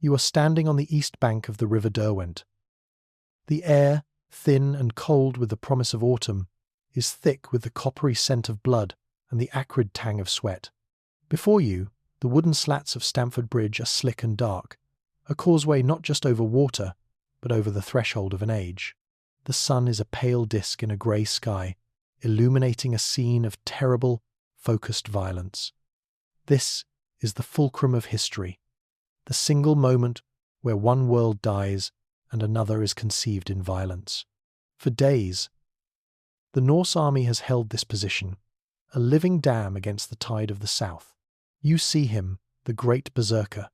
You are standing on the east bank of the River Derwent. The air, thin and cold with the promise of autumn, is thick with the coppery scent of blood and the acrid tang of sweat. Before you, the wooden slats of Stamford Bridge are slick and dark, a causeway not just over water, but over the threshold of an age. The sun is a pale disk in a grey sky, illuminating a scene of terrible, focused violence. This is the fulcrum of history, the single moment where one world dies and another is conceived in violence. For days, the Norse army has held this position, a living dam against the tide of the south. You see him, the great berserker,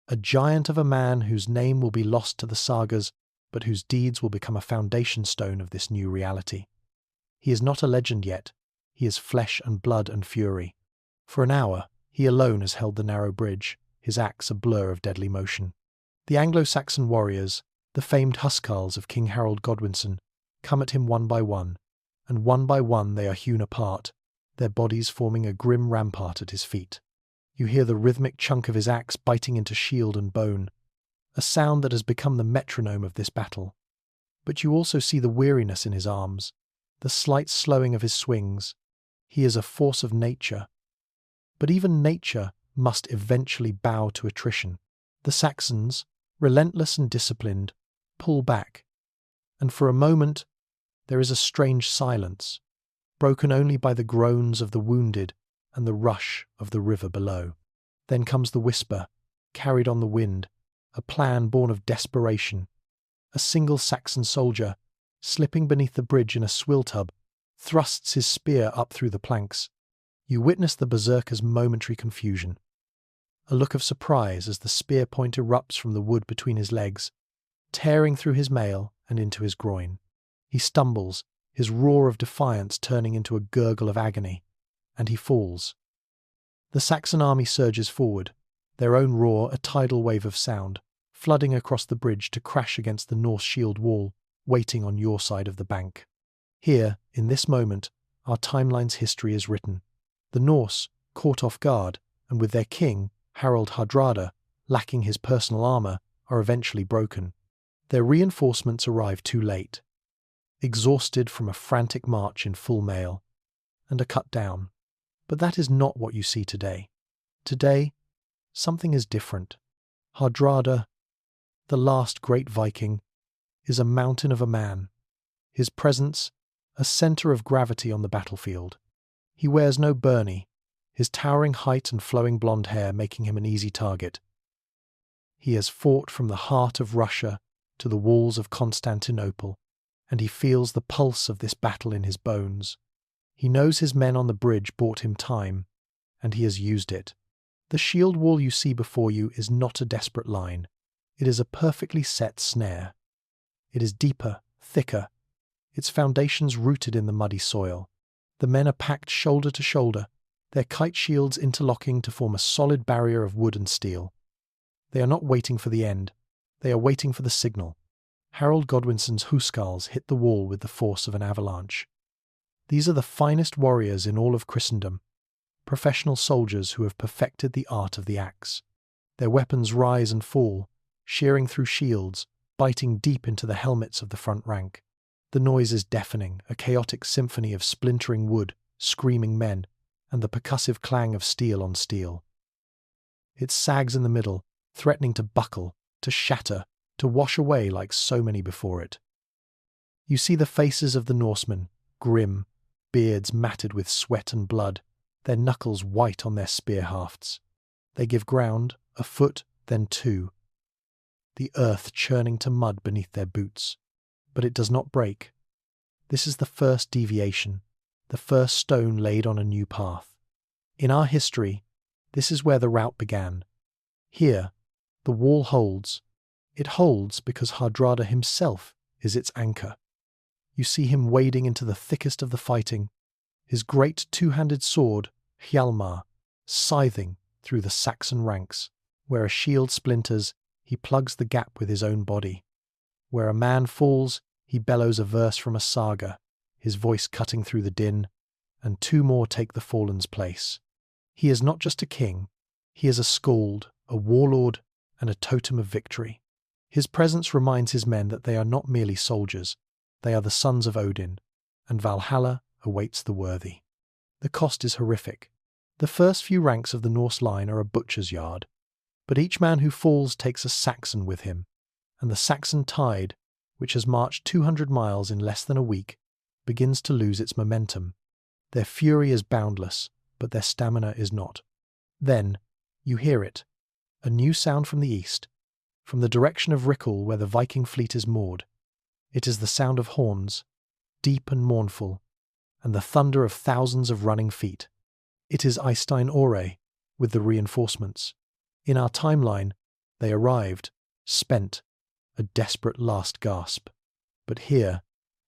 a giant of a man whose name will be lost to the sagas, but whose deeds will become a foundation stone of this new reality. He is not a legend yet. He is flesh and blood and fury. For an hour, he alone has held the narrow bridge, his axe a blur of deadly motion. The Anglo-Saxon warriors, the famed Huscarls of King Harald Godwinson, come at him one by one, and one by one they are hewn apart, their bodies forming a grim rampart at his feet. You hear the rhythmic chunk of his axe biting into shield and bone, a sound that has become the metronome of this battle. But you also see the weariness in his arms, the slight slowing of his swings. He is a force of nature. But even nature must eventually bow to attrition. The Saxons, relentless and disciplined, pull back, and for a moment there is a strange silence, broken only by the groans of the wounded and the rush of the river below. Then comes the whisper, carried on the wind, a plan born of desperation. A single Saxon soldier, slipping beneath the bridge in a swill tub, thrusts his spear up through the planks. You witness the berserker's momentary confusion. A look of surprise as the spear point erupts from the wood between his legs, tearing through his mail and into his groin. He stumbles, his roar of defiance turning into a gurgle of agony, and he falls. The Saxon army surges forward, their own roar a tidal wave of sound, flooding across the bridge to crash against the Norse shield wall, waiting on your side of the bank. Here, in this moment, our timeline's history is written. The Norse, caught off guard, and with their king, Harald Hardrada, lacking his personal armour, are eventually broken. Their reinforcements arrive too late, exhausted from a frantic march in full mail, and are cut down. But that is not what you see today. Today, something is different. Hardrada, the last great Viking, is a mountain of a man. His presence, a centre of gravity on the battlefield. He wears no byrnie, his towering height and flowing blonde hair making him an easy target. He has fought from the heart of Russia to the walls of Constantinople, and he feels the pulse of this battle in his bones. He knows his men on the bridge bought him time, and he has used it. The shield wall you see before you is not a desperate line. It is a perfectly set snare. It is deeper, thicker, its foundations rooted in the muddy soil. The men are packed shoulder to shoulder, their kite shields interlocking to form a solid barrier of wood and steel. They are not waiting for the end. They are waiting for the signal. Harald Godwinson's Huscarls hit the wall with the force of an avalanche. These are the finest warriors in all of Christendom, professional soldiers who have perfected the art of the axe. Their weapons rise and fall, shearing through shields, biting deep into the helmets of the front rank. The noise is deafening, a chaotic symphony of splintering wood, screaming men, and the percussive clang of steel on steel. It sags in the middle, threatening to buckle, to shatter, to wash away like so many before it. You see the faces of the Norsemen, grim, beards matted with sweat and blood, their knuckles white on their spear hafts. They give ground, a foot, then two. The earth churning to mud beneath their boots. But it does not break. This is the first deviation, the first stone laid on a new path. In our history, this is where the rout began. Here, the wall holds. It holds because Hardrada himself is its anchor. You see him wading into the thickest of the fighting, his great two-handed sword, Hjalmar, scything through the Saxon ranks. Where a shield splinters, he plugs the gap with his own body. Where a man falls, he bellows a verse from a saga, his voice cutting through the din, and two more take the fallen's place. He is not just a king, he is a skald, a warlord, and a totem of victory. His presence reminds his men that they are not merely soldiers, they are the sons of Odin, and Valhalla awaits the worthy. The cost is horrific. The first few ranks of the Norse line are a butcher's yard, but each man who falls takes a Saxon with him, and the Saxon tide, which has marched 200 miles in less than a week, begins to lose its momentum. Their fury is boundless, but their stamina is not. Then, you hear it, a new sound from the east, from the direction of Rickle where the Viking fleet is moored. It is the sound of horns, deep and mournful, and the thunder of thousands of running feet. It is Eystein Ore, with the reinforcements. In our timeline, they arrived, spent, a desperate last gasp. But here,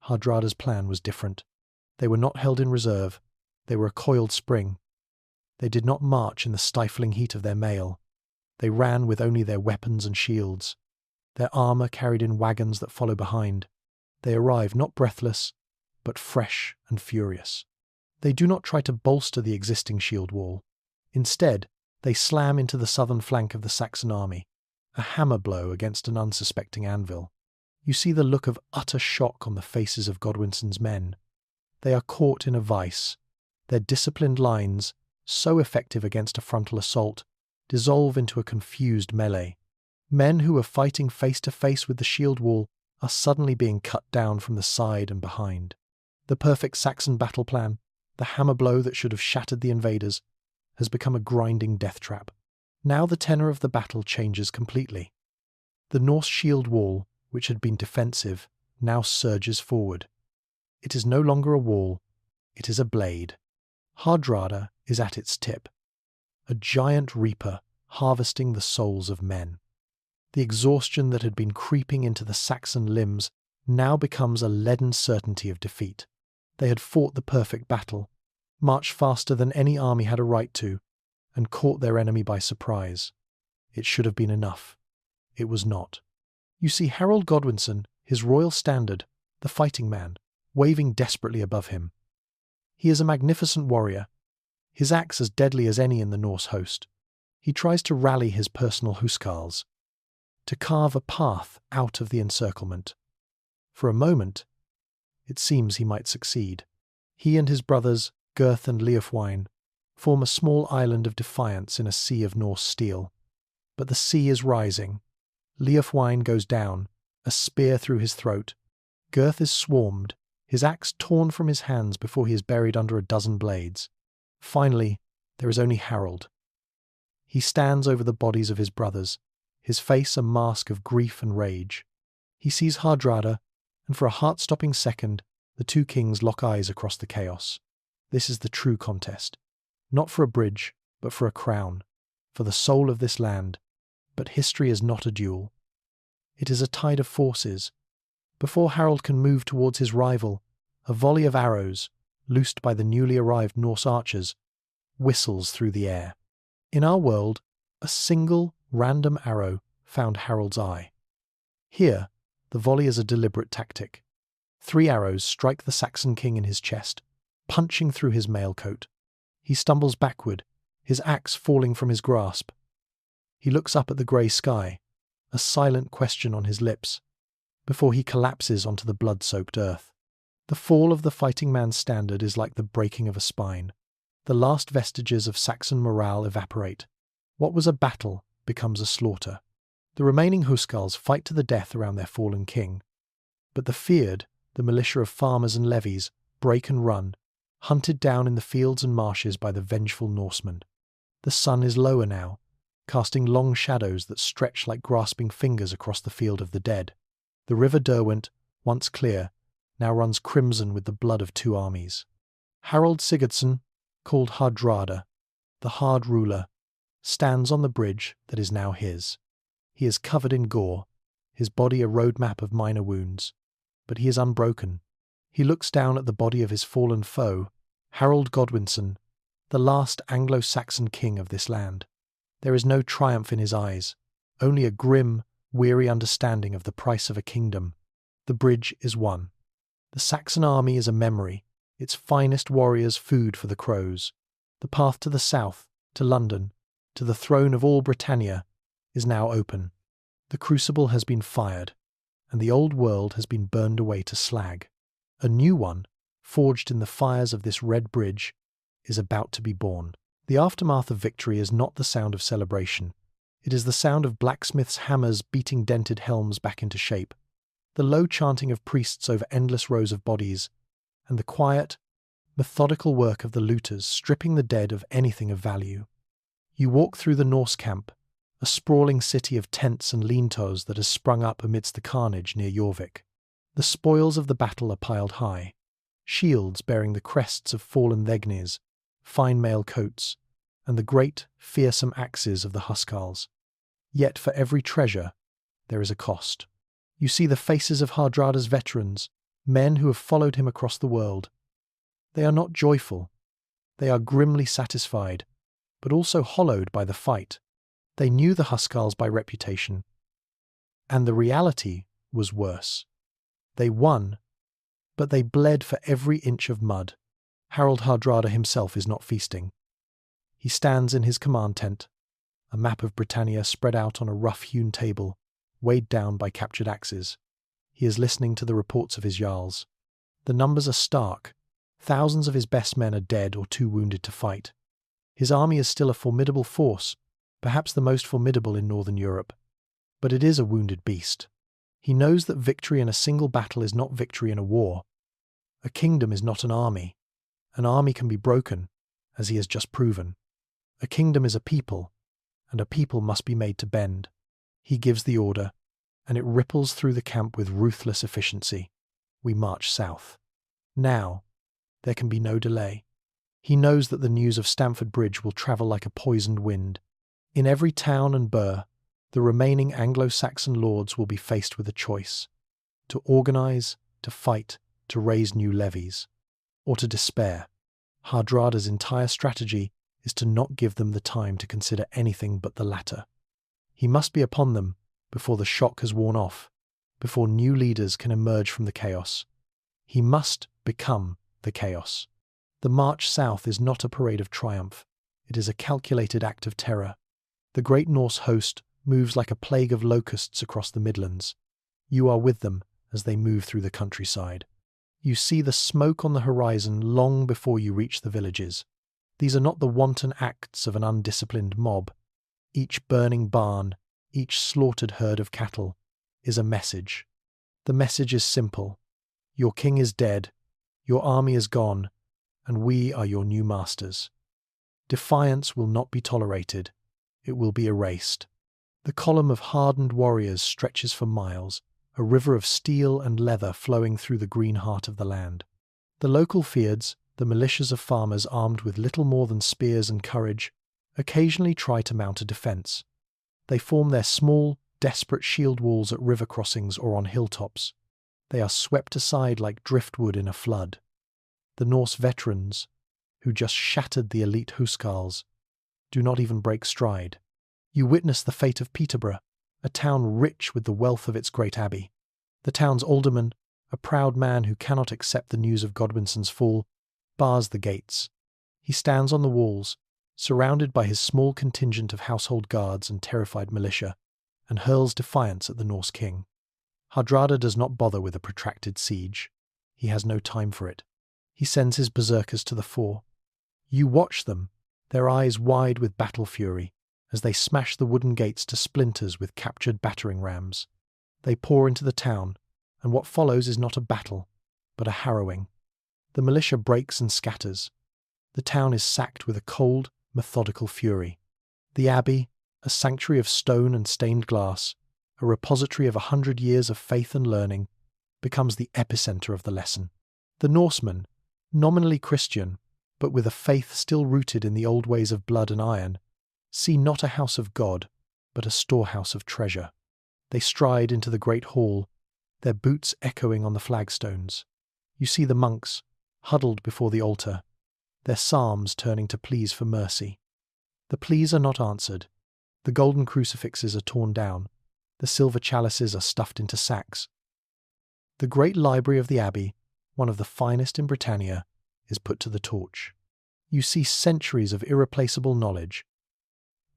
Hardrada's plan was different. They were not held in reserve, they were a coiled spring. They did not march in the stifling heat of their mail. They ran with only their weapons and shields, their armour carried in wagons that follow behind. They arrive not breathless, but fresh and furious. They do not try to bolster the existing shield wall. Instead, they slam into the southern flank of the Saxon army, a hammer blow against an unsuspecting anvil. You see the look of utter shock on the faces of Godwinson's men. They are caught in a vice. Their disciplined lines, so effective against a frontal assault, dissolve into a confused melee. Men who were fighting face to face with the shield wall are suddenly being cut down from the side and behind. The perfect Saxon battle plan, the hammer blow that should have shattered the invaders, has become a grinding death trap. Now the tenor of the battle changes completely. The Norse shield wall, which had been defensive, now surges forward. It is no longer a wall, it is a blade. Hardrada is at its tip, a giant reaper harvesting the souls of men. The exhaustion that had been creeping into the Saxon limbs now becomes a leaden certainty of defeat. They had fought the perfect battle, marched faster than any army had a right to, and caught their enemy by surprise. It should have been enough. It was not. You see Harald Godwinson, his royal standard, the fighting man, waving desperately above him. He is a magnificent warrior, his axe as deadly as any in the Norse host. He tries to rally his personal Huscarls, to carve a path out of the encirclement. For a moment, it seems he might succeed. He and his brothers, Gurth and Leofwine, form a small island of defiance in a sea of Norse steel. But the sea is rising. Leofwine goes down, a spear through his throat. Gurth is swarmed, his axe torn from his hands before he is buried under a dozen blades. Finally, there is only Harald. He stands over the bodies of his brothers, his face a mask of grief and rage. He sees Hardrada, and for a heart-stopping second, the two kings lock eyes across the chaos. This is the true contest. Not for a bridge, but for a crown, for the soul of this land. But history is not a duel. It is a tide of forces. Before Harald can move towards his rival, a volley of arrows, loosed by the newly arrived Norse archers, whistles through the air. In our world, a single, random arrow found Harald's eye. Here, the volley is a deliberate tactic. 3 arrows strike the Saxon king in his chest, punching through his mailcoat. He stumbles backward, his axe falling from his grasp. He looks up at the grey sky, a silent question on his lips, before he collapses onto the blood-soaked earth. The fall of the fighting man's standard is like the breaking of a spine. The last vestiges of Saxon morale evaporate. What was a battle becomes a slaughter. The remaining Huscarls fight to the death around their fallen king. But the feared, the militia of farmers and levies, break and run, hunted down in the fields and marshes by the vengeful Norsemen. The sun is lower now, casting long shadows that stretch like grasping fingers across the field of the dead. The river Derwent, once clear, now runs crimson with the blood of 2 armies. Harald Sigurdsson, called Hardrada, the hard ruler, stands on the bridge that is now his. He is covered in gore, his body a road map of minor wounds, but he is unbroken. He looks down at the body of his fallen foe, Harald Godwinson, the last Anglo-Saxon king of this land. There is no triumph in his eyes, only a grim, weary understanding of the price of a kingdom. The bridge is won. The Saxon army is a memory, its finest warriors food for the crows. The path to the south, to London, to the throne of all Britannia, is now open. The crucible has been fired, and the old world has been burned away to slag. A new one, forged in the fires of this red bridge, is about to be born. The aftermath of victory is not the sound of celebration. It is the sound of blacksmiths' hammers beating dented helms back into shape, the low chanting of priests over endless rows of bodies, and the quiet, methodical work of the looters stripping the dead of anything of value. You walk through the Norse camp, a sprawling city of tents and lean-tos that has sprung up amidst the carnage near Jorvik. The spoils of the battle are piled high, shields bearing the crests of fallen Thegnis, fine mail coats, and the great, fearsome axes of the Huscarls. Yet for every treasure, there is a cost. You see the faces of Hardrada's veterans, men who have followed him across the world. They are not joyful. They are grimly satisfied, but also hollowed by the fight. They knew the Huscarls by reputation, and the reality was worse. They won, but they bled for every inch of mud. Harald Hardrada himself is not feasting. He stands in his command tent, a map of Britannia spread out on a rough-hewn table, weighed down by captured axes. He is listening to the reports of his jarls. The numbers are stark. Thousands of his best men are dead or too wounded to fight. His army is still a formidable force, perhaps the most formidable in northern Europe, but it is a wounded beast. He knows that victory in a single battle is not victory in a war. A kingdom is not an army. An army can be broken, as he has just proven. A kingdom is a people, and a people must be made to bend. He gives the order, and it ripples through the camp with ruthless efficiency. We march south. Now, there can be no delay. He knows that the news of Stamford Bridge will travel like a poisoned wind. In every town and burh, the remaining Anglo-Saxon lords will be faced with a choice: to organise, to fight, to raise new levies, or to despair. Hardrada's entire strategy is to not give them the time to consider anything but the latter. He must be upon them before the shock has worn off, before new leaders can emerge from the chaos. He must become the chaos. The march south is not a parade of triumph. It is a calculated act of terror. The great Norse host moves like a plague of locusts across the Midlands. You are with them as they move through the countryside. You see the smoke on the horizon long before you reach the villages. These are not the wanton acts of an undisciplined mob. Each burning barn, each slaughtered herd of cattle, is a message. The message is simple. Your king is dead, your army is gone, and we are your new masters. Defiance will not be tolerated. It will be erased. The column of hardened warriors stretches for miles, a river of steel and leather flowing through the green heart of the land. The local fyrds, the militias of farmers armed with little more than spears and courage, occasionally try to mount a defence. They form their small, desperate shield walls at river crossings or on hilltops. They are swept aside like driftwood in a flood. The Norse veterans, who just shattered the elite Huscarls, do not even break stride. You witness the fate of Peterborough, a town rich with the wealth of its great abbey. The town's alderman, a proud man who cannot accept the news of Godwinson's fall, bars the gates. He stands on the walls, surrounded by his small contingent of household guards and terrified militia, and hurls defiance at the Norse king. Hardrada does not bother with a protracted siege. He has no time for it. He sends his berserkers to the fore. You watch them, their eyes wide with battle fury, as they smash the wooden gates to splinters with captured battering rams. They pour into the town, and what follows is not a battle, but a harrowing. The militia breaks and scatters. The town is sacked with a cold, methodical fury. The abbey, a sanctuary of stone and stained glass, a repository of 100 years of faith and learning, becomes the epicentre of the lesson. The Norsemen, nominally Christian, but with a faith still rooted in the old ways of blood and iron, see not a house of God, but a storehouse of treasure. They stride into the great hall, their boots echoing on the flagstones. You see the monks, huddled before the altar, their psalms turning to pleas for mercy. The pleas are not answered. The golden crucifixes are torn down. The silver chalices are stuffed into sacks. The great library of the abbey, one of the finest in Britannia, is put to the torch. You see centuries of irreplaceable knowledge.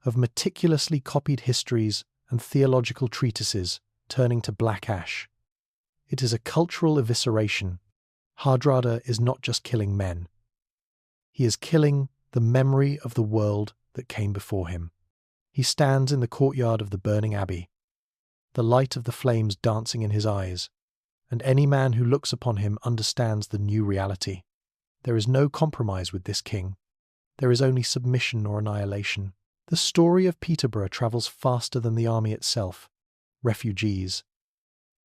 of meticulously copied histories and theological treatises turning to black ash. It is a cultural evisceration. Hardrada is not just killing men. He is killing the memory of the world that came before him. He stands in the courtyard of the burning abbey, the light of the flames dancing in his eyes, and any man who looks upon him understands the new reality. There is no compromise with this king. There is only submission or annihilation. The story of Peterborough travels faster than the army itself. Refugees,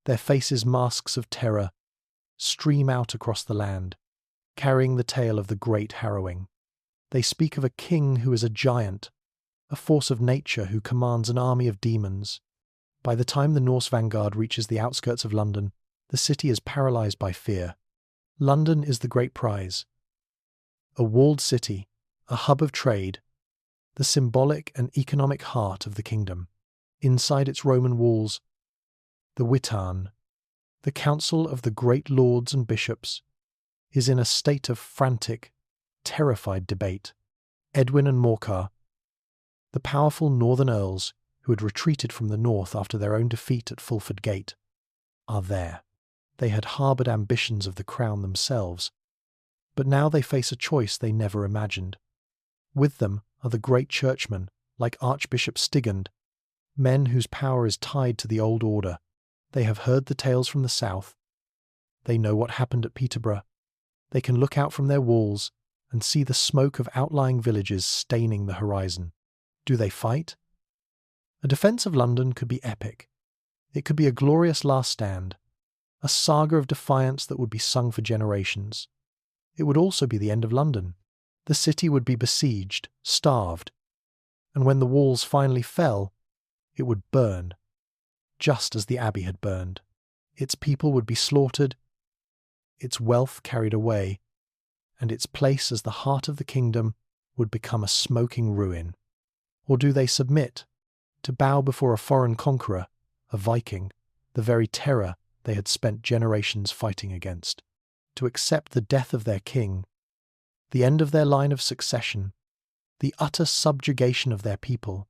their faces masks of terror, stream out across the land, carrying the tale of the great Harrowing. They speak of a king who is a giant, a force of nature who commands an army of demons. By the time the Norse vanguard reaches the outskirts of London, the city is paralyzed by fear. London is the great prize. A walled city, a hub of trade, the symbolic and economic heart of the kingdom. Inside its Roman walls, the Witan, the council of the great lords and bishops, is in a state of frantic, terrified debate. Edwin and Morcar, the powerful northern earls who had retreated from the north after their own defeat at Fulford Gate, are there. They had harboured ambitions of the crown themselves, but now they face a choice they never imagined. With them are the great churchmen, like Archbishop Stigand, men whose power is tied to the old order. They have heard the tales from the south. They know what happened at Peterborough. They can look out from their walls and see the smoke of outlying villages staining the horizon. Do they fight? A defence of London could be epic. It could be a glorious last stand, a saga of defiance that would be sung for generations. It would also be the end of London. The city would be besieged, starved, and when the walls finally fell, it would burn, just as the abbey had burned. Its people would be slaughtered, its wealth carried away, and its place as the heart of the kingdom would become a smoking ruin. Or do they submit, to bow before a foreign conqueror, a Viking, the very terror they had spent generations fighting against, to accept the death of their king, the end of their line of succession, the utter subjugation of their people?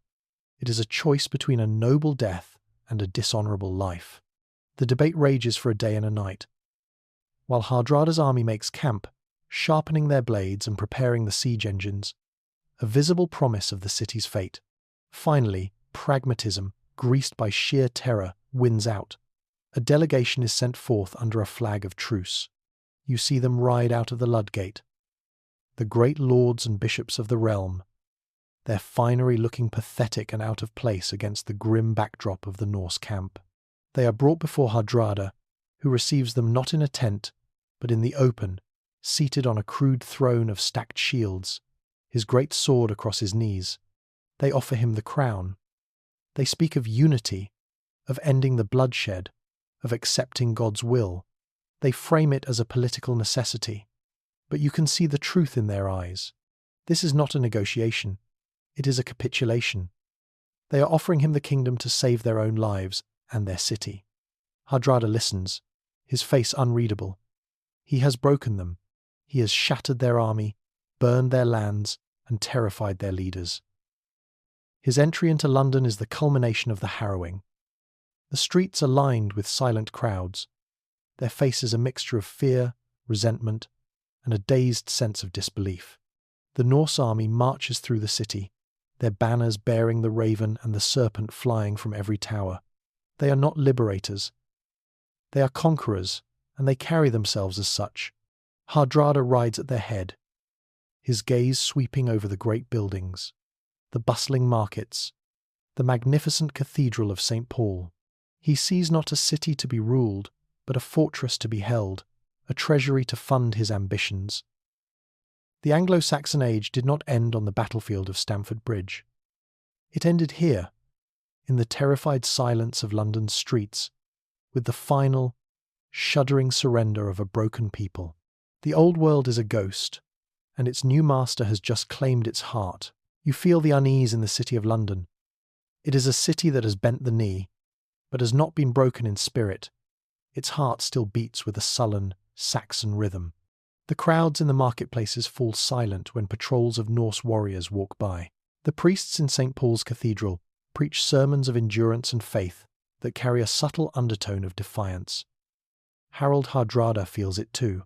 It is a choice between a noble death and a dishonourable life. The debate rages for a day and a night. While Hardrada's army makes camp, sharpening their blades and preparing the siege engines, a visible promise of the city's fate. Finally, pragmatism, greased by sheer terror, wins out. A delegation is sent forth under a flag of truce. You see them ride out of the Ludgate, the great lords and bishops of the realm, their finery looking pathetic and out of place against the grim backdrop of the Norse camp. They are brought before Hardrada, who receives them not in a tent, but in the open, seated on a crude throne of stacked shields, his great sword across his knees. They offer him the crown. They speak of unity, of ending the bloodshed, of accepting God's will. They frame it as a political necessity, but you can see the truth in their eyes. This is not a negotiation. It is a capitulation. They are offering him the kingdom to save their own lives and their city. Hardrada listens, his face unreadable. He has broken them. He has shattered their army, burned their lands, and terrified their leaders. His entry into London is the culmination of the Harrowing. The streets are lined with silent crowds, their faces a mixture of fear, resentment, and a dazed sense of disbelief. The Norse army marches through the city, their banners bearing the raven and the serpent flying from every tower. They are not liberators. They are conquerors, and they carry themselves as such. Hardrada rides at their head, his gaze sweeping over the great buildings, the bustling markets, the magnificent cathedral of St. Paul. He sees not a city to be ruled, but a fortress to be held, a treasury to fund his ambitions. The Anglo-Saxon age did not end on the battlefield of Stamford Bridge. It ended here, in the terrified silence of London's streets, with the final, shuddering surrender of a broken people. The old world is a ghost, and its new master has just claimed its heart. You feel the unease in the city of London. It is a city that has bent the knee, but has not been broken in spirit. Its heart still beats with a sullen, Saxon rhythm. The crowds in the marketplaces fall silent when patrols of Norse warriors walk by. The priests in St. Paul's Cathedral preach sermons of endurance and faith that carry a subtle undertone of defiance. Harald Hardrada feels it too.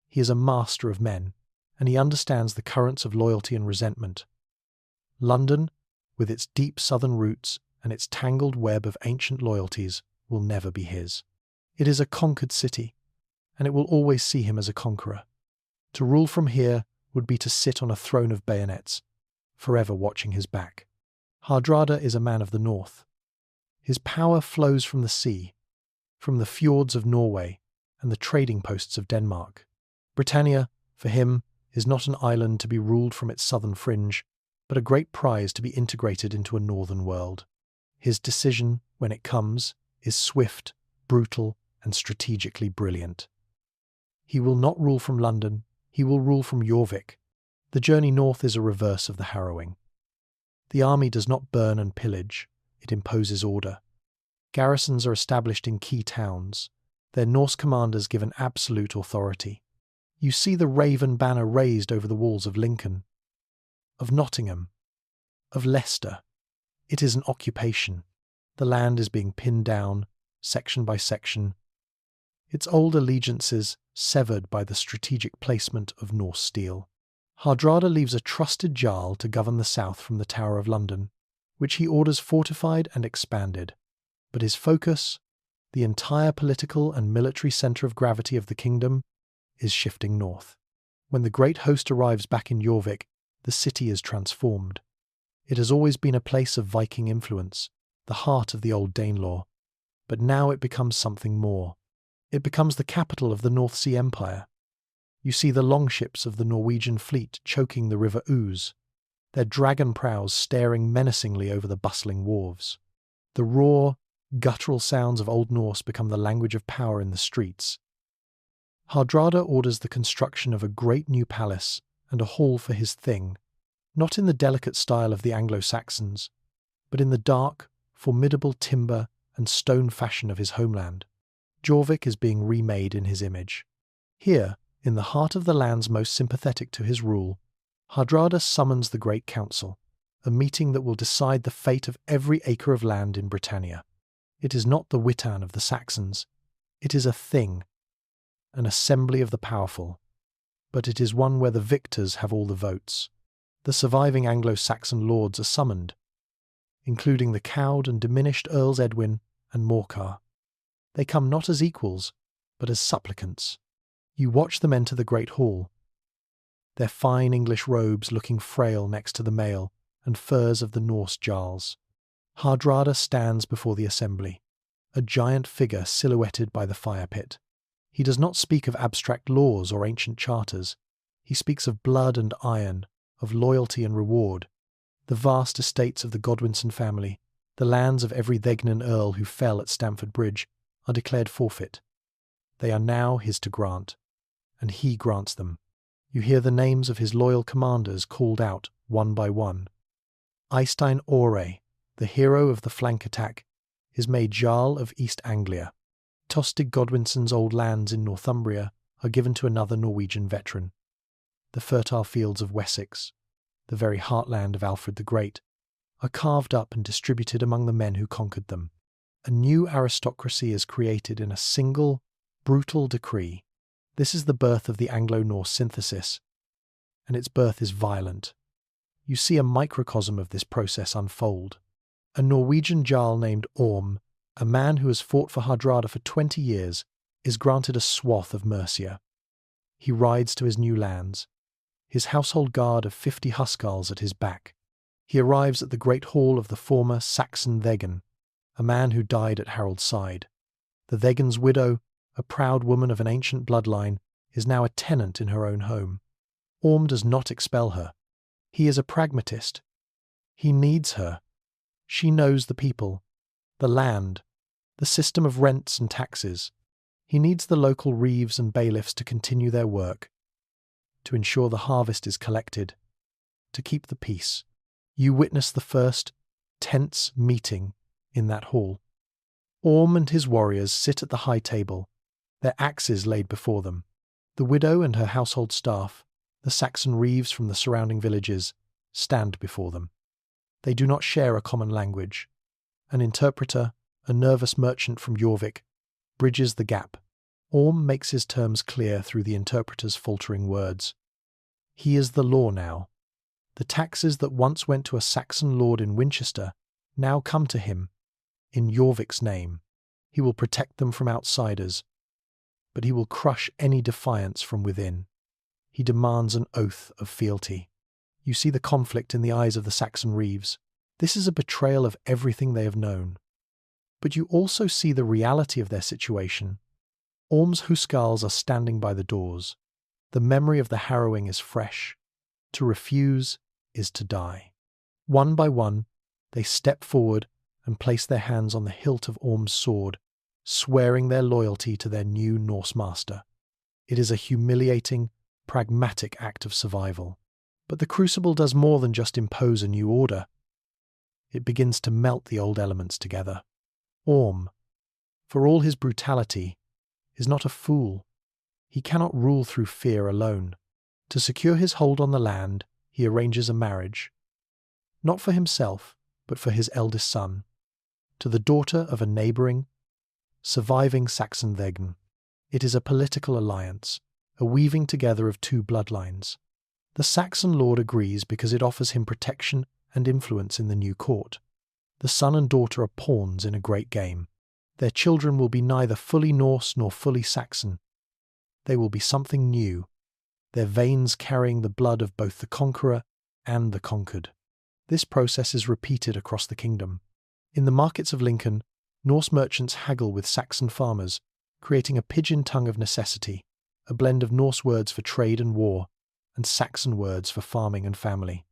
He is a master of men, and he understands the currents of loyalty and resentment. London, with its deep southern roots and its tangled web of ancient loyalties, will never be his. It is a conquered city, and it will always see him as a conqueror. To rule from here would be to sit on a throne of bayonets, forever watching his back. Hardrada is a man of the north. His power flows from the sea, from the fjords of Norway and the trading posts of Denmark. Britannia, for him, is not an island to be ruled from its southern fringe, but a great prize to be integrated into a northern world. His decision, when it comes, is swift, brutal, and strategically brilliant. He will not rule from London, he will rule from Jorvik. The journey north is a reverse of the Harrowing. The army does not burn and pillage, it imposes order. Garrisons are established in key towns. Their Norse commanders give an absolute authority. You see the raven banner raised over the walls of Lincoln, of Nottingham, of Leicester. It is an occupation. The land is being pinned down, section by section, its old allegiances severed by the strategic placement of Norse steel. Hardrada leaves a trusted Jarl to govern the south from the Tower of London, which he orders fortified and expanded. But his focus, the entire political and military centre of gravity of the kingdom, is shifting north. When the great host arrives back in Jorvik, the city is transformed. It has always been a place of Viking influence, the heart of the old Danelaw, but now it becomes something more. It becomes the capital of the North Sea Empire. You see the longships of the Norwegian fleet choking the river Ouse, their dragon prows staring menacingly over the bustling wharves. The raw, guttural sounds of Old Norse become the language of power in the streets. Hardrada orders the construction of a great new palace and a hall for his thing, not in the delicate style of the Anglo-Saxons, but in the dark, formidable timber and stone fashion of his homeland. Jorvik is being remade in his image. Here, in the heart of the lands most sympathetic to his rule, Hardrada summons the Great Council, a meeting that will decide the fate of every acre of land in Britannia. It is not the Witan of the Saxons. It is a thing, an assembly of the powerful, but it is one where the victors have all the votes. The surviving Anglo-Saxon lords are summoned, including the cowed and diminished Earls Edwin and Morcar. They come not as equals, but as supplicants. You watch them enter the great hall, their fine English robes looking frail next to the mail and furs of the Norse jarls. Hardrada stands before the assembly, a giant figure silhouetted by the fire pit. He does not speak of abstract laws or ancient charters. He speaks of blood and iron, of loyalty and reward. The vast estates of the Godwinson family, the lands of every Thegnan earl who fell at Stamford Bridge, are declared forfeit. They are now his to grant, and he grants them. You hear the names of his loyal commanders called out one by one. Eystein Ore, the hero of the flank attack, is made Jarl of East Anglia. Tostig Godwinson's old lands in Northumbria are given to another Norwegian veteran. The fertile fields of Wessex, the very heartland of Alfred the Great, are carved up and distributed among the men who conquered them. A new aristocracy is created in a single, brutal decree. This is the birth of the Anglo-Norse synthesis, and its birth is violent. You see a microcosm of this process unfold. A Norwegian Jarl named Orm, a man who has fought for Hardrada for 20 years, is granted a swath of Mercia. He rides to his new lands, his household guard of 50 Huscarls at his back. He arrives at the great hall of the former Saxon Thegn, a man who died at Harald's side. The Thegn's widow, a proud woman of an ancient bloodline, is now a tenant in her own home. Orm does not expel her. He is a pragmatist. He needs her. She knows the people, the land, the system of rents and taxes. He needs the local reeves and bailiffs to continue their work, to ensure the harvest is collected, to keep the peace. You witness the first tense meeting in that hall. Orm and his warriors sit at the high table, their axes laid before them. The widow and her household staff, the Saxon reeves from the surrounding villages, stand before them. They do not share a common language. An interpreter, a nervous merchant from Jorvik, bridges the gap. Orm makes his terms clear through the interpreter's faltering words. He is the law now. The taxes that once went to a Saxon lord in Winchester now come to him, in Jorvik's name. He will protect them from outsiders, but he will crush any defiance from within. He demands an oath of fealty. You see the conflict in the eyes of the Saxon reeves. This is a betrayal of everything they have known. But you also see the reality of their situation. Orm's Huscarls are standing by the doors. The memory of the harrowing is fresh. To refuse is to die. One by one, they step forward and place their hands on the hilt of Orm's sword, swearing their loyalty to their new Norse master. It is a humiliating, pragmatic act of survival. But the crucible does more than just impose a new order. It begins to melt the old elements together. Orm, for all his brutality, is not a fool. He cannot rule through fear alone. To secure his hold on the land, he arranges a marriage. Not for himself, but for his eldest son, to the daughter of a neighbouring, surviving Saxon thegn. It is a political alliance, a weaving together of two bloodlines. The Saxon lord agrees because it offers him protection and influence in the new court. The son and daughter are pawns in a great game. Their children will be neither fully Norse nor fully Saxon. They will be something new, their veins carrying the blood of both the conqueror and the conquered. This process is repeated across the kingdom. In the markets of Lincoln, Norse merchants haggle with Saxon farmers, creating a pidgin tongue of necessity, a blend of Norse words for trade and war, and Saxon words for farming and family.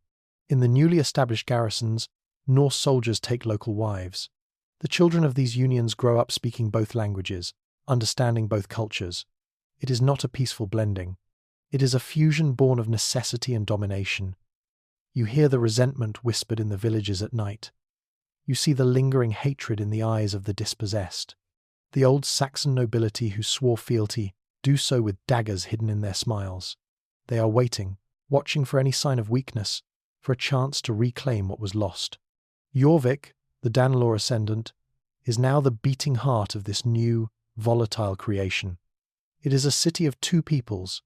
In the newly established garrisons, Norse soldiers take local wives. The children of these unions grow up speaking both languages, understanding both cultures. It is not a peaceful blending. It is a fusion born of necessity and domination. You hear the resentment whispered in the villages at night. You see the lingering hatred in the eyes of the dispossessed. The old Saxon nobility who swore fealty do so with daggers hidden in their smiles. They are waiting, watching for any sign of weakness, for a chance to reclaim what was lost. Jorvik, the Danelaw Ascendant, is now the beating heart of this new, volatile creation. It is a city of two peoples,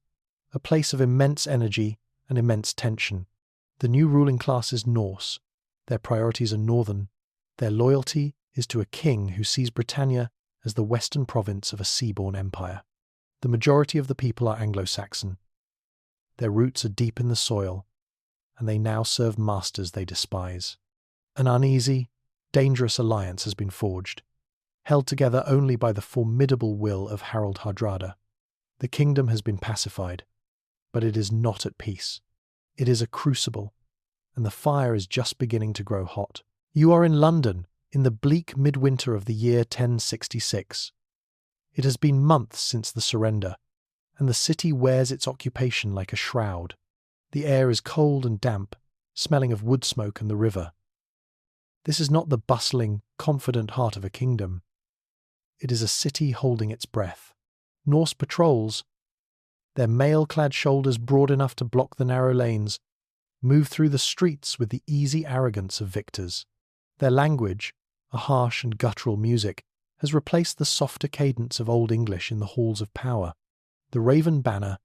a place of immense energy and immense tension. The new ruling class is Norse. Their priorities are northern. Their loyalty is to a king who sees Britannia as the western province of a sea-born empire. The majority of the people are Anglo-Saxon. Their roots are deep in the soil, and they now serve masters they despise. An uneasy, dangerous alliance has been forged, held together only by the formidable will of Harald Hardrada. The kingdom has been pacified, but it is not at peace. It is a crucible, and the fire is just beginning to grow hot. You are in London, in the bleak midwinter of the year 1066. It has been months since the surrender, and the city wears its occupation like a shroud. The air is cold and damp, smelling of wood smoke and the river. This is not the bustling, confident heart of a kingdom. It is a city holding its breath. Norse patrols, their mail-clad shoulders broad enough to block the narrow lanes, move through the streets with the easy arrogance of victors. Their language, a harsh and guttural music, has replaced the softer cadence of Old English in the halls of power. The raven banner,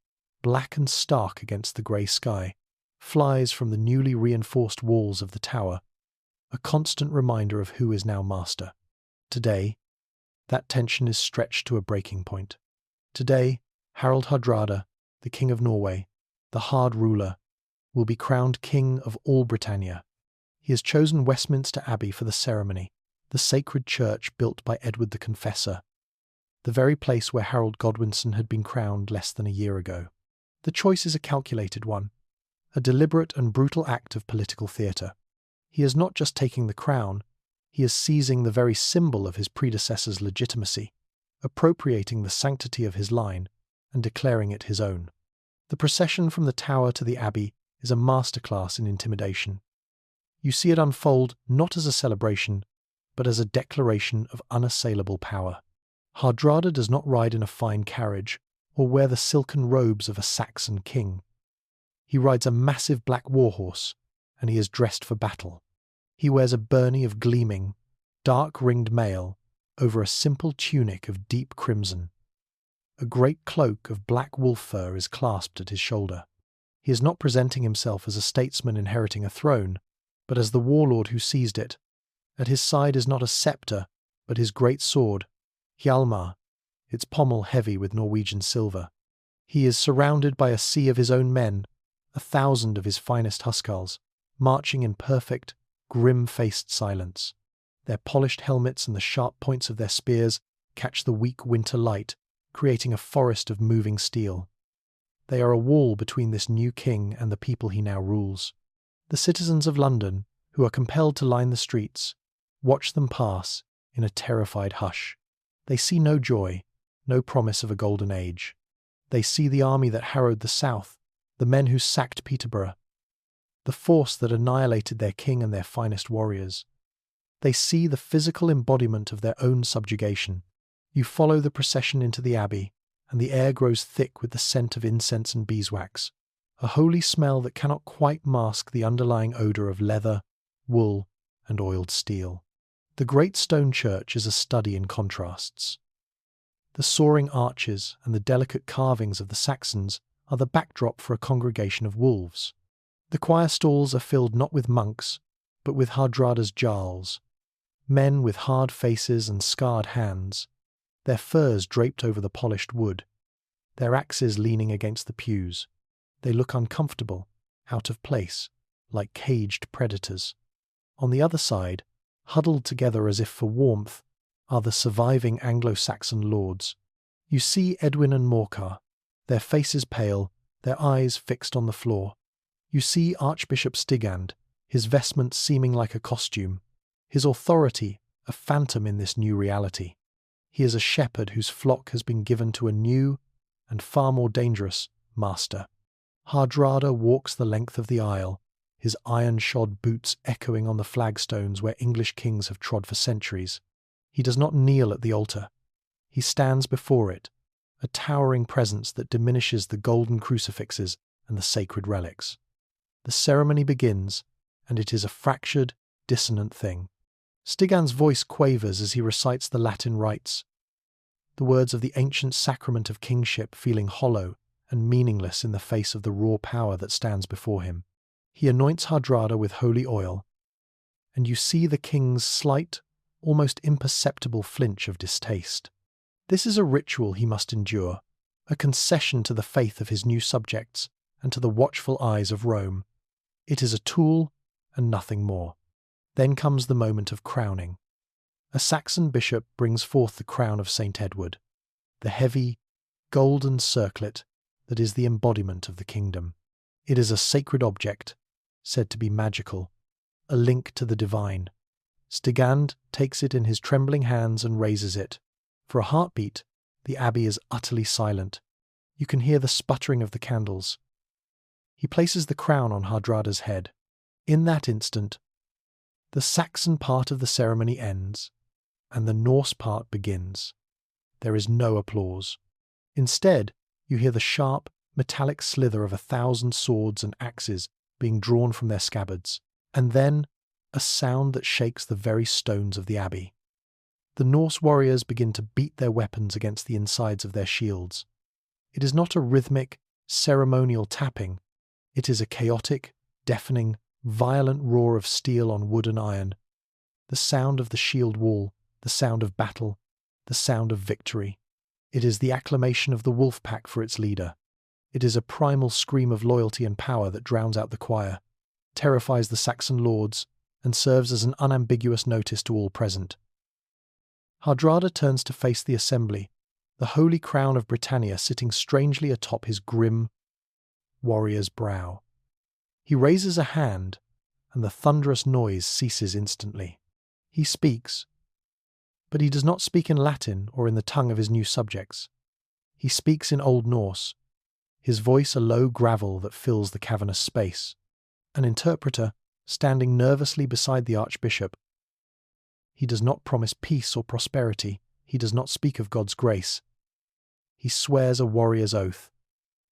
black and stark against the grey sky, flies from the newly reinforced walls of the tower, a constant reminder of who is now master. Today, that tension is stretched to a breaking point. Today, Harald Hardrada, the King of Norway, the hard ruler, will be crowned King of all Britannia. He has chosen Westminster Abbey for the ceremony, the sacred church built by Edward the Confessor, the very place where Harold Godwinson had been crowned less than a year ago. The choice is a calculated one, a deliberate and brutal act of political theatre. He is not just taking the crown, he is seizing the very symbol of his predecessor's legitimacy, appropriating the sanctity of his line, and declaring it his own. The procession from the tower to the abbey is a masterclass in intimidation. You see it unfold not as a celebration, but as a declaration of unassailable power. Hardrada does not ride in a fine carriage or wear the silken robes of a Saxon king. He rides a massive black warhorse, and he is dressed for battle. He wears a byrnie of gleaming, dark-ringed mail over a simple tunic of deep crimson. A great cloak of black wolf fur is clasped at his shoulder. He is not presenting himself as a statesman inheriting a throne, but as the warlord who seized it. At his side is not a sceptre, but his great sword, Hjalmar, its pommel heavy with Norwegian silver. He is surrounded by a sea of his own men, 1,000 of his finest Huscarls, marching in perfect, grim-faced silence. Their polished helmets and the sharp points of their spears catch the weak winter light, creating a forest of moving steel. They are a wall between this new king and the people he now rules. The citizens of London, who are compelled to line the streets, watch them pass in a terrified hush. They see no joy, no promise of a golden age. They see the army that harrowed the south, the men who sacked Peterborough, the force that annihilated their king and their finest warriors. They see the physical embodiment of their own subjugation. You follow the procession into the abbey, and the air grows thick with the scent of incense and beeswax, a holy smell that cannot quite mask the underlying odour of leather, wool, and oiled steel. The great stone church is a study in contrasts. The soaring arches and the delicate carvings of the Saxons are the backdrop for a congregation of wolves. The choir stalls are filled not with monks, but with Hardrada's jarls, men with hard faces and scarred hands, their furs draped over the polished wood, their axes leaning against the pews. They look uncomfortable, out of place, like caged predators. On the other side, huddled together as if for warmth, are the surviving Anglo-Saxon lords. You see Edwin and Morcar, their faces pale, their eyes fixed on the floor. You see Archbishop Stigand, his vestments seeming like a costume, his authority a phantom in this new reality. He is a shepherd whose flock has been given to a new, and far more dangerous, master. Hardrada walks the length of the aisle, his iron-shod boots echoing on the flagstones where English kings have trod for centuries. He does not kneel at the altar. He stands before it, a towering presence that diminishes the golden crucifixes and the sacred relics. The ceremony begins, and it is a fractured, dissonant thing. Stigand's voice quavers as he recites the Latin rites, the words of the ancient sacrament of kingship feeling hollow and meaningless in the face of the raw power that stands before him. He anoints Hardrada with holy oil, and you see the king's slight, almost imperceptible flinch of distaste. This is a ritual he must endure, a concession to the faith of his new subjects and to the watchful eyes of Rome. It is a tool and nothing more. Then comes the moment of crowning. A Saxon bishop brings forth the crown of St. Edward, the heavy, golden circlet that is the embodiment of the kingdom. It is a sacred object, said to be magical, a link to the divine. Stigand takes it in his trembling hands and raises it. For a heartbeat, the abbey is utterly silent. You can hear the sputtering of the candles. He places the crown on Hardrada's head. In that instant, the Saxon part of the ceremony ends, and the Norse part begins. There is no applause. Instead, you hear the sharp, metallic slither of 1,000 swords and axes being drawn from their scabbards, and then a sound that shakes the very stones of the abbey. The Norse warriors begin to beat their weapons against the insides of their shields. It is not a rhythmic, ceremonial tapping. It is a chaotic, deafening, violent roar of steel on wood and iron. The sound of the shield wall, the sound of battle, the sound of victory. It is the acclamation of the wolf pack for its leader. It is a primal scream of loyalty and power that drowns out the choir, terrifies the Saxon lords, and serves as an unambiguous notice to all present. Hardrada turns to face the assembly, the holy crown of Britannia sitting strangely atop his grim warrior's brow. He raises a hand, and the thunderous noise ceases instantly. He speaks, but he does not speak in Latin or in the tongue of his new subjects. He speaks in Old Norse, his voice a low gravel that fills the cavernous space. An interpreter, standing nervously beside the archbishop. He does not promise peace or prosperity. He does not speak of God's grace. He swears a warrior's oath.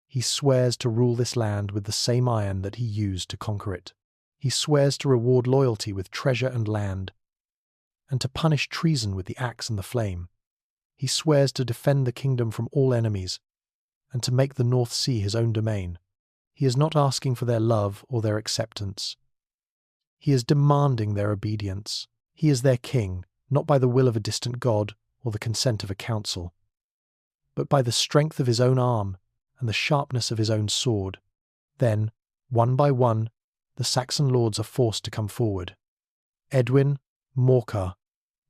He swears to rule this land with the same iron that he used to conquer it. He swears to reward loyalty with treasure and land, and to punish treason with the axe and the flame. He swears to defend the kingdom from all enemies, and to make the North Sea his own domain. He is not asking for their love or their acceptance. He is demanding their obedience. He is their king, not by the will of a distant god or the consent of a council, but by the strength of his own arm and the sharpness of his own sword. Then, one by one, the Saxon lords are forced to come forward. Edwin, Morcar,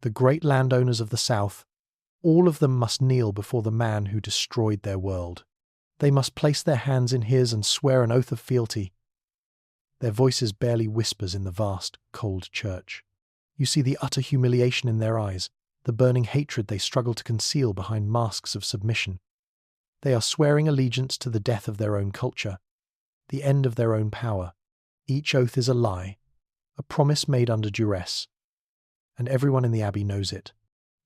the great landowners of the south, all of them must kneel before the man who destroyed their world. They must place their hands in his and swear an oath of fealty. Their voices barely whispers in the vast, cold church. You see the utter humiliation in their eyes, the burning hatred they struggle to conceal behind masks of submission. They are swearing allegiance to the death of their own culture, the end of their own power. Each oath is a lie, a promise made under duress, and everyone in the abbey knows it.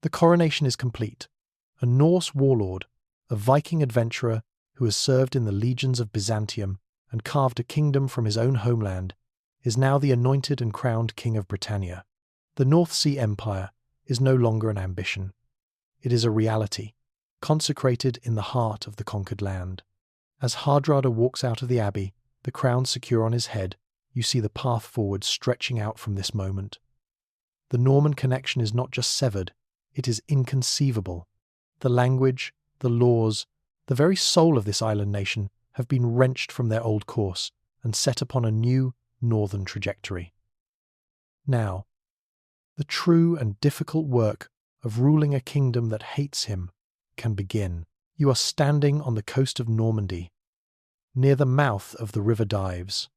The coronation is complete. A Norse warlord, a Viking adventurer who has served in the legions of Byzantium and carved a kingdom from his own homeland, is now the anointed and crowned king of Britannia. The North Sea Empire is no longer an ambition. It is a reality, consecrated in the heart of the conquered land. As Hardrada walks out of the abbey, the crown secure on his head, you see the path forward stretching out from this moment. The Norman connection is not just severed, it is inconceivable. The language, the laws, the very soul of this island nation have been wrenched from their old course and set upon a new northern trajectory. Now, the true and difficult work of ruling a kingdom that hates him can begin. You are standing on the coast of Normandy, near the mouth of the River Dives.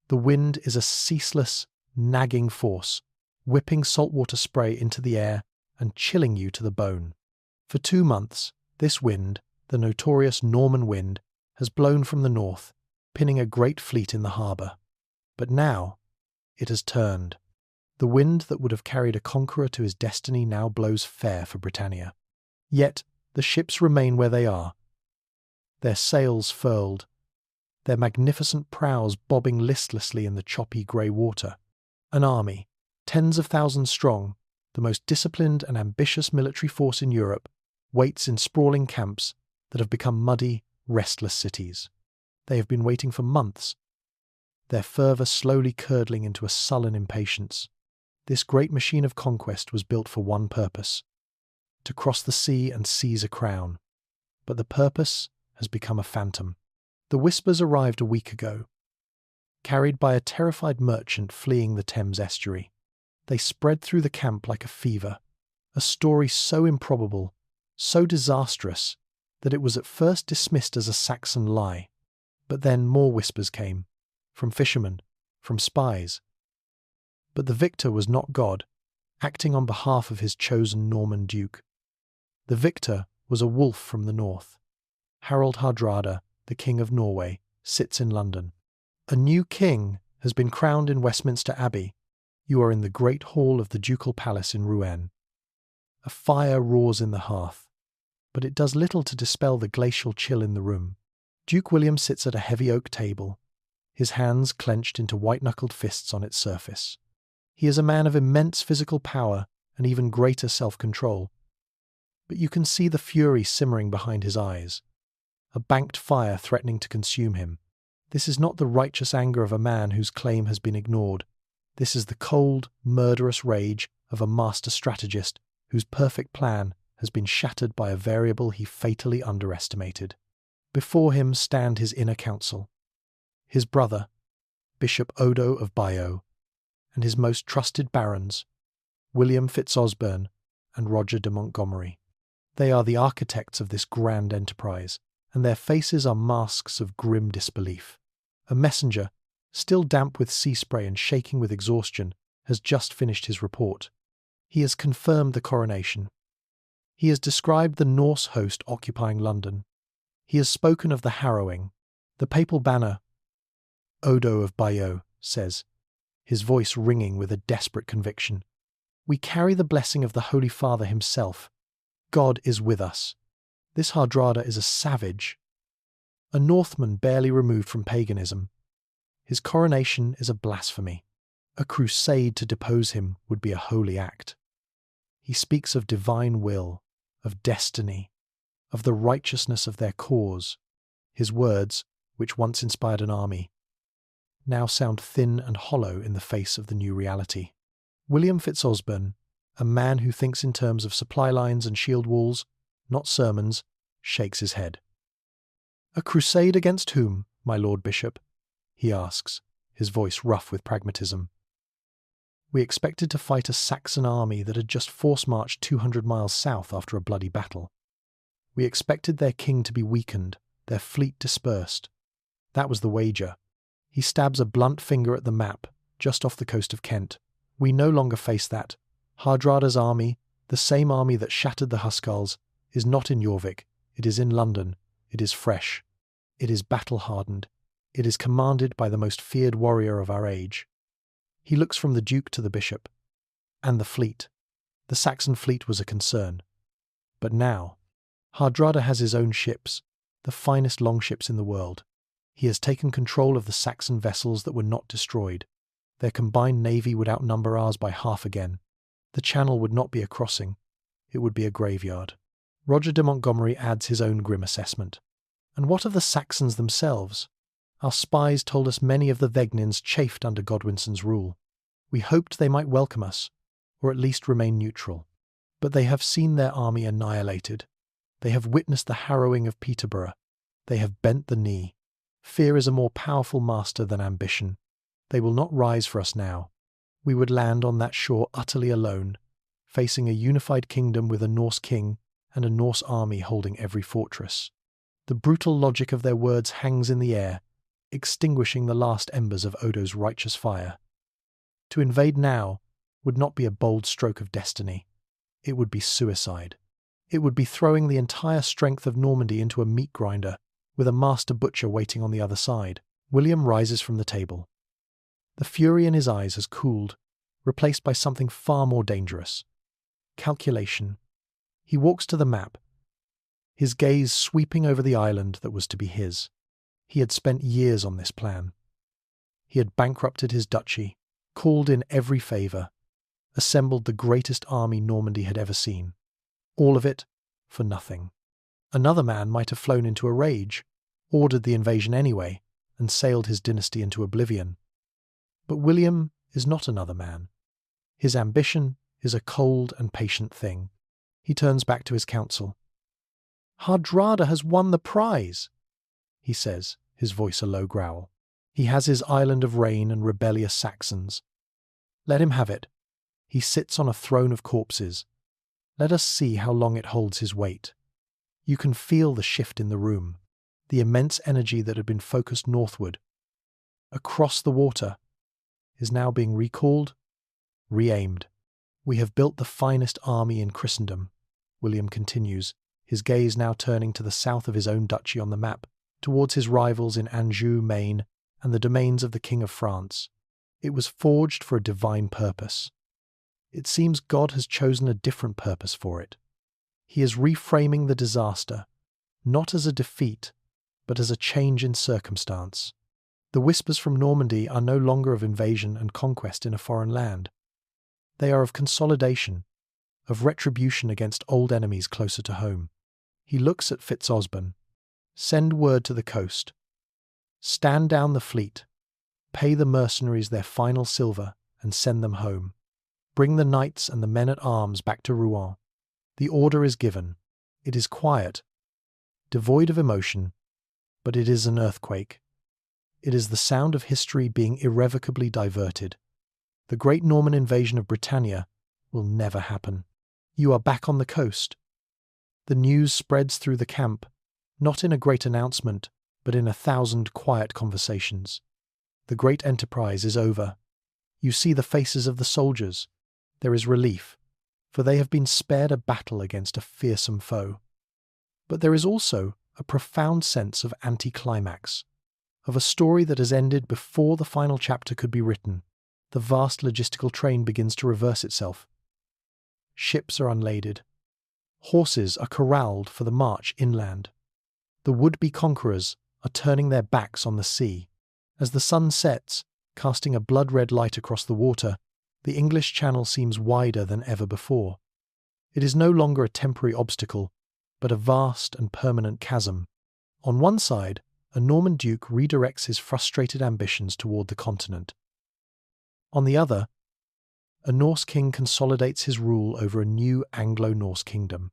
The wind is a ceaseless, nagging force, whipping saltwater spray into the air and chilling you to the bone. For 2 months, this wind, the notorious Norman wind, has blown from the north, pinning a great fleet in the harbour. But now, it has turned. The wind that would have carried a conqueror to his destiny now blows fair for Britannia. Yet, the ships remain where they are, their sails furled, their magnificent prows bobbing listlessly in the choppy grey water. An army, tens of thousands strong, the most disciplined and ambitious military force in Europe, waits in sprawling camps that have become muddy, restless cities. They have been waiting for months, their fervour slowly curdling into a sullen impatience. This great machine of conquest was built for one purpose: to cross the sea and seize a crown. But the purpose has become a phantom. The whispers arrived a week ago, carried by a terrified merchant fleeing the Thames estuary. They spread through the camp like a fever, a story so improbable, so disastrous, that it was at first dismissed as a Saxon lie. But then more whispers came, from fishermen, from spies. But the victor was not God, acting on behalf of his chosen Norman duke. The victor was a wolf from the north. Harald Hardrada, the King of Norway, sits in London. A new king has been crowned in Westminster Abbey. You are in the great hall of the ducal palace in Rouen. A fire roars in the hearth, but it does little to dispel the glacial chill in the room. Duke William sits at a heavy oak table, his hands clenched into white-knuckled fists on its surface. He is a man of immense physical power and even greater self-control. But you can see the fury simmering behind his eyes, a banked fire threatening to consume him. This is not the righteous anger of a man whose claim has been ignored. This is the cold, murderous rage of a master strategist whose perfect plan has been shattered by a variable he fatally underestimated. Before him stand his inner council, his brother, Bishop Odo of Bayeux, and his most trusted barons, William Fitzosborne and Roger de Montgomery. They are the architects of this grand enterprise, and their faces are masks of grim disbelief. A messenger, still damp with sea spray and shaking with exhaustion, has just finished his report. He has confirmed the coronation. He has described the Norse host occupying London. He has spoken of the Harrowing, the papal banner. Odo of Bayeux says, his voice ringing with a desperate conviction, "We carry the blessing of the Holy Father himself. God is with us. This Hardrada is a savage, a Northman barely removed from paganism. His coronation is a blasphemy. A crusade to depose him would be a holy act. He speaks of divine will, of destiny, of the righteousness of their cause. His words, which once inspired an army, now sound thin and hollow in the face of the new reality. William Fitzosborne, a man who thinks in terms of supply lines and shield walls, not sermons, shakes his head. "A crusade against whom, my Lord Bishop?" he asks, his voice rough with pragmatism. "We expected to fight a Saxon army that had just force-marched 200 miles south after a bloody battle. We expected their king to be weakened, their fleet dispersed. That was the wager." He stabs a blunt finger at the map, just off the coast of Kent. "We no longer face that. Hardrada's army, the same army that shattered the Huscarls, is not in Jorvik, it is in London, it is fresh, it is battle-hardened, it is commanded by the most feared warrior of our age." He looks from the Duke to the Bishop. "And the fleet. The Saxon fleet was a concern. But now, Hardrada has his own ships, the finest longships in the world. He has taken control of the Saxon vessels that were not destroyed. Their combined navy would outnumber ours by half again. The Channel would not be a crossing, it would be a graveyard." Roger de Montgomery adds his own grim assessment. "And what of the Saxons themselves? Our spies told us many of the Vegnins chafed under Godwinson's rule. We hoped they might welcome us, or at least remain neutral. But they have seen their army annihilated. They have witnessed the harrowing of Peterborough. They have bent the knee. Fear is a more powerful master than ambition. They will not rise for us now. We would land on that shore utterly alone, facing a unified kingdom with a Norse king and a Norse army holding every fortress." The brutal logic of their words hangs in the air, extinguishing the last embers of Odo's righteous fire. To invade now would not be a bold stroke of destiny. It would be suicide. It would be throwing the entire strength of Normandy into a meat grinder, with a master butcher waiting on the other side. William rises from the table. The fury in his eyes has cooled, replaced by something far more dangerous. Calculation. He walks to the map, his gaze sweeping over the island that was to be his. He had spent years on this plan. He had bankrupted his duchy, called in every favour, assembled the greatest army Normandy had ever seen. All of it for nothing. Another man might have flown into a rage, ordered the invasion anyway, and sailed his dynasty into oblivion. But William is not another man. His ambition is a cold and patient thing. He turns back to his council. "Hardrada has won the prize," he says, his voice a low growl. "He has his island of rain and rebellious Saxons. Let him have it. He sits on a throne of corpses. Let us see how long it holds his weight." You can feel the shift in the room, the immense energy that had been focused northward, across the water, is now being recalled, re-aimed. "We have built the finest army in Christendom," William continues, his gaze now turning to the south of his own duchy on the map, towards his rivals in Anjou, Maine, and the domains of the King of France. "It was forged for a divine purpose. It seems God has chosen a different purpose for it. He is reframing the disaster, not as a defeat, but as a change in circumstance. The whispers from Normandy are no longer of invasion and conquest in a foreign land. They are of consolidation, of retribution against old enemies closer to home." He looks at Fitzosborne. "Send word to the coast. Stand down the fleet. Pay the mercenaries their final silver and send them home. Bring the knights and the men-at-arms back to Rouen. The order is given. It is quiet, devoid of emotion, but it is an earthquake. It is the sound of history being irrevocably diverted. The great Norman invasion of Britannia will never happen. You are back on the coast." The news spreads through the camp, not in a great announcement, but in 1,000 quiet conversations. The great enterprise is over. You see the faces of the soldiers. There is relief, for they have been spared a battle against a fearsome foe. But there is also a profound sense of anticlimax, of a story that has ended before the final chapter could be written. The vast logistical train begins to reverse itself. Ships are unladed. Horses are corralled for the march inland. The would-be conquerors are turning their backs on the sea. As the sun sets, casting a blood-red light across the water, the English Channel seems wider than ever before. It is no longer a temporary obstacle, but a vast and permanent chasm. On one side, a Norman duke redirects his frustrated ambitions toward the continent. On the other, a Norse king consolidates his rule over a new Anglo-Norse kingdom.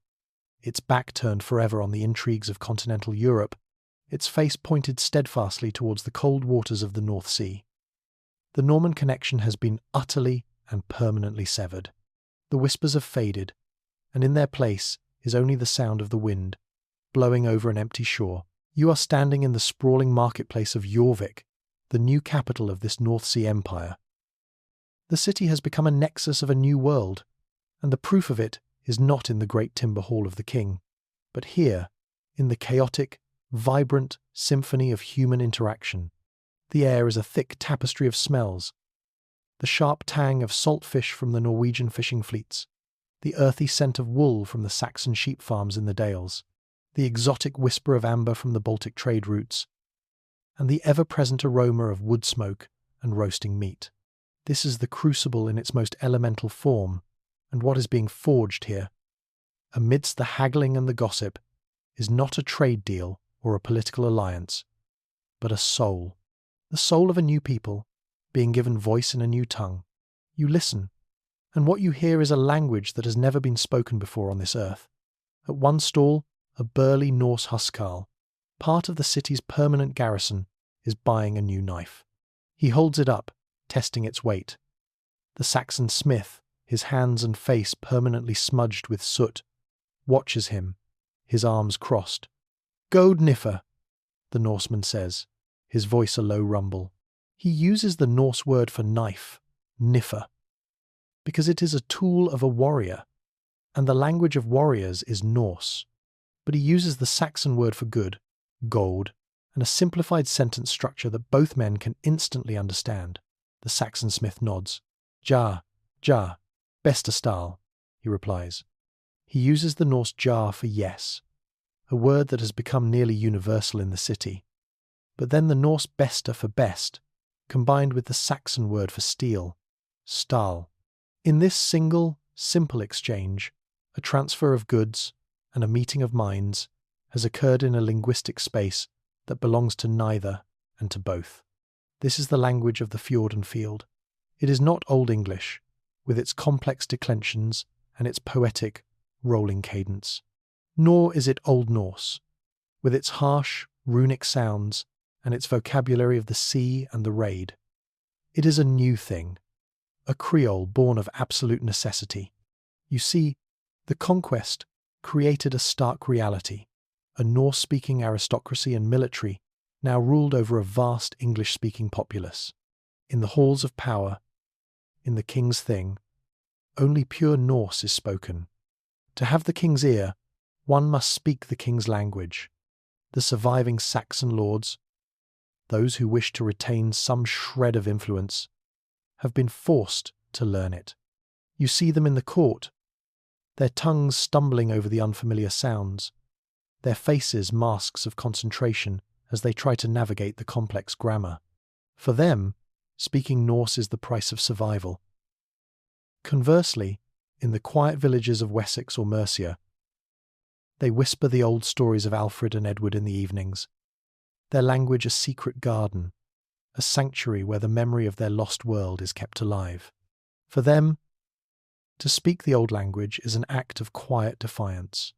Its back turned forever on the intrigues of continental Europe, its face pointed steadfastly towards the cold waters of the North Sea. The Norman connection has been utterly and permanently severed. The whispers have faded, and in their place is only the sound of the wind, blowing over an empty shore. You are standing in the sprawling marketplace of Jorvik, the new capital of this North Sea empire. The city has become a nexus of a new world, and the proof of it is not in the great timber hall of the king, but here, in the chaotic, vibrant symphony of human interaction. The air is a thick tapestry of smells, the sharp tang of salt fish from the Norwegian fishing fleets, the earthy scent of wool from the Saxon sheep farms in the dales, the exotic whisper of amber from the Baltic trade routes, and the ever-present aroma of wood smoke and roasting meat. This is the crucible in its most elemental form, and what is being forged here, amidst the haggling and the gossip, is not a trade deal or a political alliance, but a soul, the soul of a new people, being given voice in a new tongue. You listen, and what you hear is a language that has never been spoken before on this earth. At one stall, a burly Norse Huscarl, part of the city's permanent garrison, is buying a new knife. He holds it up, testing its weight. The Saxon smith, his hands and face permanently smudged with soot, watches him, his arms crossed. "God niffer," the Norseman says, his voice a low rumble. He uses the Norse word for knife, niffer, because it is a tool of a warrior, and the language of warriors is Norse. But he uses the Saxon word for good, gold, and a simplified sentence structure that both men can instantly understand. The Saxon smith nods. "Ja, ja, besta stal," he replies. He uses the Norse ja for yes, a word that has become nearly universal in the city. But then the Norse besta for best, combined with the Saxon word for steel, stal. In this single, simple exchange, a transfer of goods and a meeting of minds has occurred in a linguistic space that belongs to neither and to both. This is the language of the Fjord and Field. It is not Old English, with its complex declensions and its poetic, rolling cadence. Nor is it Old Norse, with its harsh, runic sounds and its vocabulary of the sea and the raid. It is a new thing, a Creole born of absolute necessity. You see, the Conquest created a stark reality. A Norse-speaking aristocracy and military now ruled over a vast English-speaking populace. In the halls of power, in the king's thing, only pure Norse is spoken. To have the king's ear, one must speak the king's language. The surviving Saxon lords, those who wish to retain some shred of influence, have been forced to learn it. You see them in the court, their tongues stumbling over the unfamiliar sounds, their faces masks of concentration as they try to navigate the complex grammar. For them, speaking Norse is the price of survival. Conversely, in the quiet villages of Wessex or Mercia, they whisper the old stories of Alfred and Edward in the evenings, their language a secret garden, a sanctuary where the memory of their lost world is kept alive. For them, to speak the old language is an act of quiet defiance.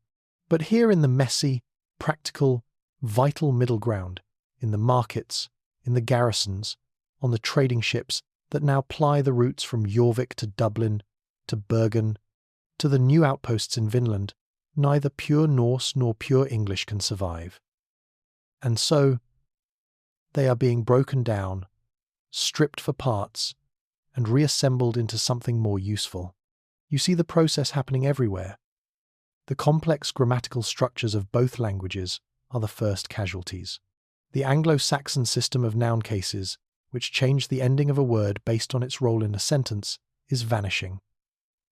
But here in the messy, practical, vital middle ground, in the markets, in the garrisons, on the trading ships that now ply the routes from Jorvik to Dublin, to Bergen, to the new outposts in Vinland, neither pure Norse nor pure English can survive. And so, they are being broken down, stripped for parts, and reassembled into something more useful. You see the process happening everywhere. The complex grammatical structures of both languages are the first casualties. The Anglo-Saxon system of noun cases, which changed the ending of a word based on its role in a sentence, is vanishing.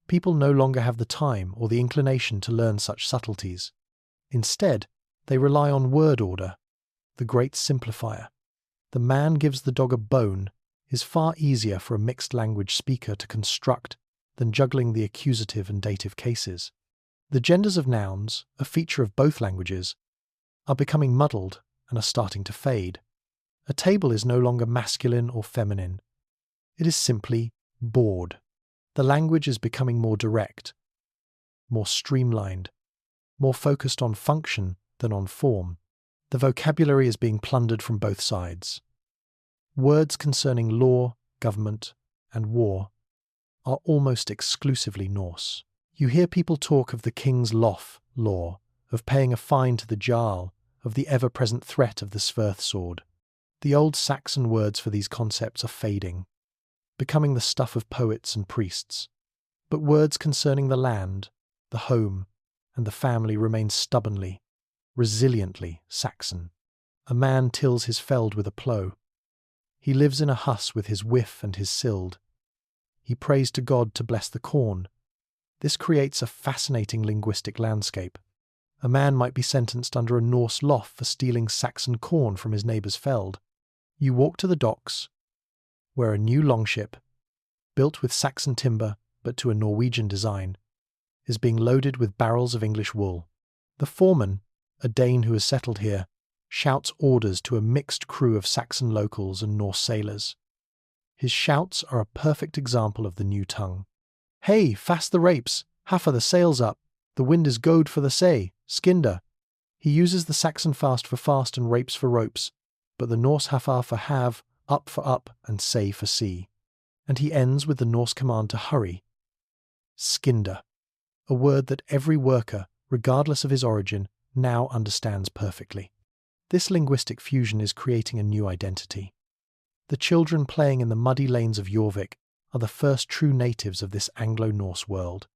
People no longer have the time or the inclination to learn such subtleties. Instead, they rely on word order, the great simplifier. The man gives the dog a bone is far easier for a mixed language speaker to construct than juggling the accusative and dative cases. The genders of nouns, a feature of both languages, are becoming muddled and are starting to fade. A table is no longer masculine or feminine. It is simply board. The language is becoming more direct, more streamlined, more focused on function than on form. The vocabulary is being plundered from both sides. Words concerning law, government, and war are almost exclusively Norse. You hear people talk of the king's lof, law, of paying a fine to the jarl, of the ever-present threat of the svirth-sword. The old Saxon words for these concepts are fading, becoming the stuff of poets and priests. But words concerning the land, the home, and the family remain stubbornly, resiliently Saxon. A man tills his feld with a plough. He lives in a hus with his whiff and his sild. He prays to God to bless the corn. This creates a fascinating linguistic landscape. A man might be sentenced under a Norse lof for stealing Saxon corn from his neighbour's feld. You walk to the docks, where a new longship, built with Saxon timber but to a Norwegian design, is being loaded with barrels of English wool. The foreman, a Dane who has settled here, shouts orders to a mixed crew of Saxon locals and Norse sailors. His shouts are a perfect example of the new tongue. "Hey, fast the rapes! Haffa the sails up! The wind is goed for the say! Skinder!" He uses the Saxon fast for fast and rapes for ropes, but the Norse haffa for have, up for up, and say for sea. And he ends with the Norse command to hurry. Skinder, a word that every worker, regardless of his origin, now understands perfectly. This linguistic fusion is creating a new identity. The children playing in the muddy lanes of Jorvik are the first true natives of this Anglo-Norse world.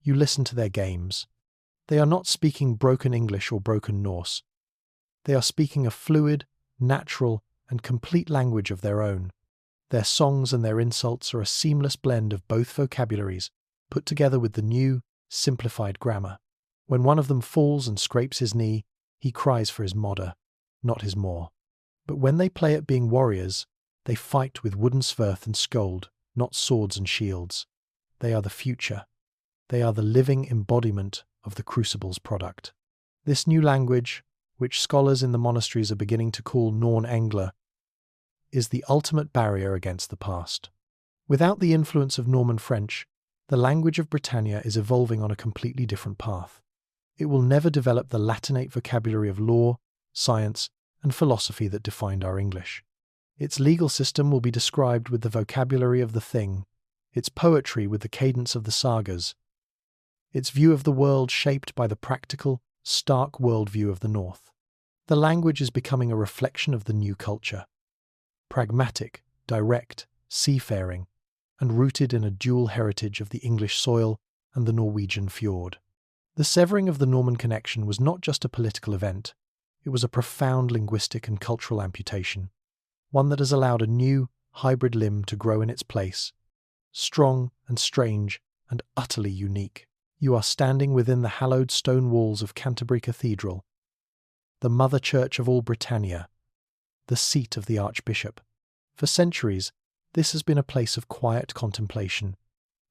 You listen to their games. They are not speaking broken English or broken Norse. They are speaking a fluid, natural, and complete language of their own. Their songs and their insults are a seamless blend of both vocabularies, put together with the new, simplified grammar. When one of them falls and scrapes his knee, he cries for his modder, not his more. But when they play at being warriors, they fight with wooden svirth and scold, not swords and shields. They are the future. They are the living embodiment of the crucible's product. This new language, which scholars in the monasteries are beginning to call Norn-Angler, is the ultimate barrier against the past. Without the influence of Norman French, the language of Britannia is evolving on a completely different path. It will never develop the Latinate vocabulary of law, science, and philosophy that defined our English. Its legal system will be described with the vocabulary of the thing, its poetry with the cadence of the Sagas, its view of the world shaped by the practical, stark worldview of the North. The language is becoming a reflection of the new culture. Pragmatic, direct, seafaring, and rooted in a dual heritage of the English soil and the Norwegian fjord. The severing of the Norman connection was not just a political event, it was a profound linguistic and cultural amputation, one that has allowed a new, hybrid limb to grow in its place, strong and strange and utterly unique. You are standing within the hallowed stone walls of Canterbury Cathedral, the mother church of all Britannia, the seat of the Archbishop. For centuries, this has been a place of quiet contemplation,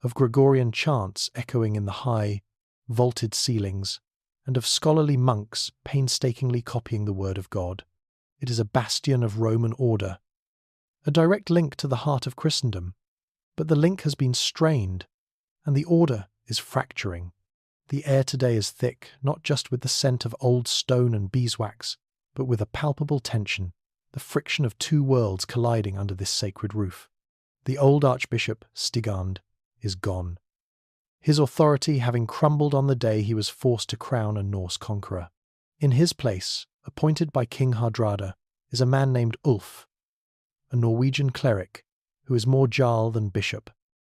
of Gregorian chants echoing in the high, vaulted ceilings, and of scholarly monks painstakingly copying the word of God. It is a bastion of Roman order, a direct link to the heart of Christendom, but the link has been strained, and the order is fracturing. The air today is thick, not just with the scent of old stone and beeswax, but with a palpable tension, the friction of two worlds colliding under this sacred roof. The old Archbishop, Stigand, is gone, his authority having crumbled on the day he was forced to crown a Norse conqueror. In his place, appointed by King Hardrada, is a man named Ulf, a Norwegian cleric who is more jarl than bishop.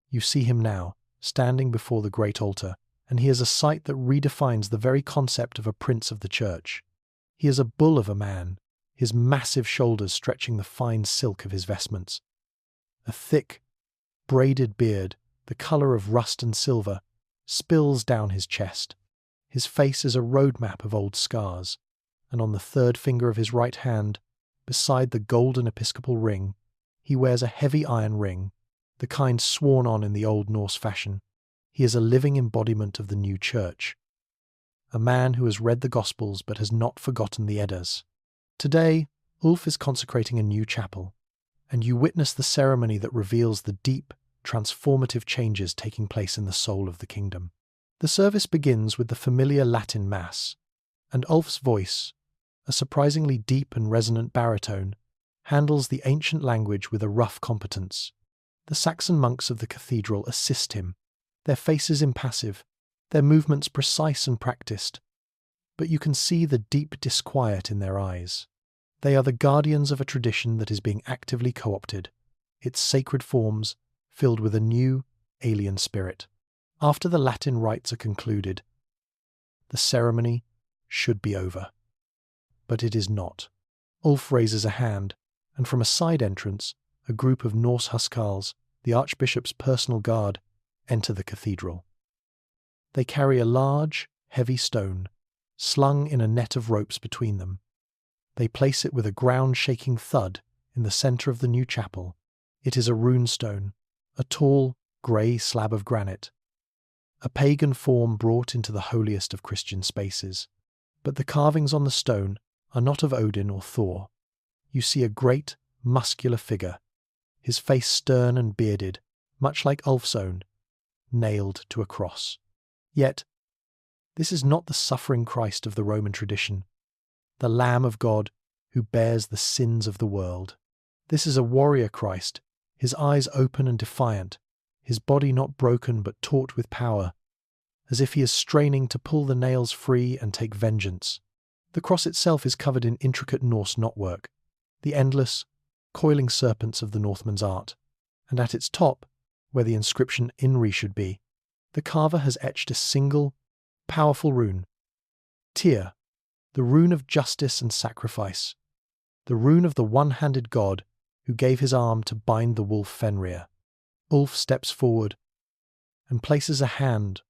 You see him now, standing before the great altar, and he is a sight that redefines the very concept of a prince of the church. He is a bull of a man, his massive shoulders stretching the fine silk of his vestments. A thick, braided beard, the colour of rust and silver, spills down his chest. His face is a road map of old scars, and on the third finger of his right hand, beside the golden episcopal ring, he wears a heavy iron ring, the kind sworn on in the Old Norse fashion. He is a living embodiment of the new church, a man who has read the Gospels but has not forgotten the Eddas. Today, Ulf is consecrating a new chapel, and you witness the ceremony that reveals the deep, transformative changes taking place in the soul of the kingdom. The service begins with the familiar Latin Mass, and Ulf's voice, a surprisingly deep and resonant baritone, handles the ancient language with a rough competence. The Saxon monks of the cathedral assist him, their faces impassive, their movements precise and practiced, but you can see the deep disquiet in their eyes. They are the guardians of a tradition that is being actively co-opted, its sacred forms filled with a new, alien spirit. After the Latin rites are concluded, the ceremony should be over. But it is not. Ulf raises a hand, and from a side entrance, a group of Norse Huscarls, the Archbishop's personal guard, enter the cathedral. They carry a large, heavy stone, slung in a net of ropes between them. They place it with a ground-shaking thud in the centre of the new chapel. It is a rune stone, a tall, grey slab of granite, a pagan form brought into the holiest of Christian spaces. But the carvings on the stone are not of Odin or Thor. You see a great, muscular figure, his face stern and bearded, much like Ulf's own, nailed to a cross. Yet, this is not the suffering Christ of the Roman tradition, the Lamb of God who bears the sins of the world. This is a warrior Christ, his eyes open and defiant, his body not broken but taut with power, as if he is straining to pull the nails free and take vengeance. The cross itself is covered in intricate Norse knotwork, the endless, coiling serpents of the Northman's art, and at its top, where the inscription Inri should be, the carver has etched a single, powerful rune. Tyr, the rune of justice and sacrifice, the rune of the one-handed god who gave his arm to bind the wolf Fenrir. Ulf steps forward and places a hand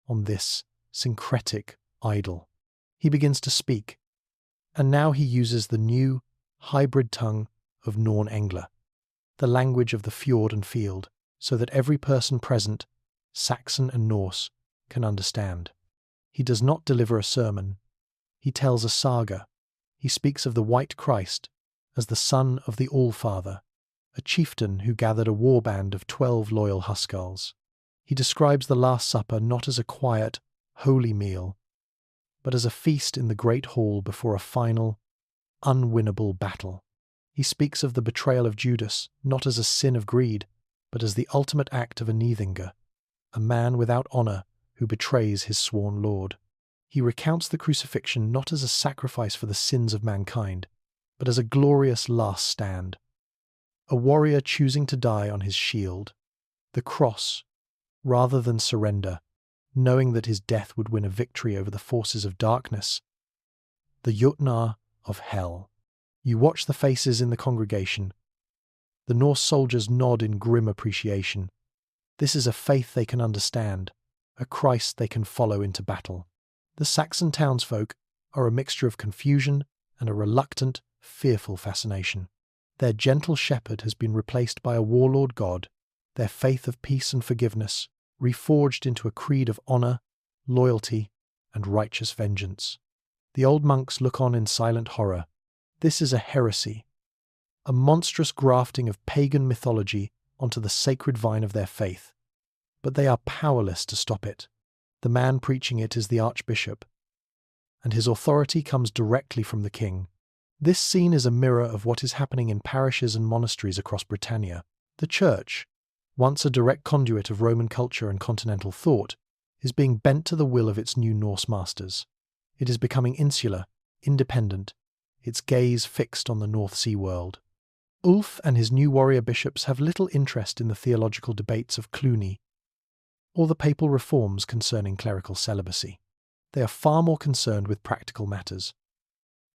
on this syncretic idol. He begins to speak, and now he uses the new, hybrid tongue of Norn-Engla, the language of the fjord and field, so that every person present, Saxon and Norse, can understand. He does not deliver a sermon. He tells a saga. He speaks of the White Christ as the son of the All-Father, a chieftain who gathered a war band of 12 loyal Huscarls. He describes the Last Supper not as a quiet, holy meal, but as a feast in the great hall before a final, unwinnable battle. He speaks of the betrayal of Judas not as a sin of greed, but as the ultimate act of a Nithingr, a man without honour who betrays his sworn lord. He recounts the crucifixion not as a sacrifice for the sins of mankind, but as a glorious last stand. A warrior choosing to die on his shield, the cross, rather than surrender, knowing that his death would win a victory over the forces of darkness, the Jotnar of hell. You watch the faces in the congregation. The Norse soldiers nod in grim appreciation. This is a faith they can understand, a Christ they can follow into battle. The Saxon townsfolk are a mixture of confusion and a reluctant, fearful fascination. Their gentle shepherd has been replaced by a warlord god, their faith of peace and forgiveness reforged into a creed of honour, loyalty, and righteous vengeance. The old monks look on in silent horror. This is a heresy, a monstrous grafting of pagan mythology onto the sacred vine of their faith. But they are powerless to stop it. The man preaching it is the Archbishop, and his authority comes directly from the king. This scene is a mirror of what is happening in parishes and monasteries across Britannia. The Church, once a direct conduit of Roman culture and continental thought, is being bent to the will of its new Norse masters. It is becoming insular, independent, its gaze fixed on the North Sea world. Ulf and his new warrior bishops have little interest in the theological debates of Cluny or the papal reforms concerning clerical celibacy. They are far more concerned with practical matters,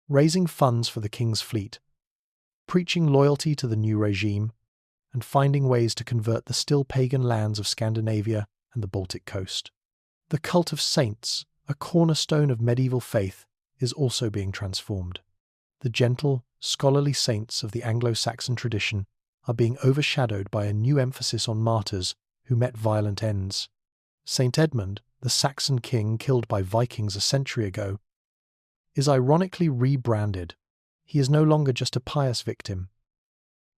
raising funds for the king's fleet, preaching loyalty to the new regime, and finding ways to convert the still pagan lands of Scandinavia and the Baltic coast. The cult of saints, a cornerstone of medieval faith, is also being transformed. The gentle, scholarly saints of the Anglo-Saxon tradition are being overshadowed by a new emphasis on martyrs who met violent ends. Saint Edmund, the Saxon king killed by Vikings a century ago, is ironically rebranded. He is no longer just a pious victim.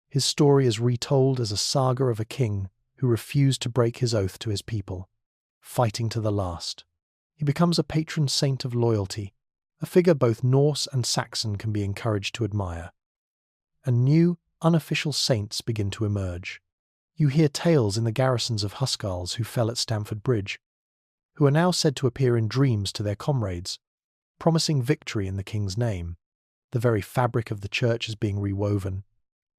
His story is retold as a saga of a king who refused to break his oath to his people, fighting to the last. He becomes a patron saint of loyalty, a figure both Norse and Saxon can be encouraged to admire. And new, unofficial saints begin to emerge. You hear tales in the garrisons of Huscarls who fell at Stamford Bridge, who are now said to appear in dreams to their comrades, promising victory in the king's name. The very fabric of the church is being rewoven.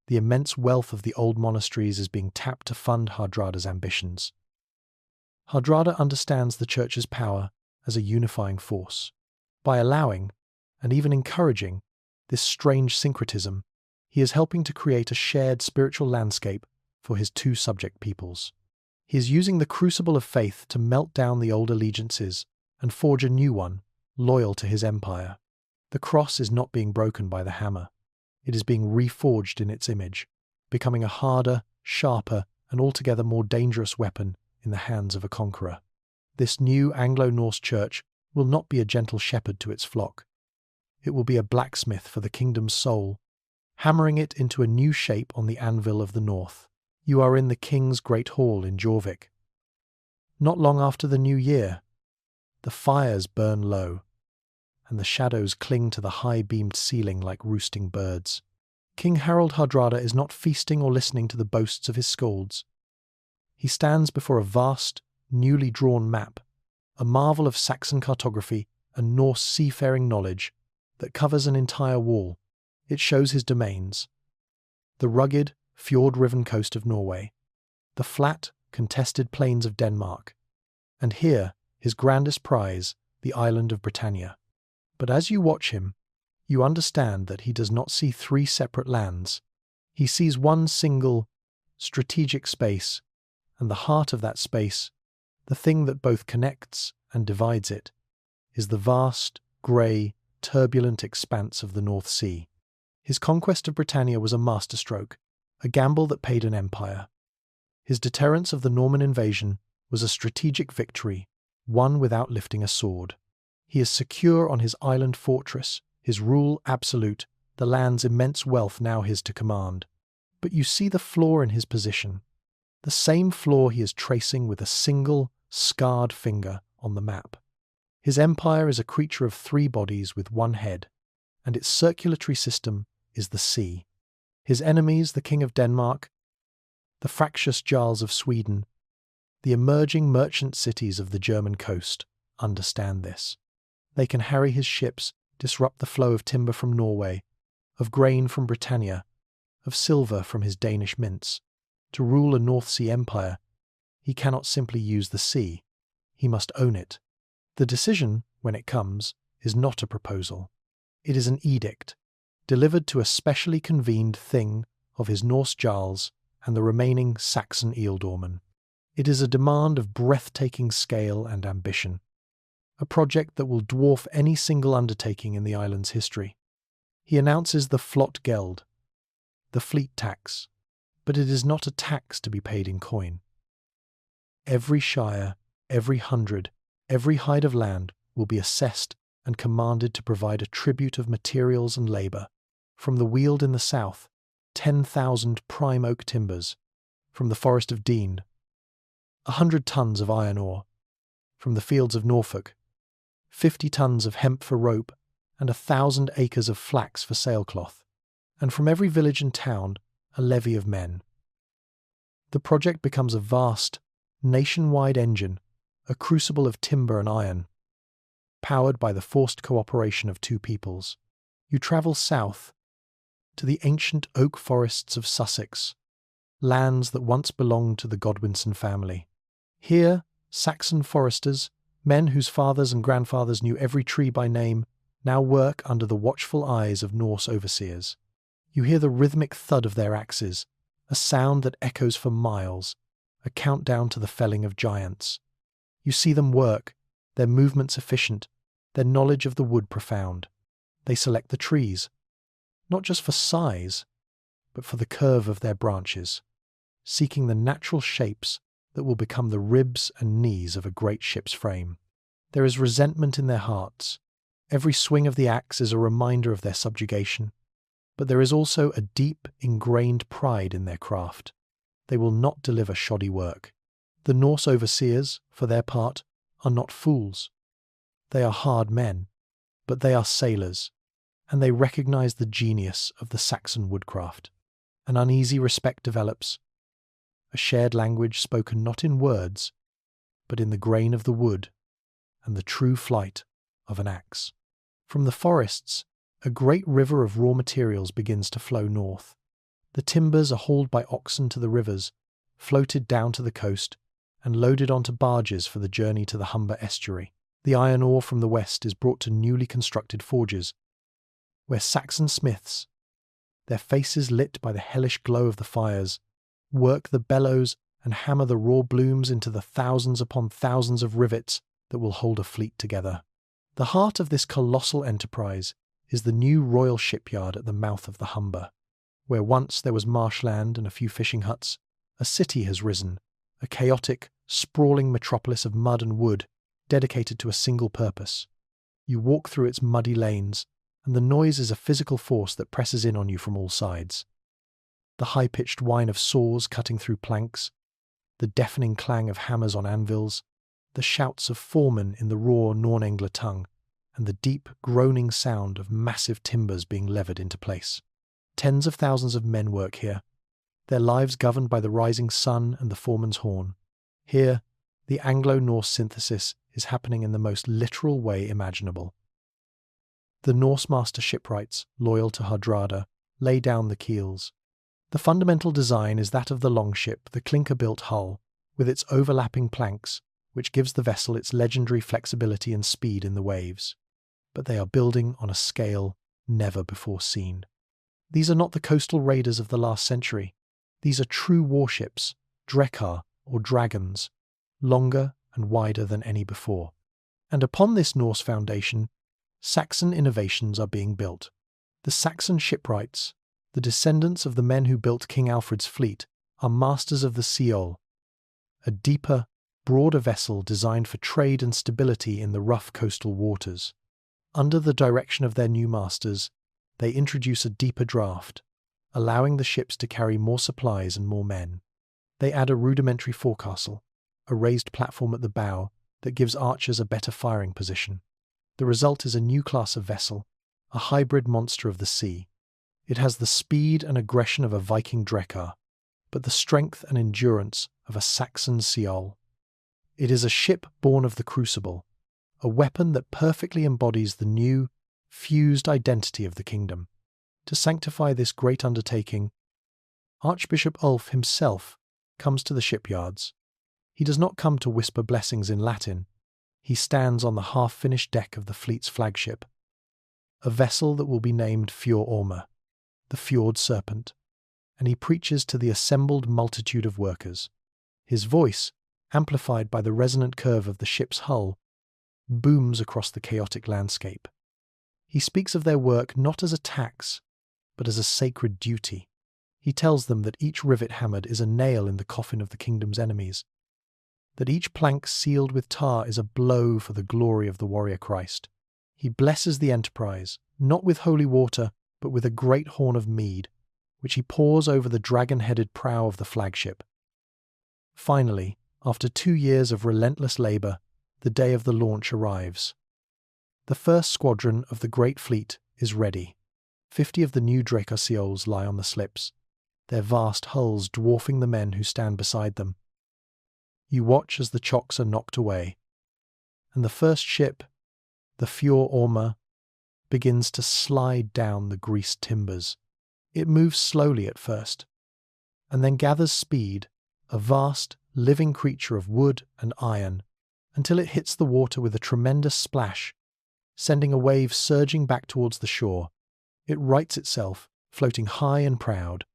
The immense wealth of the old monasteries is being tapped to fund Hardrada's ambitions. Hardrada understands the church's power as a unifying force. By allowing, and even encouraging, this strange syncretism, he is helping to create a shared spiritual landscape for his two subject peoples. He is using the crucible of faith to melt down the old allegiances and forge a new one, loyal to his empire. The cross is not being broken by the hammer. It is being reforged in its image, becoming a harder, sharper, and altogether more dangerous weapon in the hands of a conqueror. This new Anglo-Norse church will not be a gentle shepherd to its flock. It will be a blacksmith for the kingdom's soul, hammering it into a new shape on the anvil of the north. You are in the king's great hall in Jorvik. Not long after the new year, the fires burn low, and the shadows cling to the high-beamed ceiling like roosting birds. King Harald Hardrada is not feasting or listening to the boasts of his skalds. He stands before a vast, newly drawn map, a marvel of Saxon cartography and Norse seafaring knowledge that covers an entire wall. It shows his domains: the rugged, fjord-riven coast of Norway, the flat, contested plains of Denmark, and here, his grandest prize, the island of Britannia. But as you watch him, you understand that he does not see three separate lands. He sees one single, strategic space, and the heart of that space, the thing that both connects and divides it, is the vast, grey, turbulent expanse of the North Sea. His conquest of Britannia was a masterstroke, a gamble that paid an empire. His deterrence of the Norman invasion was a strategic victory, won without lifting a sword. He is secure on his island fortress, his rule absolute, the land's immense wealth now his to command. But you see the flaw in his position, the same flaw he is tracing with a single, scarred finger on the map. His empire is a creature of three bodies with one head, and its circulatory system is the sea. His enemies, the King of Denmark, the fractious Jarls of Sweden, the emerging merchant cities of the German coast, understand this. They can harry his ships, disrupt the flow of timber from Norway, of grain from Britannia, of silver from his Danish mints. To rule a North Sea empire, he cannot simply use the sea. He must own it. The decision, when it comes, is not a proposal. It is an edict, delivered to a specially convened thing of his Norse Jarls and the remaining Saxon ealdormen. It is a demand of breathtaking scale and ambition, a project that will dwarf any single undertaking in the island's history. He announces the Flotgeld, the fleet tax, but it is not a tax to be paid in coin. Every shire, every hundred, every hide of land will be assessed and commanded to provide a tribute of materials and labour. From the Weald in the south, 10,000 prime oak timbers. From the forest of Dean, 100 tons of iron ore. From the fields of Norfolk, 50 tons of hemp for rope and 1,000 acres of flax for sailcloth. And from every village and town, a levy of men. The project becomes a vast, nationwide engine, a crucible of timber and iron, powered by the forced cooperation of two peoples. You travel south to the ancient oak forests of Sussex, lands that once belonged to the Godwinson family. Here, Saxon foresters, men whose fathers and grandfathers knew every tree by name, now work under the watchful eyes of Norse overseers. You hear the rhythmic thud of their axes, a sound that echoes for miles, a countdown to the felling of giants. You see them work, their movements efficient, their knowledge of the wood profound. They select the trees, not just for size, but for the curve of their branches, seeking the natural shapes that will become the ribs and knees of a great ship's frame. There is resentment in their hearts. Every swing of the axe is a reminder of their subjugation, but there is also a deep, ingrained pride in their craft. They will not deliver shoddy work. The Norse overseers, for their part, are not fools. They are hard men, but they are sailors, and they recognize the genius of the Saxon woodcraft. An uneasy respect develops, a shared language spoken not in words, but in the grain of the wood and the true flight of an axe. From the forests, a great river of raw materials begins to flow north. The timbers are hauled by oxen to the rivers, floated down to the coast, and loaded onto barges for the journey to the Humber estuary. The iron ore from the west is brought to newly constructed forges, where Saxon smiths, their faces lit by the hellish glow of the fires, work the bellows and hammer the raw blooms into the thousands upon thousands of rivets that will hold a fleet together. The heart of this colossal enterprise is the new royal shipyard at the mouth of the Humber. Where once there was marshland and a few fishing huts, a city has risen, a chaotic, sprawling metropolis of mud and wood dedicated to a single purpose. You walk through its muddy lanes, and the noise is a physical force that presses in on you from all sides. The high-pitched whine of saws cutting through planks, the deafening clang of hammers on anvils, the shouts of foremen in the raw Norn-Engler tongue, and the deep, groaning sound of massive timbers being levered into place. Tens of thousands of men work here, their lives governed by the rising sun and the foreman's horn. Here, the Anglo-Norse synthesis is happening in the most literal way imaginable. The Norse master shipwrights, loyal to Hardrada, lay down the keels. The fundamental design is that of the longship, the clinker-built hull, with its overlapping planks, which gives the vessel its legendary flexibility and speed in the waves. But they are building on a scale never before seen. These are not the coastal raiders of the last century. These are true warships, drekar or dragons, longer and wider than any before. And upon this Norse foundation, Saxon innovations are being built. The Saxon shipwrights, the descendants of the men who built King Alfred's fleet, are masters of the Seol, a deeper, broader vessel designed for trade and stability in the rough coastal waters. Under the direction of their new masters, they introduce a deeper draft, allowing the ships to carry more supplies and more men. They add a rudimentary forecastle, a raised platform at the bow that gives archers a better firing position. The result is a new class of vessel, a hybrid monster of the sea. It has the speed and aggression of a Viking drekar, but the strength and endurance of a Saxon Seol. It is a ship born of the crucible, a weapon that perfectly embodies the new, fused identity of the kingdom. To sanctify this great undertaking, Archbishop Ulf himself comes to the shipyards. He does not come to whisper blessings in Latin. He stands on the half-finished deck of the fleet's flagship, a vessel that will be named Fjord, the Fjord Serpent, and he preaches to the assembled multitude of workers. His voice, amplified by the resonant curve of the ship's hull, booms across the chaotic landscape. He speaks of their work not as a tax, but as a sacred duty. He tells them that each rivet hammered is a nail in the coffin of the kingdom's enemies, that each plank sealed with tar is a blow for the glory of the warrior Christ. He blesses the enterprise, not with holy water, but with a great horn of mead, which he pours over the dragon-headed prow of the flagship. Finally, after 2 years of relentless labour, the day of the launch arrives. The first squadron of the great fleet is ready. 50 of the new Drekar Seols lie on the slips, their vast hulls dwarfing the men who stand beside them. You watch as the chocks are knocked away, and the first ship, the Fjord, begins to slide down the greased timbers. It moves slowly at first, and then gathers speed, a vast, living creature of wood and iron, until it hits the water with a tremendous splash, sending a wave surging back towards the shore. It rights itself, floating high and proud,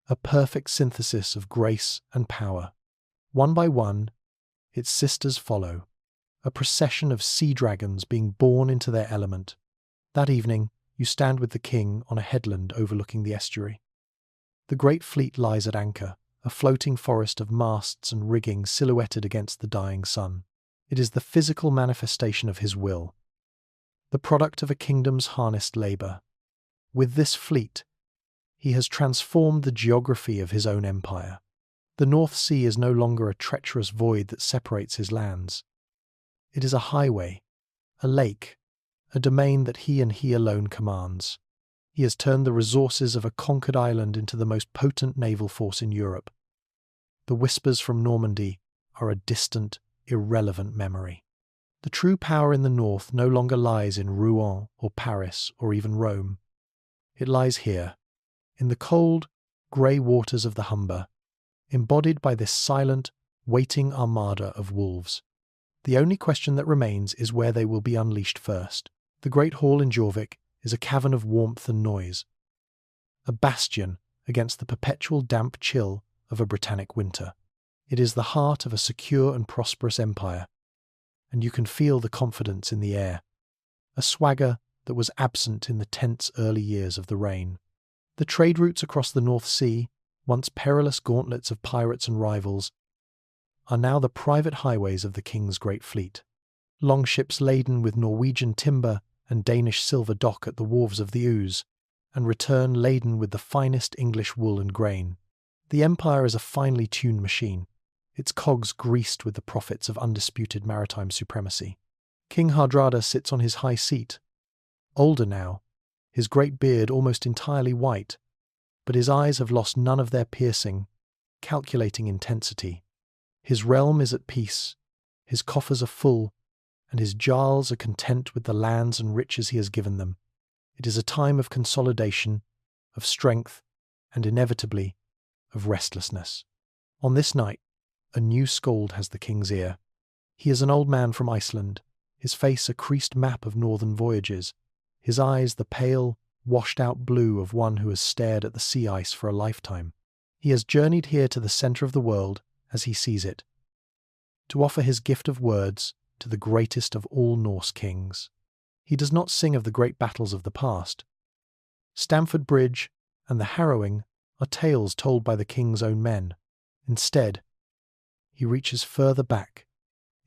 a perfect synthesis of grace and power. One by one, its sisters follow, a procession of sea dragons being born into their element. That evening, You stand with the king on a headland overlooking the estuary. The great fleet lies at anchor, a floating forest of masts and rigging silhouetted against the dying sun. It is the physical manifestation of his will, the product of a kingdom's harnessed labour. With this fleet, he has transformed the geography of his own empire. The North Sea is no longer a treacherous void that separates his lands. It is a highway, a lake, a domain that he alone commands. He has turned the resources of a conquered island into the most potent naval force in Europe. The whispers from Normandy are a distant, irrelevant memory. The true power in the north no longer lies in Rouen or Paris or even Rome. It lies here, in the cold, grey waters of the Humber, embodied by this silent, waiting armada of wolves. The only question that remains is where they will be unleashed first. The great hall in Jorvik is a cavern of warmth and noise, a bastion against the perpetual damp chill of a Britannic winter. It is the heart of a secure and prosperous empire, and you can feel the confidence in the air, a swagger that was absent in the tense early years of the reign. The trade routes across the North Sea, once perilous gauntlets of pirates and rivals, are now the private highways of the king's great fleet. Longships laden with Norwegian timber and Danish silver dock at the wharves of the Ouse, and return laden with the finest English wool and grain. The empire is a finely tuned machine, its cogs greased with the profits of undisputed maritime supremacy. King Hardrada sits on his high seat, older now, his great beard almost entirely white, but his eyes have lost none of their piercing, calculating intensity. His realm is at peace, his coffers are full, and his jarls are content with the lands and riches he has given them. It is a time of consolidation, of strength, and inevitably, of restlessness. On this night, a new scold has the king's ear. He is an old man from Iceland, his face a creased map of northern voyages, his eyes the pale, washed-out blue of one who has stared at the sea ice for a lifetime. He has journeyed here to the centre of the world, as he sees it, to offer his gift of words to the greatest of all Norse kings. He does not sing of the great battles of the past. Stamford Bridge and the Harrowing are tales told by the king's own men. Instead, he reaches further back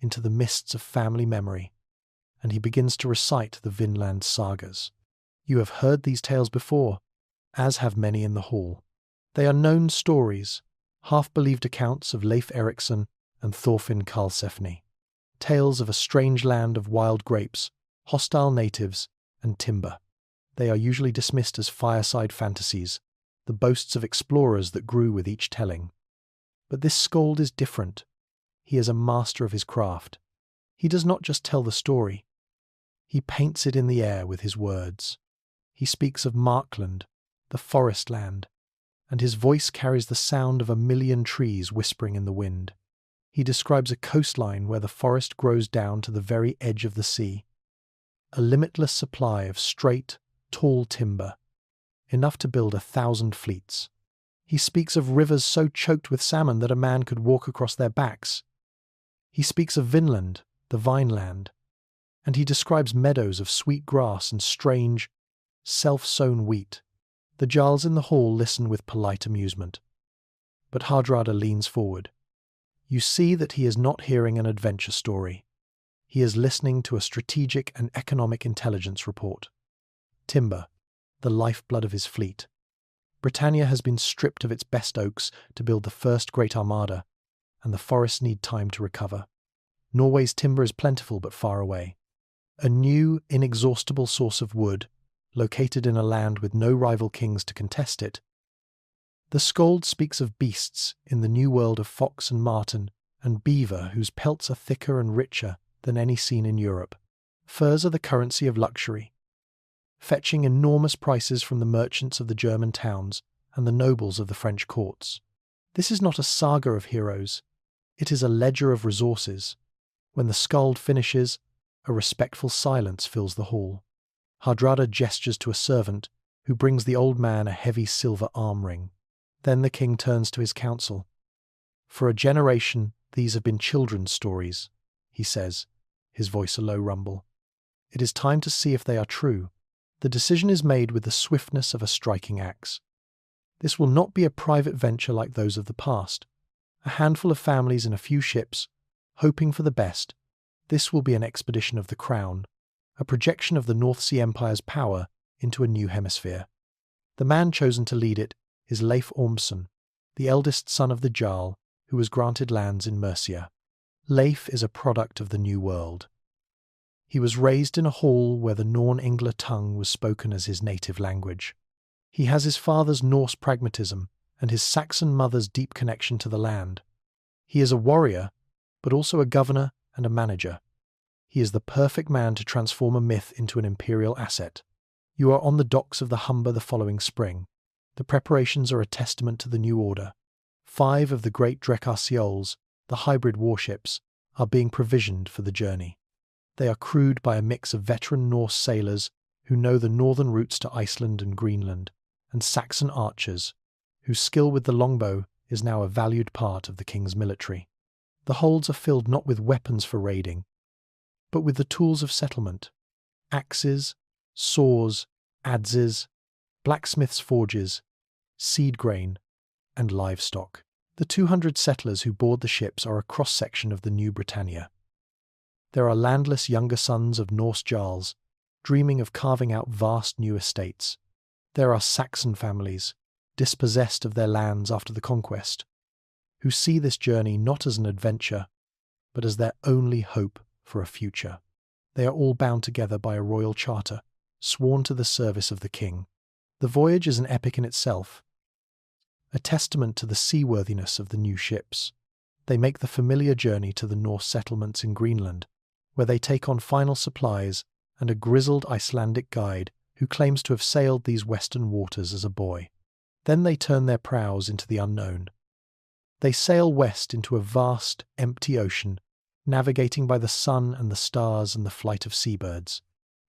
into the mists of family memory, and he begins to recite the Vinland sagas. You have heard these tales before, as have many in the hall. They are known stories, half-believed accounts of Leif Erikson and Thorfinn Karlsefni. Tales of a strange land of wild grapes, hostile natives, and timber. They are usually dismissed as fireside fantasies, the boasts of explorers that grew with each telling. But this scold is different. He is a master of his craft. He does not just tell the story. He paints it in the air with his words. He speaks of Markland, the forest land, and his voice carries the sound of 1,000,000 trees whispering in the wind. He describes a coastline where the forest grows down to the very edge of the sea, a limitless supply of straight, tall timber, enough to build 1,000 fleets. He speaks of rivers so choked with salmon that a man could walk across their backs. He speaks of Vinland, the Vineland, and he describes meadows of sweet grass and strange, self-sown wheat. The jarls in the hall listen with polite amusement. But Hardrada leans forward. You see that he is not hearing an adventure story. He is listening to a strategic and economic intelligence report. Timber, the lifeblood of his fleet. Britannia has been stripped of its best oaks to build the first great armada, and the forests need time to recover. Norway's timber is plentiful but far away. A new, inexhaustible source of wood, located in a land with no rival kings to contest it. The Skald speaks of beasts in the new world of fox and marten, and beaver whose pelts are thicker and richer than any seen in Europe. Furs are the currency of luxury, fetching enormous prices from the merchants of the German towns and the nobles of the French courts. This is not a saga of heroes, it is a ledger of resources. When the Skald finishes, a respectful silence fills the hall. Hardrada gestures to a servant, who brings the old man a heavy silver arm ring. Then the king turns to his council. For a generation, these have been children's stories, he says, his voice a low rumble. It is time to see if they are true. The decision is made with the swiftness of a striking axe. This will not be a private venture like those of the past. A handful of families in a few ships, hoping for the best. This will be an expedition of the crown, a projection of the North Sea Empire's power into a new hemisphere. The man chosen to lead it is Leif Ormsson, the eldest son of the Jarl, who was granted lands in Mercia. Leif is a product of the New World. He was raised in a hall where the Norn-Ingler tongue was spoken as his native language. He has his father's Norse pragmatism and his Saxon mother's deep connection to the land. He is a warrior, but also a governor and a manager. He is the perfect man to transform a myth into an imperial asset. You are on the docks of the Humber the following spring. The preparations are a testament to the new order. 5 of the great Drekar-Seols, the hybrid warships, are being provisioned for the journey. They are crewed by a mix of veteran Norse sailors who know the northern routes to Iceland and Greenland, and Saxon archers, whose skill with the longbow is now a valued part of the king's military. The holds are filled not with weapons for raiding, but with the tools of settlement: axes, saws, adzes, blacksmiths' forges, seed grain, and livestock. The 200 settlers who board the ships are a cross-section of the new Britannia. There are landless younger sons of Norse jarls, dreaming of carving out vast new estates. There are Saxon families, dispossessed of their lands after the conquest, who see this journey not as an adventure, but as their only hope for a future. They are all bound together by a royal charter, sworn to the service of the king. The voyage is an epic in itself, a testament to the seaworthiness of the new ships. They make the familiar journey to the Norse settlements in Greenland, where they take on final supplies and a grizzled Icelandic guide who claims to have sailed these western waters as a boy. Then they turn their prows into the unknown. They sail west into a vast, empty ocean, navigating by the sun and the stars and the flight of seabirds.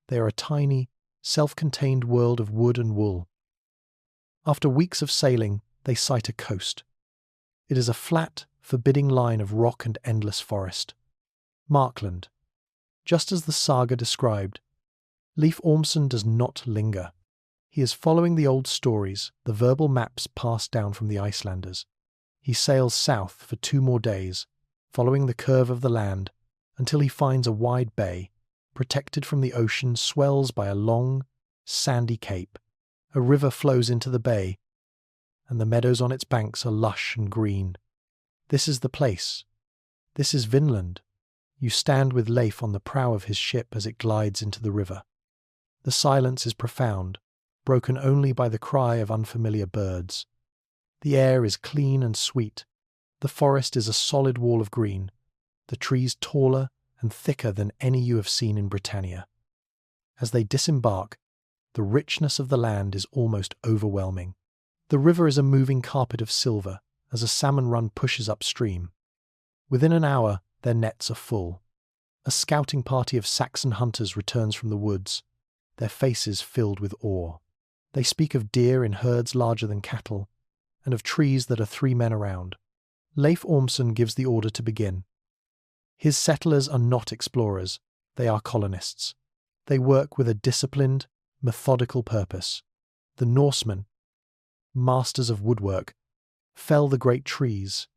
They are a tiny, self-contained world of wood and wool. After weeks of sailing, they sight a coast. It is a flat, forbidding line of rock and endless forest. Markland. Just as the Saga described, Leif Ormsson does not linger. He is following the old stories, the verbal maps passed down from the Icelanders. He sails south for 2 more days, following the curve of the land, until he finds a wide bay, protected from the ocean swells by a long, sandy cape. A river flows into the bay, and the meadows on its banks are lush and green. This is the place. This is Vinland. You stand with Leif on the prow of his ship as it glides into the river. The silence is profound, broken only by the cry of unfamiliar birds. The air is clean and sweet. The forest is a solid wall of green, the trees taller and thicker than any you have seen in Britannia. As they disembark, the richness of the land is almost overwhelming. The river is a moving carpet of silver as a salmon run pushes upstream. Within an hour, their nets are full. A scouting party of Saxon hunters returns from the woods, their faces filled with awe. They speak of deer in herds larger than cattle, and of trees that are 3 men around. Leif Ormsson gives the order to begin. His settlers are not explorers, they are colonists. They work with a disciplined, methodical purpose. The Norsemen, masters of woodwork, fell the great trees,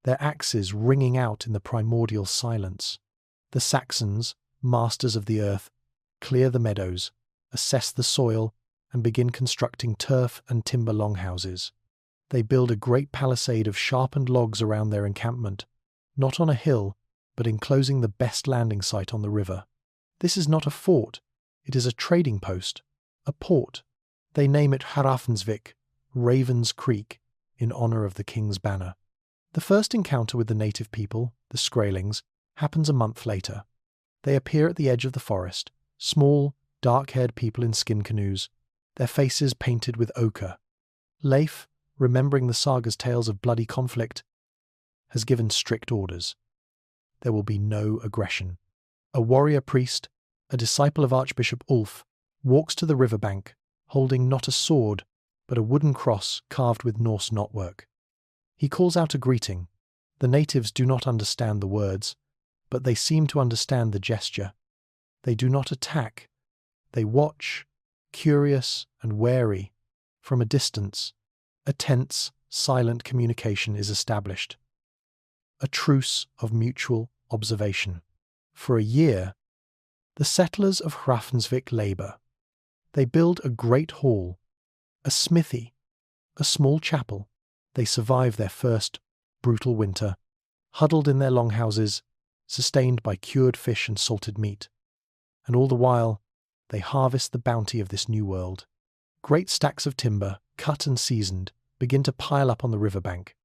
their axes ringing out in the primordial silence. The Saxons, masters of the earth, clear the meadows, assess the soil, and begin constructing turf and timber longhouses. They build a great palisade of sharpened logs around their encampment, not on a hill, but enclosing the best landing site on the river. This is not a fort, it is a trading post, a port. They name it Harafnsvik, Raven's Creek, in honour of the king's banner. The first encounter with the native people, the Skraelings, happens a month later. They appear at the edge of the forest, small, dark-haired people in skin canoes, their faces painted with ochre. Leif, remembering the Saga's tales of bloody conflict, has given strict orders. There will be no aggression. A warrior priest, a disciple of Archbishop Ulf, walks to the riverbank, holding not a sword, but a wooden cross carved with Norse knotwork. He calls out a greeting. The natives do not understand the words, but they seem to understand the gesture. They do not attack. They watch, Curious and wary, from a distance, a tense, silent communication is established. A truce of mutual observation. For a year, the settlers of Hrafnsvik labour. They build a great hall, a smithy, a small chapel. They survive their first brutal winter, huddled in their longhouses, sustained by cured fish and salted meat. And all the while, they harvest the bounty of this new world. Great stacks of timber, cut and seasoned, begin to pile up on the riverbank.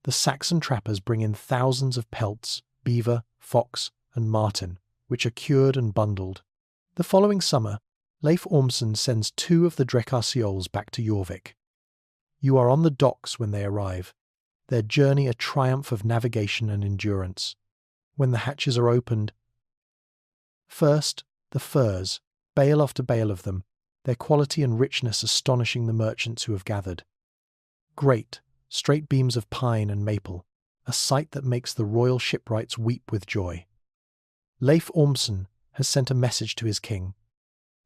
The Saxon trappers bring in thousands of pelts, beaver, fox, and marten, which are cured and bundled. The following summer, Leif Ormsson sends 2 of the Drekar back to Jorvik. You are on the docks when they arrive, their journey a triumph of navigation and endurance. When the hatches are opened, first, the furs, bale after bale of them, their quality and richness astonishing the merchants who have gathered. Great, straight beams of pine and maple, a sight that makes the royal shipwrights weep with joy. Leif Ormsson has sent a message to his king.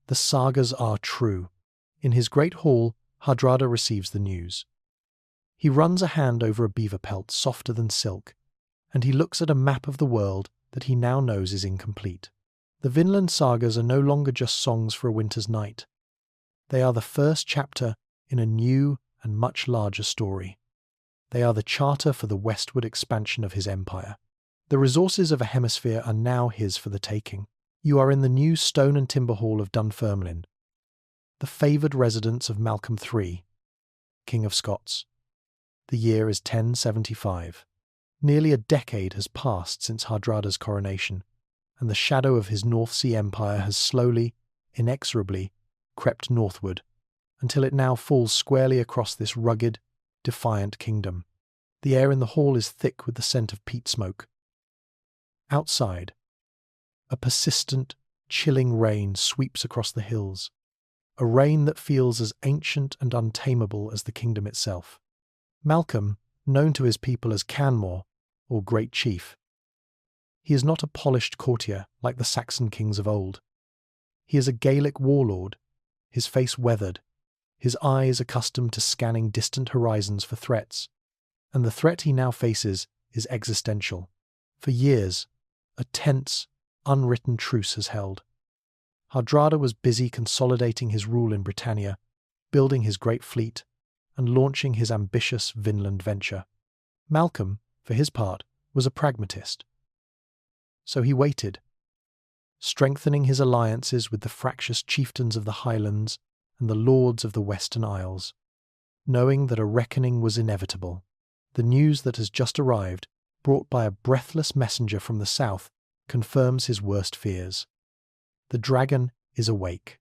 The Sagas are true. In his great hall, Hardrada receives the news. He runs a hand over a beaver pelt softer than silk, and he looks at a map of the world that he now knows is incomplete. The Vinland sagas are no longer just songs for a winter's night. They are the first chapter in a new and much larger story. They are the charter for the westward expansion of his empire. The resources of a hemisphere are now his for the taking. You are in the new stone and timber hall of Dunfermline, the favoured residence of Malcolm III, King of Scots. The year is 1075. Nearly a decade has passed since Hardrada's coronation, and the shadow of his North Sea empire has slowly, inexorably, crept northward, until it now falls squarely across this rugged, defiant kingdom. The air in the hall is thick with the scent of peat smoke. Outside, a persistent, chilling rain sweeps across the hills, a rain that feels as ancient and untamable as the kingdom itself. Malcolm, known to his people as Canmore, or Great Chief. He is not a polished courtier like the Saxon kings of old. He is a Gaelic warlord, his face weathered, his eyes accustomed to scanning distant horizons for threats, and the threat he now faces is existential. For years, a tense, unwritten truce has held. Hardrada was busy consolidating his rule in Britannia, building his great fleet, and launching his ambitious Vinland venture. Malcolm, for his part, was a pragmatist. So he waited, strengthening his alliances with the fractious chieftains of the Highlands and the lords of the Western Isles, knowing that a reckoning was inevitable. The news that has just arrived, brought by a breathless messenger from the south, confirms his worst fears. The dragon is awake.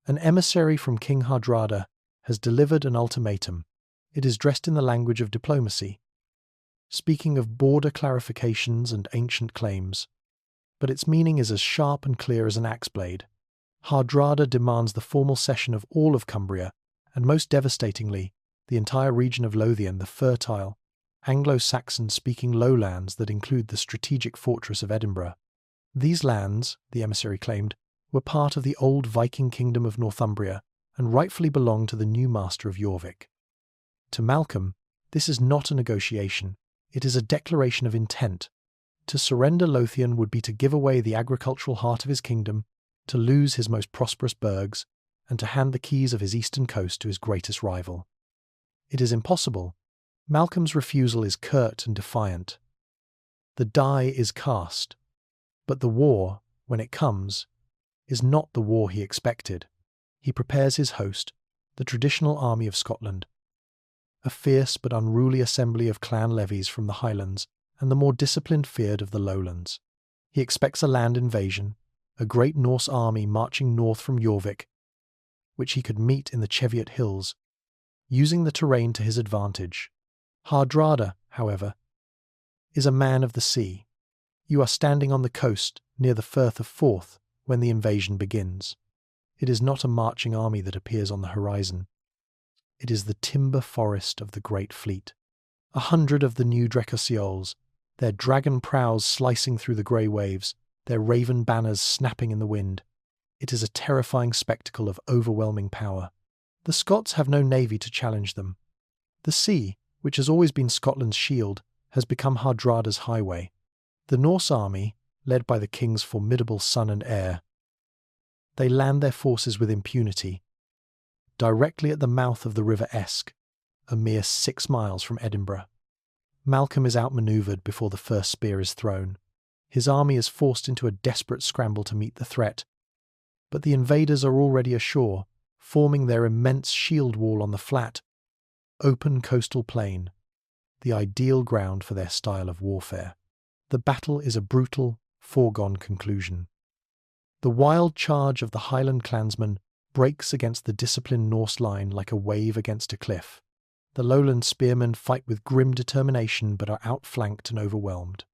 An emissary from King Hardrada has delivered an ultimatum. It is dressed in the language of diplomacy, speaking of border clarifications and ancient claims, but its meaning is as sharp and clear as an axe blade. Hardrada demands the formal cession of all of Cumbria, and most devastatingly, the entire region of Lothian, the fertile, Anglo-Saxon-speaking lowlands that include the strategic fortress of Edinburgh. These lands, the emissary claimed, were part of the old Viking kingdom of Northumbria and rightfully belonged to the new master of Jorvik. To Malcolm, this is not a negotiation, it is a declaration of intent. To surrender Lothian would be to give away the agricultural heart of his kingdom, to lose his most prosperous burghs, and to hand the keys of his eastern coast to his greatest rival. It is impossible. Malcolm's refusal is curt and defiant. The die is cast, but the war, when it comes, is not the war he expected. He prepares his host, the traditional army of Scotland, a fierce but unruly assembly of clan levies from the Highlands and the more disciplined Fjord of the lowlands. He expects a land invasion, a great Norse army marching north from Jorvik, which he could meet in the Cheviot Hills, using the terrain to his advantage. Hardrada, however, is a man of the sea. You are standing on the coast near the Firth of Forth when the invasion begins. It is not a marching army that appears on the horizon. It is the timber forest of the Great Fleet. 100 of the new Drekar, their dragon prows slicing through the grey waves, their raven banners snapping in the wind. It is a terrifying spectacle of overwhelming power. The Scots have no navy to challenge them. The sea, which has always been Scotland's shield, has become Hardrada's highway. The Norse army, led by the king's formidable son and heir, they land their forces with impunity, directly at the mouth of the River Esk, a mere 6 miles from Edinburgh. Malcolm is outmanoeuvred before the first spear is thrown. His army is forced into a desperate scramble to meet the threat, but the invaders are already ashore, forming their immense shield wall on the flat, open coastal plain, the ideal ground for their style of warfare. The battle is a brutal, foregone conclusion. The wild charge of the Highland clansmen breaks against the disciplined Norse line like a wave against a cliff. The lowland spearmen fight with grim determination but are outflanked and overwhelmed.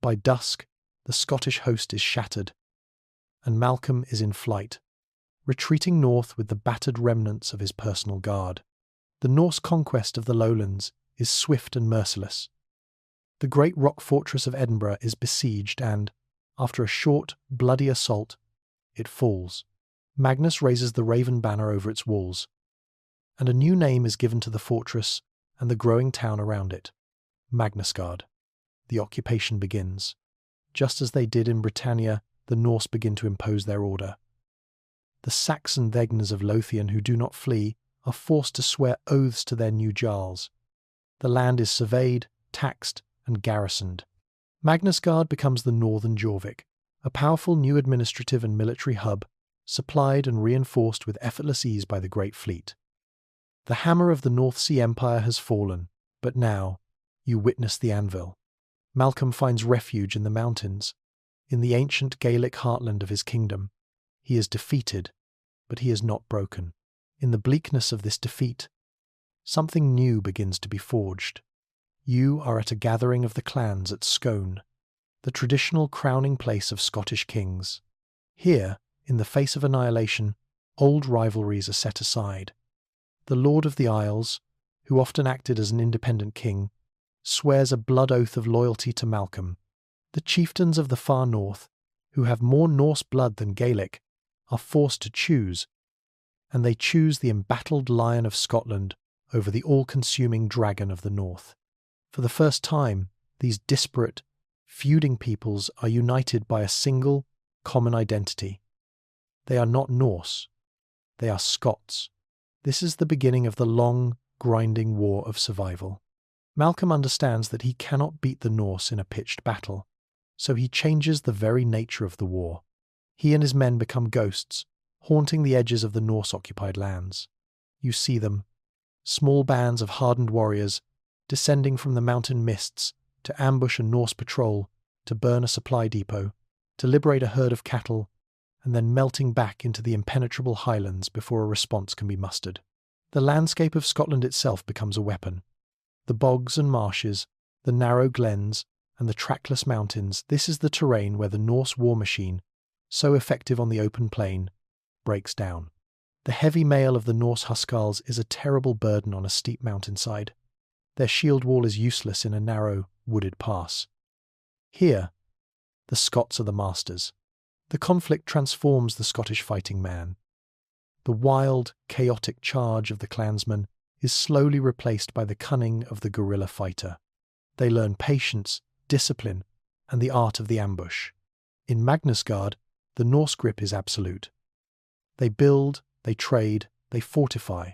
By dusk, the Scottish host is shattered, and Malcolm is in flight, retreating north with the battered remnants of his personal guard. The Norse conquest of the lowlands is swift and merciless. The great rock fortress of Edinburgh is besieged and, after a short, bloody assault, it falls. Magnus raises the raven banner over its walls, and a new name is given to the fortress and the growing town around it, Magnusgard. The occupation begins. Just as they did in Britannia, the Norse begin to impose their order. The Saxon Vegners of Lothian who do not flee are forced to swear oaths to their new jarls. The land is surveyed, taxed, and garrisoned. Magnusgard becomes the northern Jorvik, a powerful new administrative and military hub, supplied and reinforced with effortless ease by the Great Fleet. The hammer of the North Sea Empire has fallen, but now you witness the Anvil. Malcolm finds refuge in the mountains, in the ancient Gaelic heartland of his kingdom. He is defeated, but he is not broken. In the bleakness of this defeat, something new begins to be forged. You are at a gathering of the clans at Scone, the traditional crowning place of Scottish kings. Here, in the face of annihilation, old rivalries are set aside. The Lord of the Isles, who often acted as an independent king, swears a blood oath of loyalty to Malcolm. The chieftains of the far north, who have more Norse blood than Gaelic, are forced to choose, and they choose the embattled Lion of Scotland over the all-consuming Dragon of the North. For the first time, these disparate, feuding peoples are united by a single, common identity. They are not Norse. They are Scots. This is the beginning of the long, grinding war of survival. Malcolm understands that he cannot beat the Norse in a pitched battle, so he changes the very nature of the war. He and his men become ghosts, haunting the edges of the Norse-occupied lands. You see them, small bands of hardened warriors, descending from the mountain mists to ambush a Norse patrol, to burn a supply depot, to liberate a herd of cattle, and then melting back into the impenetrable highlands before a response can be mustered. The landscape of Scotland itself becomes a weapon. The bogs and marshes, the narrow glens, and the trackless mountains, this is the terrain where the Norse war machine, so effective on the open plain, breaks down. The heavy mail of the Norse Huscarls is a terrible burden on a steep mountainside. Their shield wall is useless in a narrow, wooded pass. Here, the Scots are the masters. The conflict transforms the Scottish fighting man. The wild, chaotic charge of the clansman is slowly replaced by the cunning of the guerrilla fighter. They learn patience, discipline, and the art of the ambush. In Magnusgard, the Norse grip is absolute. They build, they trade, they fortify,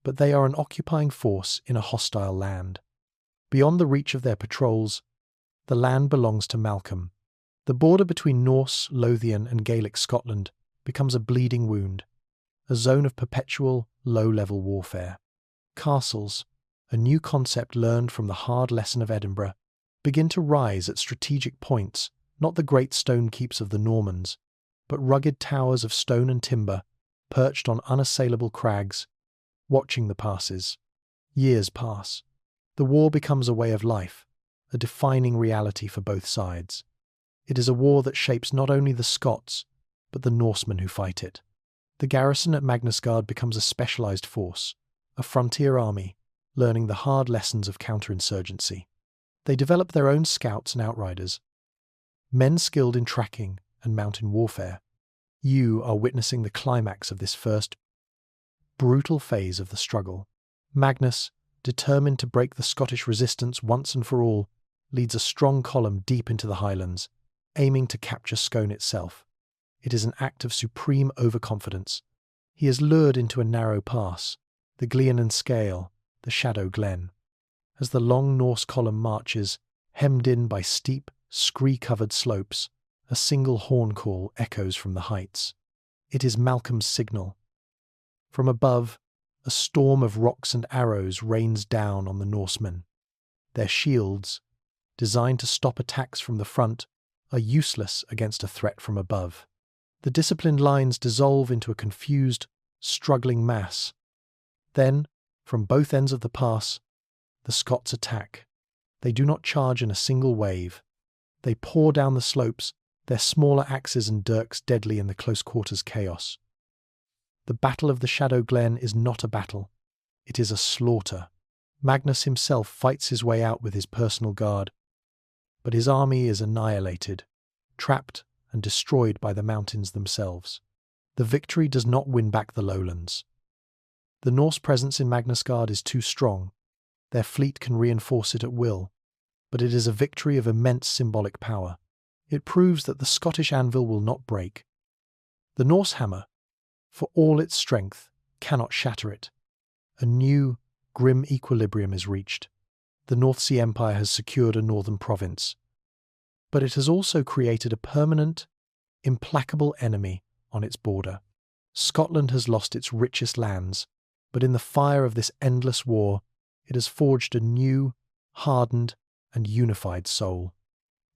but they are an occupying force in a hostile land. Beyond the reach of their patrols, the land belongs to Malcolm. The border between Norse, Lothian, and Gaelic Scotland becomes a bleeding wound, a zone of perpetual, low-level warfare. Castles, a new concept learned from the hard lesson of Edinburgh, begin to rise at strategic points, not the great stone keeps of the Normans, but rugged towers of stone and timber, perched on unassailable crags, watching the passes. Years pass. The war becomes a way of life, a defining reality for both sides. It is a war that shapes not only the Scots, but the Norsemen who fight it. The garrison at Magnusgard becomes a specialised force, a frontier army, learning the hard lessons of counterinsurgency. They develop their own scouts and outriders, men skilled in tracking and mountain warfare. You are witnessing the climax of this first brutal phase of the struggle. Magnus, determined to break the Scottish resistance once and for all, leads a strong column deep into the Highlands, aiming to capture Scone itself. It is an act of supreme overconfidence. He is lured into a narrow pass, the Gleanan Scale, the Shadow Glen. As the long Norse column marches, hemmed in by steep, scree-covered slopes, a single horn call echoes from the heights. It is Malcolm's signal. From above, a storm of rocks and arrows rains down on the Norsemen. Their shields, designed to stop attacks from the front, are useless against a threat from above. The disciplined lines dissolve into a confused, struggling mass. Then, from both ends of the pass, the Scots attack. They do not charge in a single wave. They pour down the slopes, their smaller axes and dirks deadly in the close-quarters chaos. The Battle of the Shadow Glen is not a battle. It is a slaughter. Magnus himself fights his way out with his personal guard, but his army is annihilated, trapped and destroyed by the mountains themselves. The victory does not win back the lowlands. The Norse presence in Magnusgard is too strong. Their fleet can reinforce it at will, but it is a victory of immense symbolic power. It proves that the Scottish anvil will not break. The Norse hammer, for all its strength, cannot shatter it. A new, grim equilibrium is reached. The North Sea Empire has secured a northern province, but it has also created a permanent, implacable enemy on its border. Scotland has lost its richest lands, but in the fire of this endless war, it has forged a new, hardened, and unified soul.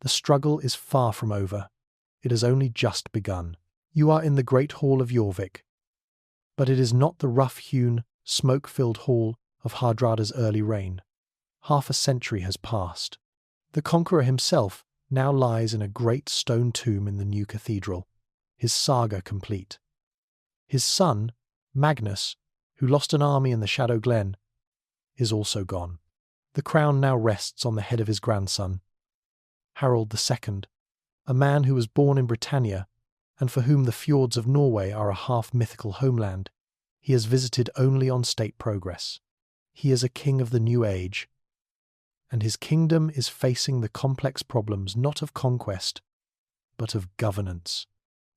The struggle is far from over. It has only just begun. You are in the great hall of Jorvik, but it is not the rough-hewn, smoke-filled hall of Hardrada's early reign. Half a century has passed. The Conqueror himself now lies in a great stone tomb in the new cathedral, his saga complete. His son, Magnus, who lost an army in the Shadow Glen, is also gone. The crown now rests on the head of his grandson, Harald II, a man who was born in Britannia and for whom the fjords of Norway are a half-mythical homeland. He has visited only on state progress. He is a king of the new age, and his kingdom is facing the complex problems not of conquest, but of governance.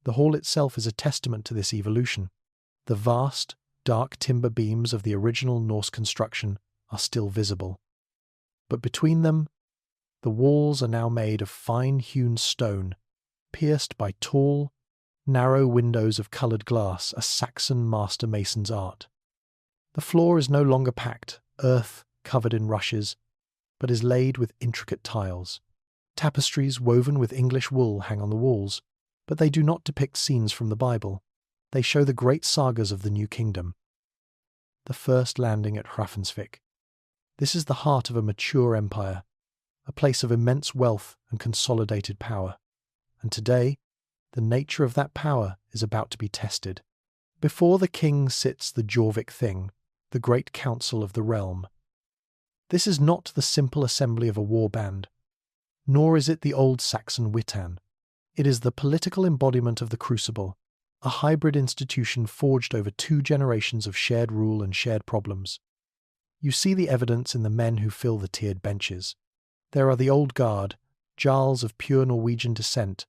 The hall itself is a testament to this evolution. The vast, dark timber beams of the original Norse construction are still visible, but between them, the walls are now made of fine-hewn stone, pierced by tall, narrow windows of coloured glass, a Saxon master mason's art. The floor is no longer packed, earth covered in rushes, but is laid with intricate tiles. Tapestries woven with English wool hang on the walls, but they do not depict scenes from the Bible. They show the great sagas of the new kingdom. The first landing at Hrafnsvik. This is the heart of a mature empire, a place of immense wealth and consolidated power. And today, the nature of that power is about to be tested. Before the king sits the Jorvik Thing, the great council of the realm. This is not the simple assembly of a war band, nor is it the old Saxon witan. It is the political embodiment of the crucible, a hybrid institution forged over 2 generations of shared rule and shared problems. You see the evidence in the men who fill the tiered benches. There are the old guard, jarls of pure Norwegian descent,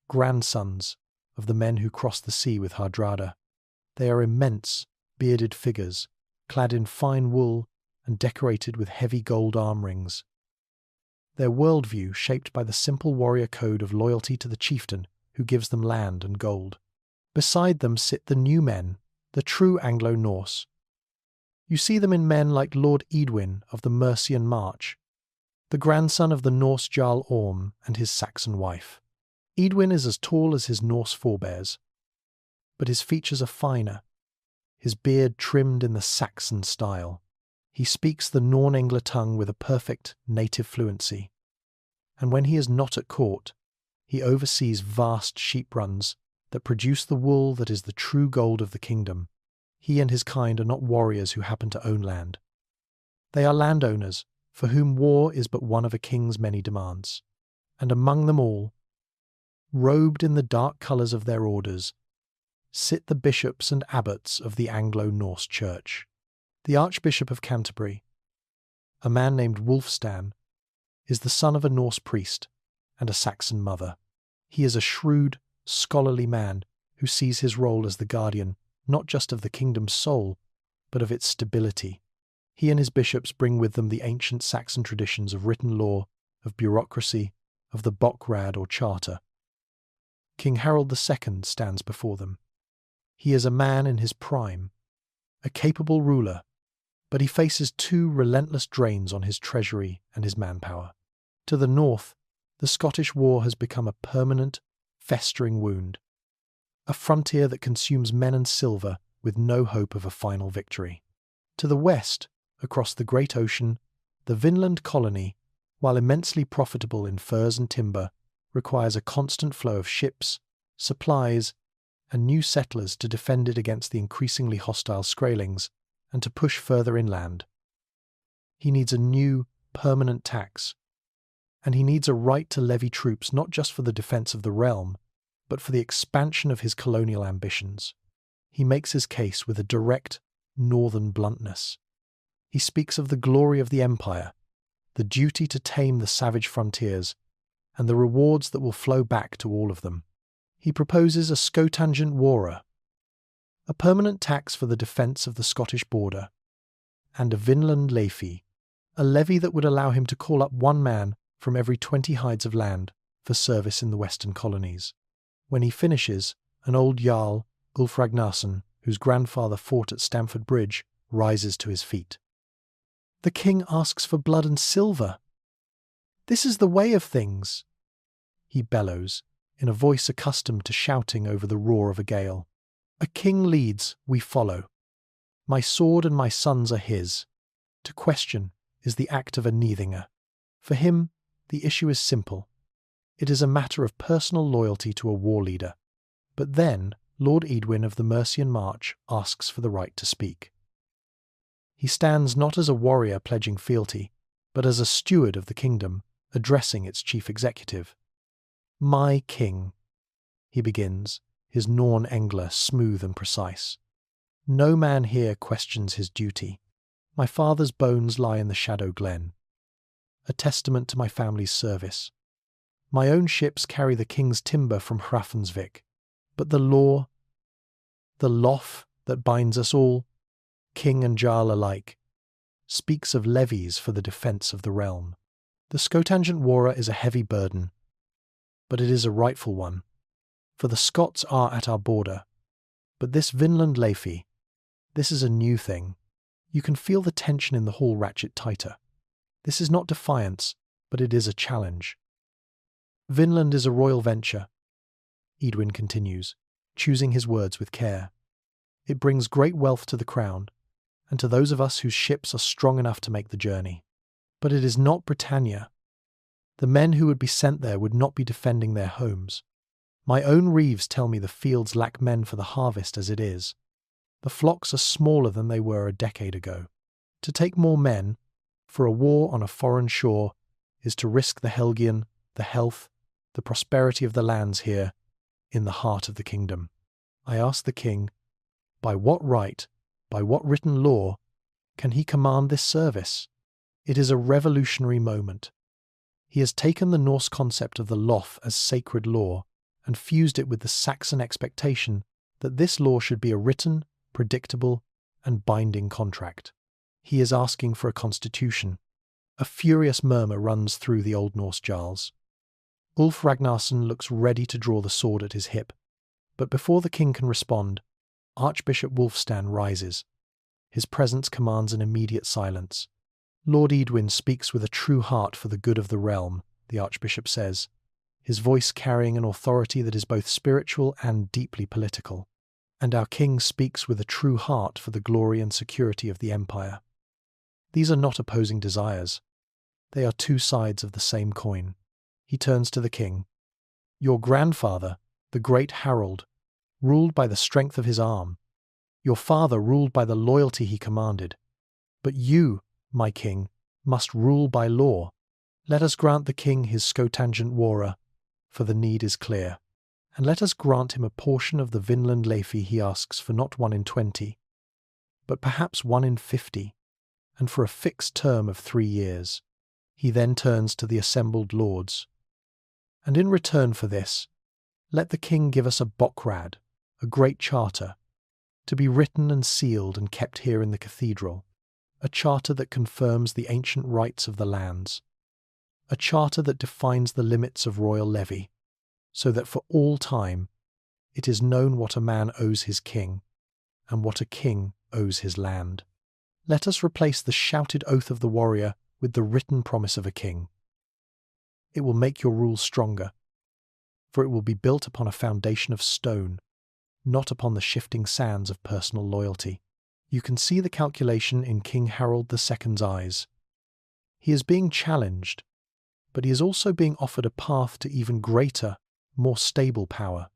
grandsons of the men who crossed the sea with Hardrada. They are immense, bearded figures, clad in fine wool and decorated with heavy gold arm rings. Their worldview shaped by the simple warrior code of loyalty to the chieftain who gives them land and gold. Beside them sit the new men, the true Anglo-Norse. You see them in men like Lord Edwin of the Mercian March, the grandson of the Norse Jarl Orm and his Saxon wife. Edwin is as tall as his Norse forebears, but his features are finer, his beard trimmed in the Saxon style. He speaks the Norn-Engler tongue with a perfect native fluency, and when he is not at court, he oversees vast sheep runs that produce the wool that is the true gold of the kingdom. He and his kind are not warriors who happen to own land. They are landowners for whom war is but one of a king's many demands. And among them all, Robed in the dark colours of their orders, sit the bishops and abbots of the Anglo-Norse Church. The Archbishop of Canterbury, a man named Wulfstan, is the son of a Norse priest and a Saxon mother. He is a shrewd, scholarly man who sees his role as the guardian not just of the kingdom's soul, but of its stability. He and his bishops bring with them the ancient Saxon traditions of written law, of bureaucracy, of the Bockrad or charter. King Harald II stands before them. He is a man in his prime, a capable ruler, but he faces two relentless drains on his treasury and his manpower. To the north, the Scottish war has become a permanent, festering wound, a frontier that consumes men and silver with no hope of a final victory. To the west, across the great ocean, the Vinland colony, while immensely profitable in furs and timber, requires a constant flow of ships, supplies, and new settlers to defend it against the increasingly hostile Skraelings and to push further inland. He needs a new, permanent tax, and he needs a right to levy troops not just for the defence of the realm, but for the expansion of his colonial ambitions. He makes his case with a direct, northern bluntness. He speaks of the glory of the empire, the duty to tame the savage frontiers, and the rewards that will flow back to all of them. He proposes a scotangent wara, a permanent tax for the defence of the Scottish border, and a Vinland levy, a levy that would allow him to call up one man from every 20 hides of land for service in the western colonies. When he finishes, an old Jarl, Ulf Ragnarsson, whose grandfather fought at Stamford Bridge, rises to his feet. The king asks for blood and silver. This is the way of things, he bellows, in a voice accustomed to shouting over the roar of a gale. A king leads, we follow. My sword and my sons are his. To question is the act of a Neithinger. For him, the issue is simple. It is a matter of personal loyalty to a war leader. But then, Lord Edwin of the Mercian March asks for the right to speak. He stands not as a warrior pledging fealty, but as a steward of the kingdom, addressing its chief executive. My king, he begins, his Norn Engler smooth and precise. No man here questions his duty. My father's bones lie in the Shadow Glen, a testament to my family's service. My own ships carry the king's timber from Hrafnsvik, but the law, the lof that binds us all, king and jarl alike, speaks of levies for the defence of the realm. The scotangent wara is a heavy burden, but it is a rightful one, for the Scots are at our border. But this Vinland levy, this is a new thing. You can feel the tension in the hall ratchet tighter. This is not defiance, but it is a challenge. Vinland is a royal venture, Edwin continues, choosing his words with care. It brings great wealth to the crown, and to those of us whose ships are strong enough to make the journey. But it is not Britannia. The men who would be sent there would not be defending their homes. My own reeves tell me the fields lack men for the harvest as it is. The flocks are smaller than they were a decade ago. To take more men, for a war on a foreign shore, is to risk the Helgian, the health, the prosperity of the lands here, in the heart of the kingdom. I ask the king, by what right, by what written law, can he command this service? It is a revolutionary moment. He has taken the Norse concept of the lof as sacred law and fused it with the Saxon expectation that this law should be a written, predictable, and binding contract. He is asking for a constitution. A furious murmur runs through the Old Norse jarls. Ulf Ragnarsson looks ready to draw the sword at his hip, but before the king can respond, Archbishop Wulfstan rises. His presence commands an immediate silence. Lord Edwin speaks with a true heart for the good of the realm, the Archbishop says, his voice carrying an authority that is both spiritual and deeply political. And our king speaks with a true heart for the glory and security of the empire. These are not opposing desires. They are two sides of the same coin. He turns to the king. Your grandfather, the great Harald, ruled by the strength of his arm. Your father ruled by the loyalty he commanded. But you, my king, must rule by law. Let us grant the king his scotangent wara, for the need is clear. and let us grant him a portion of the Vinland Leifi he asks for, not 1 in 20, but perhaps 1 in 50, and for a fixed term of 3 years. He then turns to the assembled lords. And in return for this, let the king give us a bockrad, a great charter, to be written and sealed and kept here in the cathedral, a charter that confirms the ancient rights of the lands, a charter that defines the limits of royal levy, so that for all time it is known what a man owes his king, and what a king owes his land. Let us replace the shouted oath of the warrior with the written promise of a king. It will make your rule stronger, for it will be built upon a foundation of stone, not upon the shifting sands of personal loyalty. You can see the calculation in King Harald II's eyes. He is being challenged, but he is also being offered a path to even greater, more stable power.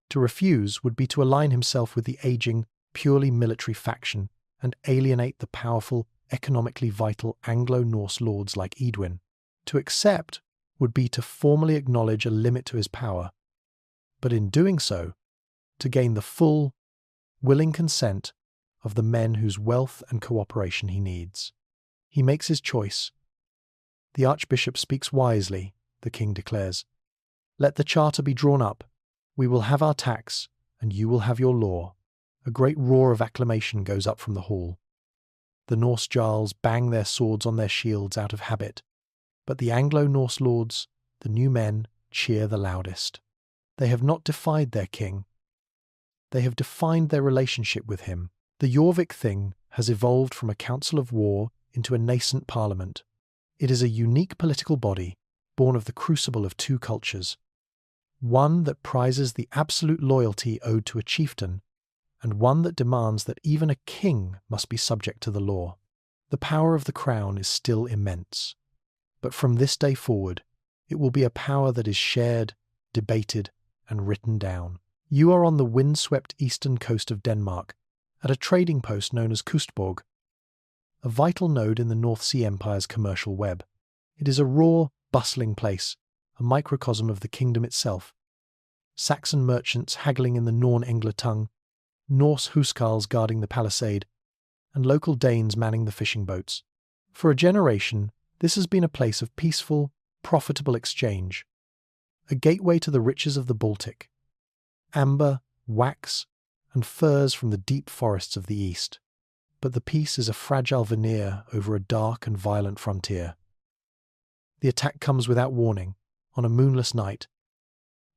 To refuse would be to align himself with the aging, purely military faction and alienate the powerful, economically vital Anglo-Norse lords like Edwin. To accept would be to formally acknowledge a limit to his power, but in doing so, to gain the full, willing consent of the men whose wealth and cooperation he needs. He makes his choice. The archbishop speaks wisely, the king declares. Let the charter be drawn up. We will have our tax, and you will have your law. A great roar of acclamation goes up from the hall. The Norse jarls bang their swords on their shields out of habit, but the Anglo-Norse lords, the new men, cheer the loudest. They have not defied their king. They have defined their relationship with him. The Jorvik thing has evolved from a council of war into a nascent parliament. It is a unique political body, born of the crucible of 2 cultures, one that prizes the absolute loyalty owed to a chieftain, and one that demands that even a king must be subject to the law. The power of the crown is still immense, but from this day forward, it will be a power that is shared, debated, and written down. You are on the windswept eastern coast of Denmark, at a trading post known as Kustborg, a vital node in the North Sea Empire's commercial web. It is a raw, bustling place, a microcosm of the kingdom itself. Saxon merchants haggling in the Norn-Engler tongue, Norse Huscarls guarding the palisade, and local Danes manning the fishing boats. For a generation, this has been a place of peaceful, profitable exchange, a gateway to the riches of the Baltic, amber, wax, and furs from the deep forests of the east. But the peace is a fragile veneer over a dark and violent frontier. The attack comes without warning, on a moonless night,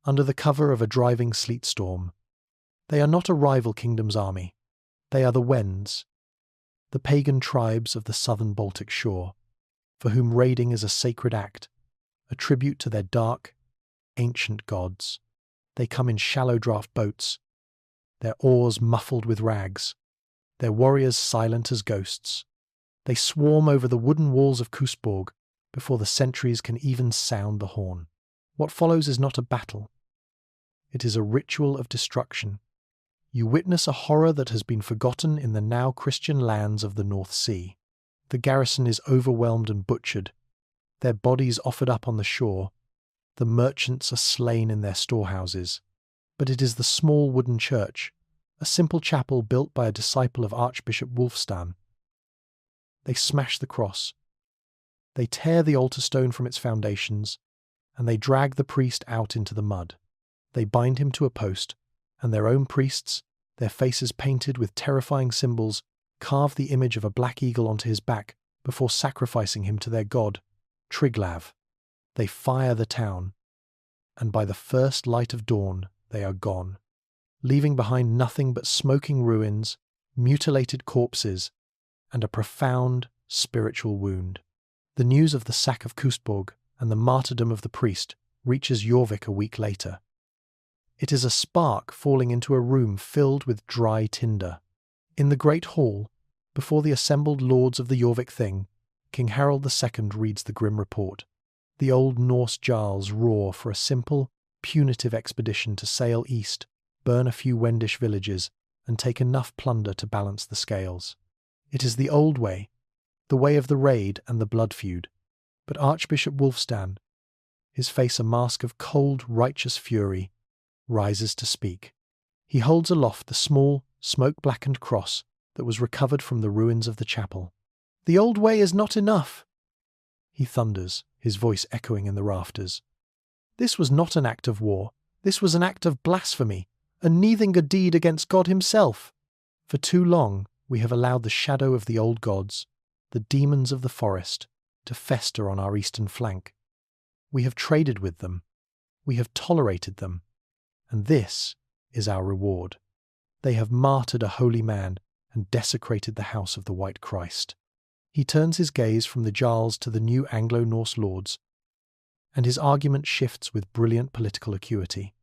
under the cover of a driving sleet storm. They are not a rival kingdom's army. They are the Wends, the pagan tribes of the southern Baltic shore, for whom raiding is a sacred act, a tribute to their dark, ancient gods. They come in shallow draft boats, their oars muffled with rags, their warriors silent as ghosts. They swarm over the wooden walls of Kustborg before the sentries can even sound the horn. What follows is not a battle. It is a ritual of destruction. You witness a horror that has been forgotten in the now Christian lands of the North Sea. The garrison is overwhelmed and butchered, their bodies offered up on the shore. The merchants are slain in their storehouses. But it is the small wooden church, a simple chapel built by a disciple of Archbishop Wulfstan. They smash the cross. They tear the altar stone from its foundations, and they drag the priest out into the mud. They bind him to a post, and their own priests, their faces painted with terrifying symbols, carve the image of a black eagle onto his back before sacrificing him to their god, Triglav. They fire the town, and by the first light of dawn they are gone, leaving behind nothing but smoking ruins, mutilated corpses, and a profound spiritual wound. The news of the sack of Kustborg and the martyrdom of the priest reaches Jorvik a week later. It is a spark falling into a room filled with dry tinder. In the great hall, before the assembled lords of the Jorvik Thing, King Harald II reads the grim report. The old Norse jarls roar for a simple, punitive expedition to sail east, burn a few Wendish villages, and take enough plunder to balance the scales. It is the old way, the way of the raid and the blood feud. But Archbishop Wulfstan, his face a mask of cold, righteous fury, rises to speak. He holds aloft the small, smoke-blackened cross that was recovered from the ruins of the chapel. "The old way is not enough," he thunders, his voice echoing in the rafters. "This was not an act of war. This was an act of blasphemy, a Neithinger deed against God himself. For too long we have allowed the shadow of the old gods, the demons of the forest, to fester on our eastern flank. We have traded with them. We have tolerated them. And this is our reward. They have martyred a holy man and desecrated the house of the White Christ." He turns his gaze from the Jarls to the new Anglo-Norse lords, and his argument shifts with brilliant political acuity.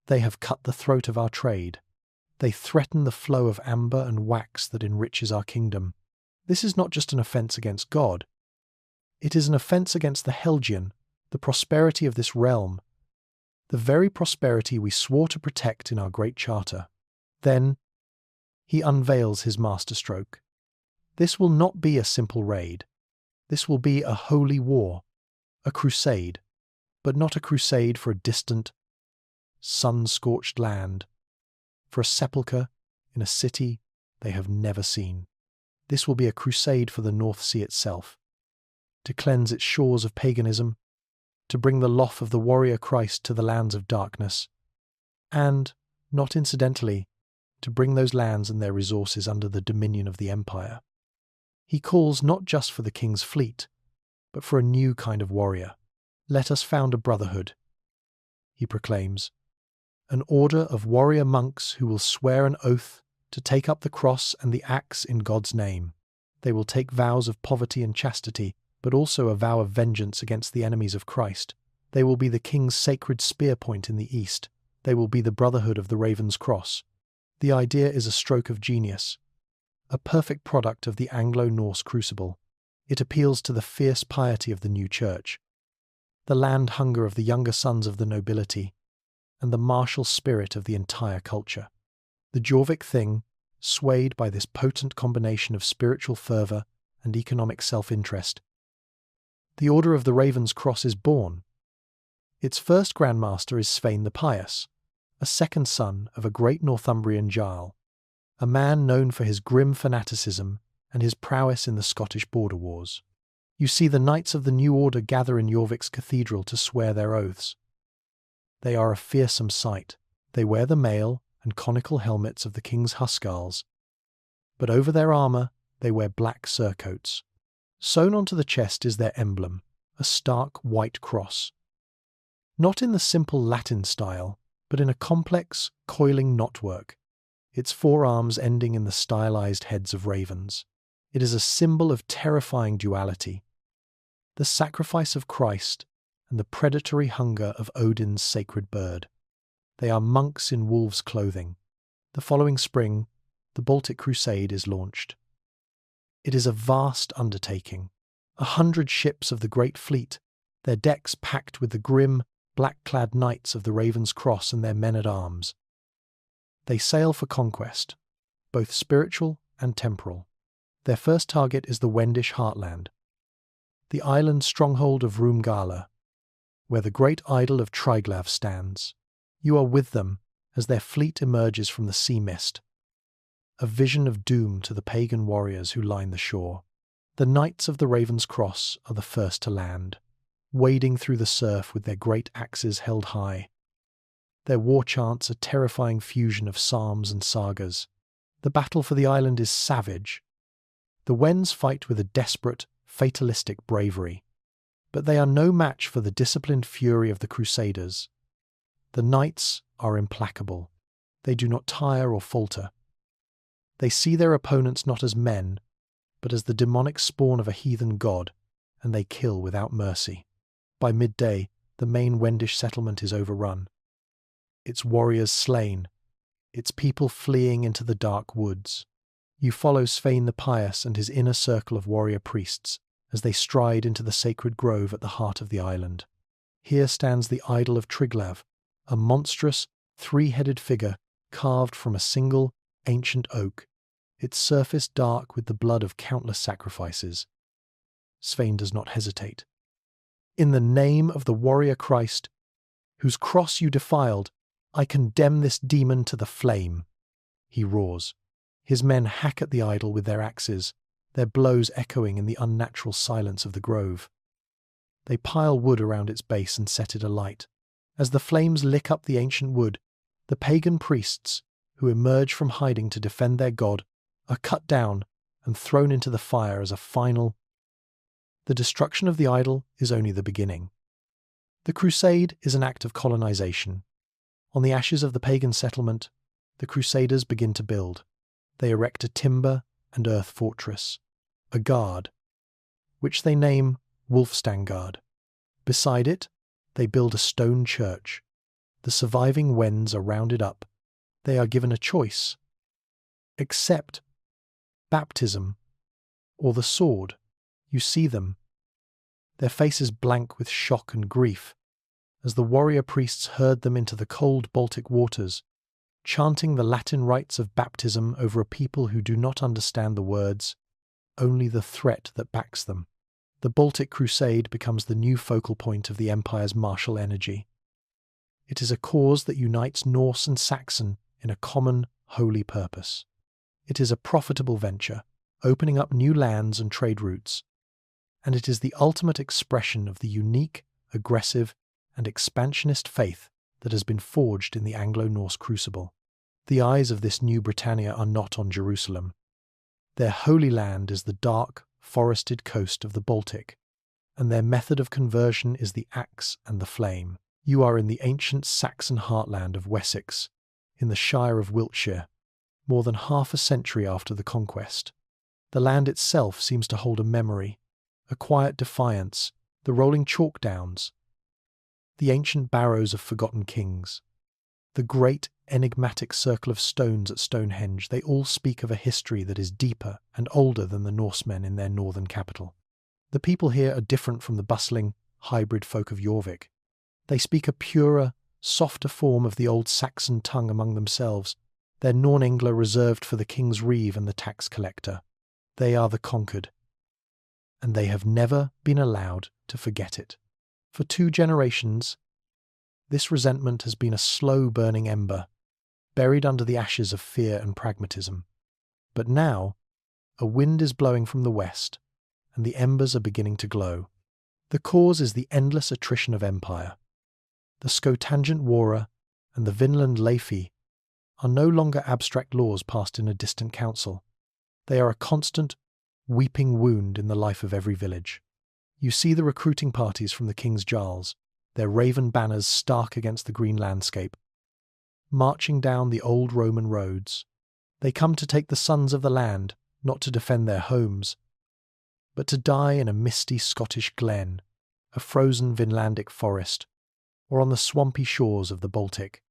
They have cut the throat of our trade. They threaten the flow of amber and wax that enriches our kingdom. This is not just an offence against God. It is an offence against the Helgian, the prosperity of this realm, the very prosperity we swore to protect in our great charter. Then he unveils his masterstroke. This will not be a simple raid. This will be a holy war, a crusade, but not a crusade for a distant, sun-scorched land, for a sepulchre in a city they have never seen. This will be a crusade for the North Sea itself, to cleanse its shores of paganism, to bring the lof of the warrior Christ to the lands of darkness, and, not incidentally, to bring those lands and their resources under the dominion of the Empire. He calls not just for the king's fleet, but for a new kind of warrior. "Let us found a brotherhood," he proclaims, "an order of warrior monks who will swear an oath to take up the cross and the axe in God's name. They will take vows of poverty and chastity, but also a vow of vengeance against the enemies of Christ. They will be the king's sacred spear point in the east. They will be the brotherhood of the Raven's Cross." The idea is a stroke of genius, a perfect product of the Anglo-Norse crucible. It appeals to the fierce piety of the new church, the land hunger of the younger sons of the nobility, and the martial spirit of the entire culture. The Jorvik thing, swayed by this potent combination of spiritual fervour and economic self-interest. The Order of the Raven's Cross is born. Its first Grandmaster is Svein the Pious, a second son of a great Northumbrian Jarl, a man known for his grim fanaticism and his prowess in the Scottish border wars. You see the knights of the new order gather in Jorvik's cathedral to swear their oaths. They are a fearsome sight. They wear the mail and conical helmets of the king's Huscarls, but over their armour they wear black surcoats. Sewn onto the chest is their emblem, a stark white cross. Not in the simple Latin style, but in a complex, coiling knotwork, its forearms ending in the stylized heads of ravens. It is a symbol of terrifying duality, the sacrifice of Christ and the predatory hunger of Odin's sacred bird. They are monks in wolves' clothing. The following spring, the Baltic Crusade is launched. It is a vast undertaking. 100 ships of the Great Fleet, their decks packed with the grim, black-clad knights of the Raven's Cross and their men-at-arms. They sail for conquest, both spiritual and temporal. Their first target is the Wendish heartland, the island stronghold of Rumgala, where the great idol of Triglav stands. You are with them as their fleet emerges from the sea mist, a vision of doom to the pagan warriors who line the shore. The Knights of the Raven's Cross are the first to land, wading through the surf with their great axes held high. Their war chants a terrifying fusion of psalms and sagas. The battle for the island is savage. The Wends fight with a desperate, fatalistic bravery, but they are no match for the disciplined fury of the Crusaders. The Knights are implacable. They do not tire or falter. They see their opponents not as men, but as the demonic spawn of a heathen god, and they kill without mercy. By midday, the main Wendish settlement is overrun, its warriors slain, its people fleeing into the dark woods. You follow Svein the Pious and his inner circle of warrior priests as they stride into the sacred grove at the heart of the island. Here stands the idol of Triglav, a monstrous, three-headed figure carved from a single, ancient oak, its surface dark with the blood of countless sacrifices. Svein does not hesitate. "In the name of the warrior Christ, whose cross you defiled, "I condemn this demon to the flame," he roars. His men hack at the idol with their axes, their blows echoing in the unnatural silence of the grove. They pile wood around its base and set it alight. As the flames lick up the ancient wood, the pagan priests, who emerge from hiding to defend their god, are cut down and thrown into the fire as a final. The destruction of the idol is only the beginning. The crusade is an act of colonization. On the ashes of the pagan settlement, the crusaders begin to build. They erect a timber and earth fortress, a guard, which they name Wolfstangard. Beside it, they build a stone church. The surviving Wends are rounded up. They are given a choice: accept baptism or the sword. You see them, their faces blank with shock and grief, as the warrior priests herd them into the cold Baltic waters, chanting the Latin rites of baptism over a people who do not understand the words, only the threat that backs them. The Baltic Crusade becomes the new focal point of the Empire's martial energy. It is a cause that unites Norse and Saxon in a common, holy purpose. It is a profitable venture, opening up new lands and trade routes, and it is the ultimate expression of the unique, aggressive, and expansionist faith that has been forged in the Anglo-Norse crucible. The eyes of this new Britannia are not on Jerusalem. Their holy land is the dark, forested coast of the Baltic, and their method of conversion is the axe and the flame. You are in the ancient Saxon heartland of Wessex, in the Shire of Wiltshire, more than half a century after the conquest. The land itself seems to hold a memory, a quiet defiance, the rolling chalk downs, the ancient barrows of forgotten kings, the great enigmatic circle of stones at Stonehenge. They all speak of a history that is deeper and older than the Norsemen in their northern capital. The people here are different from the bustling, hybrid folk of Jorvik. They speak a purer, softer form of the old Saxon tongue among themselves, their Nornengla reserved for the king's reeve and the tax collector. They are the conquered, and they have never been allowed to forget it. For 2 generations, this resentment has been a slow-burning ember, buried under the ashes of fear and pragmatism. But now, a wind is blowing from the west, and the embers are beginning to glow. The cause is the endless attrition of empire. The Skotangent Warra and the Vinland Leifi are no longer abstract laws passed in a distant council. They are a constant, weeping wound in the life of every village. You see the recruiting parties from the king's jarls, their raven banners stark against the green landscape, marching down the old Roman roads. They come to take the sons of the land, not to defend their homes, but to die in a misty Scottish glen, a frozen Vinlandic forest, or on the swampy shores of the Baltic.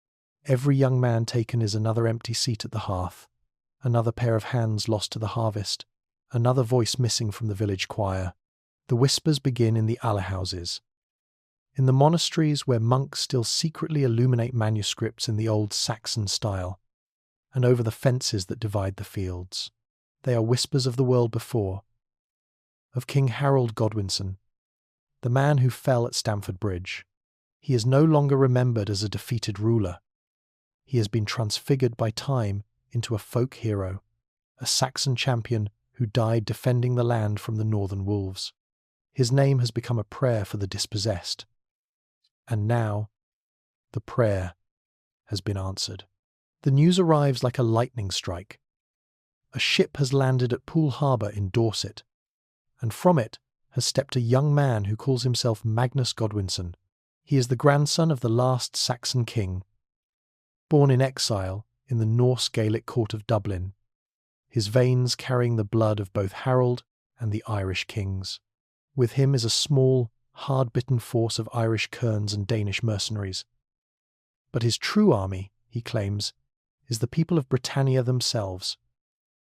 Every young man taken is another empty seat at the hearth, another pair of hands lost to the harvest, another voice missing from the village choir. The whispers begin in the alehouses, in the monasteries where monks still secretly illuminate manuscripts in the old Saxon style, and over the fences that divide the fields. They are whispers of the world before, of King Harald Godwinson, the man who fell at Stamford Bridge. He is no longer remembered as a defeated ruler. He has been transfigured by time into a folk hero, a Saxon champion who died defending the land from the northern wolves. His name has become a prayer for the dispossessed. And now, the prayer has been answered. The news arrives like a lightning strike. A ship has landed at Poole Harbour in Dorset, and from it has stepped a young man who calls himself Magnus Godwinson. He is the grandson of the last Saxon king, born in exile in the Norse Gaelic court of Dublin, his veins carrying the blood of both Harold and the Irish kings. With him is a small, hard-bitten force of Irish kerns and Danish mercenaries. But his true army, he claims, is the people of Britannia themselves.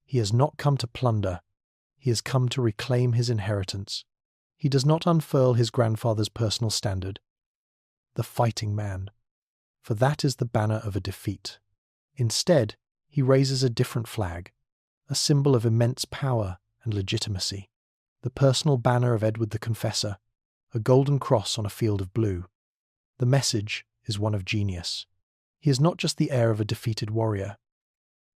He has not come to plunder. He has come to reclaim his inheritance. He does not unfurl his grandfather's personal standard, the fighting man, for that is the banner of a defeat. Instead, he raises a different flag, a symbol of immense power and legitimacy, the personal banner of Edward the Confessor, a golden cross on a field of blue. The message is one of genius. He is not just the heir of a defeated warrior.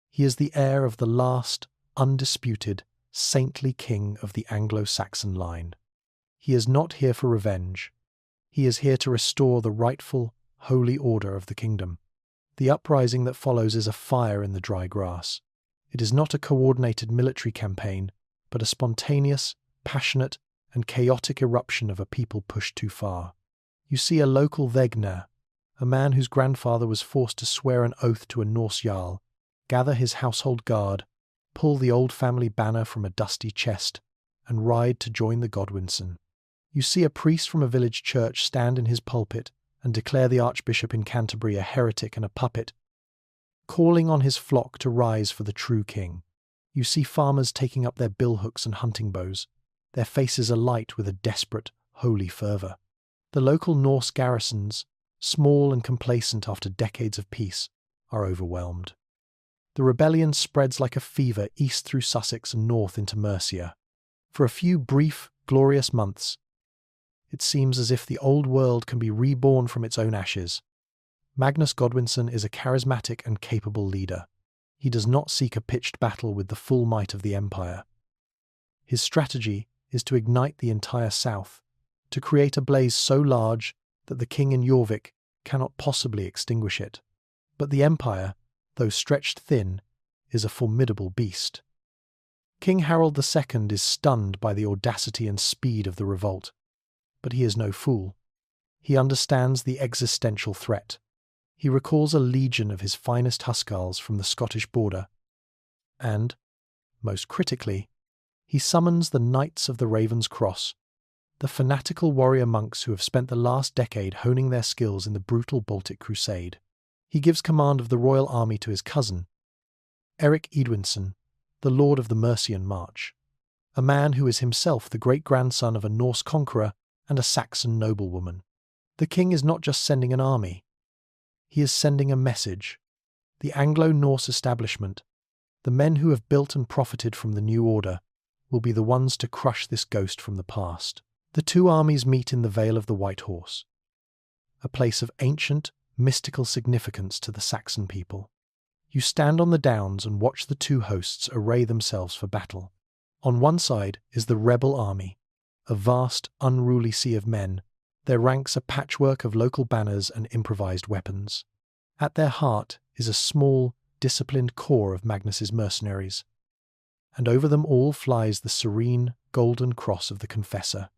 He is the heir of the last, undisputed, saintly king of the Anglo-Saxon line. He is not here for revenge. He is here to restore the rightful, holy order of the kingdom. The uprising that follows is a fire in the dry grass. It is not a coordinated military campaign, but a spontaneous, passionate, and chaotic eruption of a people pushed too far. You see a local Vegner, a man whose grandfather was forced to swear an oath to a Norse jarl, gather his household guard, pull the old family banner from a dusty chest, and ride to join the Godwinson. You see a priest from a village church stand in his pulpit and declare the Archbishop in Canterbury a heretic and a puppet, calling on his flock to rise for the true king. You see farmers taking up their billhooks and hunting bows, their faces alight with a desperate, holy fervour. The local Norse garrisons, small and complacent after decades of peace, are overwhelmed. The rebellion spreads like a fever east through Sussex and north into Mercia. For a few brief, glorious months, it seems as if the old world can be reborn from its own ashes. Magnus Godwinson is a charismatic and capable leader. He does not seek a pitched battle with the full might of the empire. His strategy is to ignite the entire south, to create a blaze so large that the king in Jorvik cannot possibly extinguish it. But the empire, though stretched thin, is a formidable beast. King Harald II is stunned by the audacity and speed of the revolt. But he is no fool. He understands the existential threat. He recalls a legion of his finest Huscarls from the Scottish border, and, most critically, he summons the Knights of the Raven's Cross, the fanatical warrior monks who have spent the last decade honing their skills in the brutal Baltic Crusade. He gives command of the royal army to his cousin, Erik Edwinson, the Lord of the Mercian March, a man who is himself the great-grandson of a Norse conqueror and a Saxon noblewoman. The king is not just sending an army. He is sending a message. The Anglo-Norse establishment, the men who have built and profited from the new order, will be the ones to crush this ghost from the past. The two armies meet in the Vale of the White Horse, a place of ancient, mystical significance to the Saxon people. You stand on the downs and watch the two hosts array themselves for battle. On one side is the rebel army, a vast, unruly sea of men, their ranks a patchwork of local banners and improvised weapons. At their heart is a small, disciplined corps of Magnus's mercenaries, and over them all flies the serene, golden cross of the Confessor.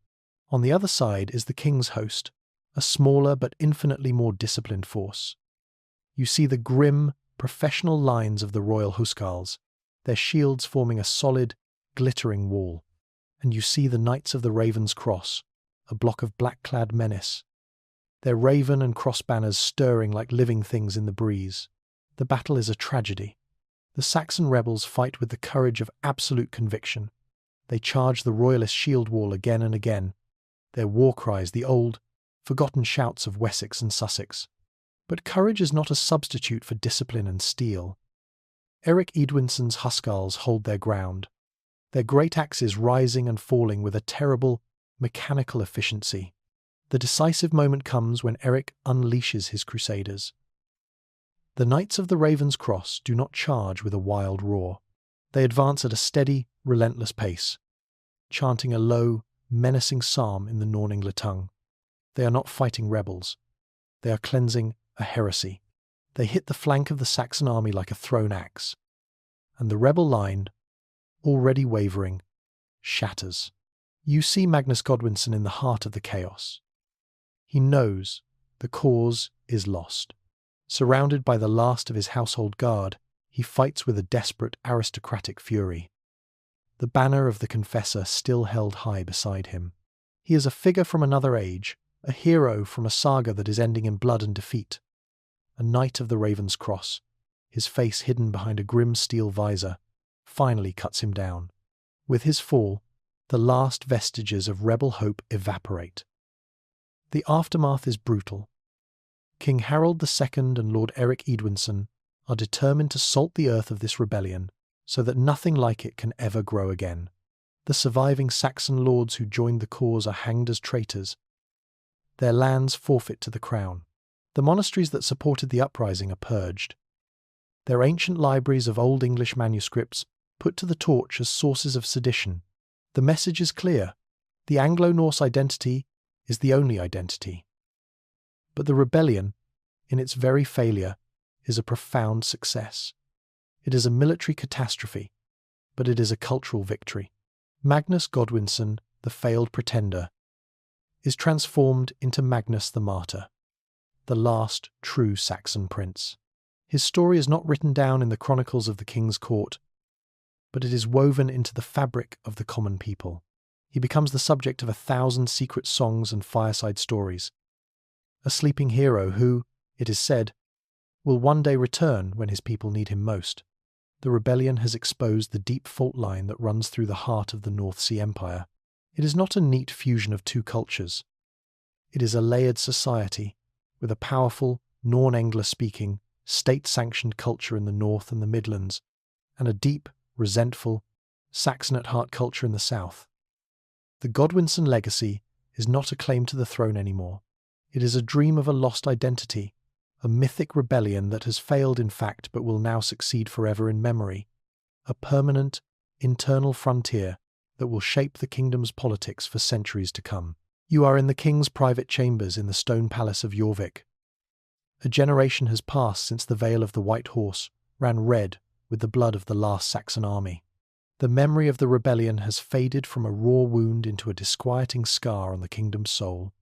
On the other side is the king's host, a smaller but infinitely more disciplined force. You see the grim, professional lines of the royal Huscarls, their shields forming a solid, glittering wall. And you see the Knights of the Raven's Cross, a block of black-clad menace, their raven and cross banners stirring like living things in the breeze. The battle is a tragedy. The Saxon rebels fight with the courage of absolute conviction. They charge the royalist shield wall again and again, their war cries the old, forgotten shouts of Wessex and Sussex. But courage is not a substitute for discipline and steel. Erik Edwinson's Huscarls hold their ground, their great axes rising and falling with a terrible, mechanical efficiency. The decisive moment comes when Erik unleashes his crusaders. The Knights of the Raven's Cross do not charge with a wild roar. They advance at a steady, relentless pace, chanting a low, menacing psalm in the Norningla tongue. They are not fighting rebels. They are cleansing a heresy. They hit the flank of the Saxon army like a thrown axe, and the rebel line, already wavering, shatters. You see Magnus Godwinson in the heart of the chaos. He knows the cause is lost. Surrounded by the last of his household guard, he fights with a desperate aristocratic fury. The banner of the Confessor still held high beside him. He is a figure from another age, a hero from a saga that is ending in blood and defeat. A knight of the Raven's Cross, his face hidden behind a grim steel visor, finally cuts him down. With his fall, the last vestiges of rebel hope evaporate. The aftermath is brutal. King Harald II and Lord Erik Edwinson are determined to salt the earth of this rebellion so that nothing like it can ever grow again. The surviving Saxon lords who joined the cause are hanged as traitors. Their lands forfeit to the crown. The monasteries that supported the uprising are purged. Their ancient libraries of Old English manuscripts put to the torch as sources of sedition. The message is clear. The Anglo-Norse identity is the only identity. But the rebellion, in its very failure, is a profound success. It is a military catastrophe, but it is a cultural victory. Magnus Godwinson, the failed pretender, is transformed into Magnus the Martyr, the last true Saxon prince. His story is not written down in the chronicles of the king's court, but it is woven into the fabric of the common people. He becomes the subject of 1,000 secret songs and fireside stories. A sleeping hero who, it is said, will one day return when his people need him most. The rebellion has exposed the deep fault line that runs through the heart of the North Sea Empire. It is not a neat fusion of two cultures. It is a layered society with a powerful, Norn-Engla-speaking, state-sanctioned culture in the north and the Midlands, and a deep, resentful, Saxon-at-heart culture in the south. The Godwinson legacy is not a claim to the throne anymore. It is a dream of a lost identity, a mythic rebellion that has failed in fact but will now succeed forever in memory, a permanent, internal frontier that will shape the kingdom's politics for centuries to come. You are in the king's private chambers in the stone palace of Jorvik. A generation has passed since the Vale of the White Horse ran red with the blood of the last Saxon army. The memory of the rebellion has faded from a raw wound into a disquieting scar on the kingdom's soul.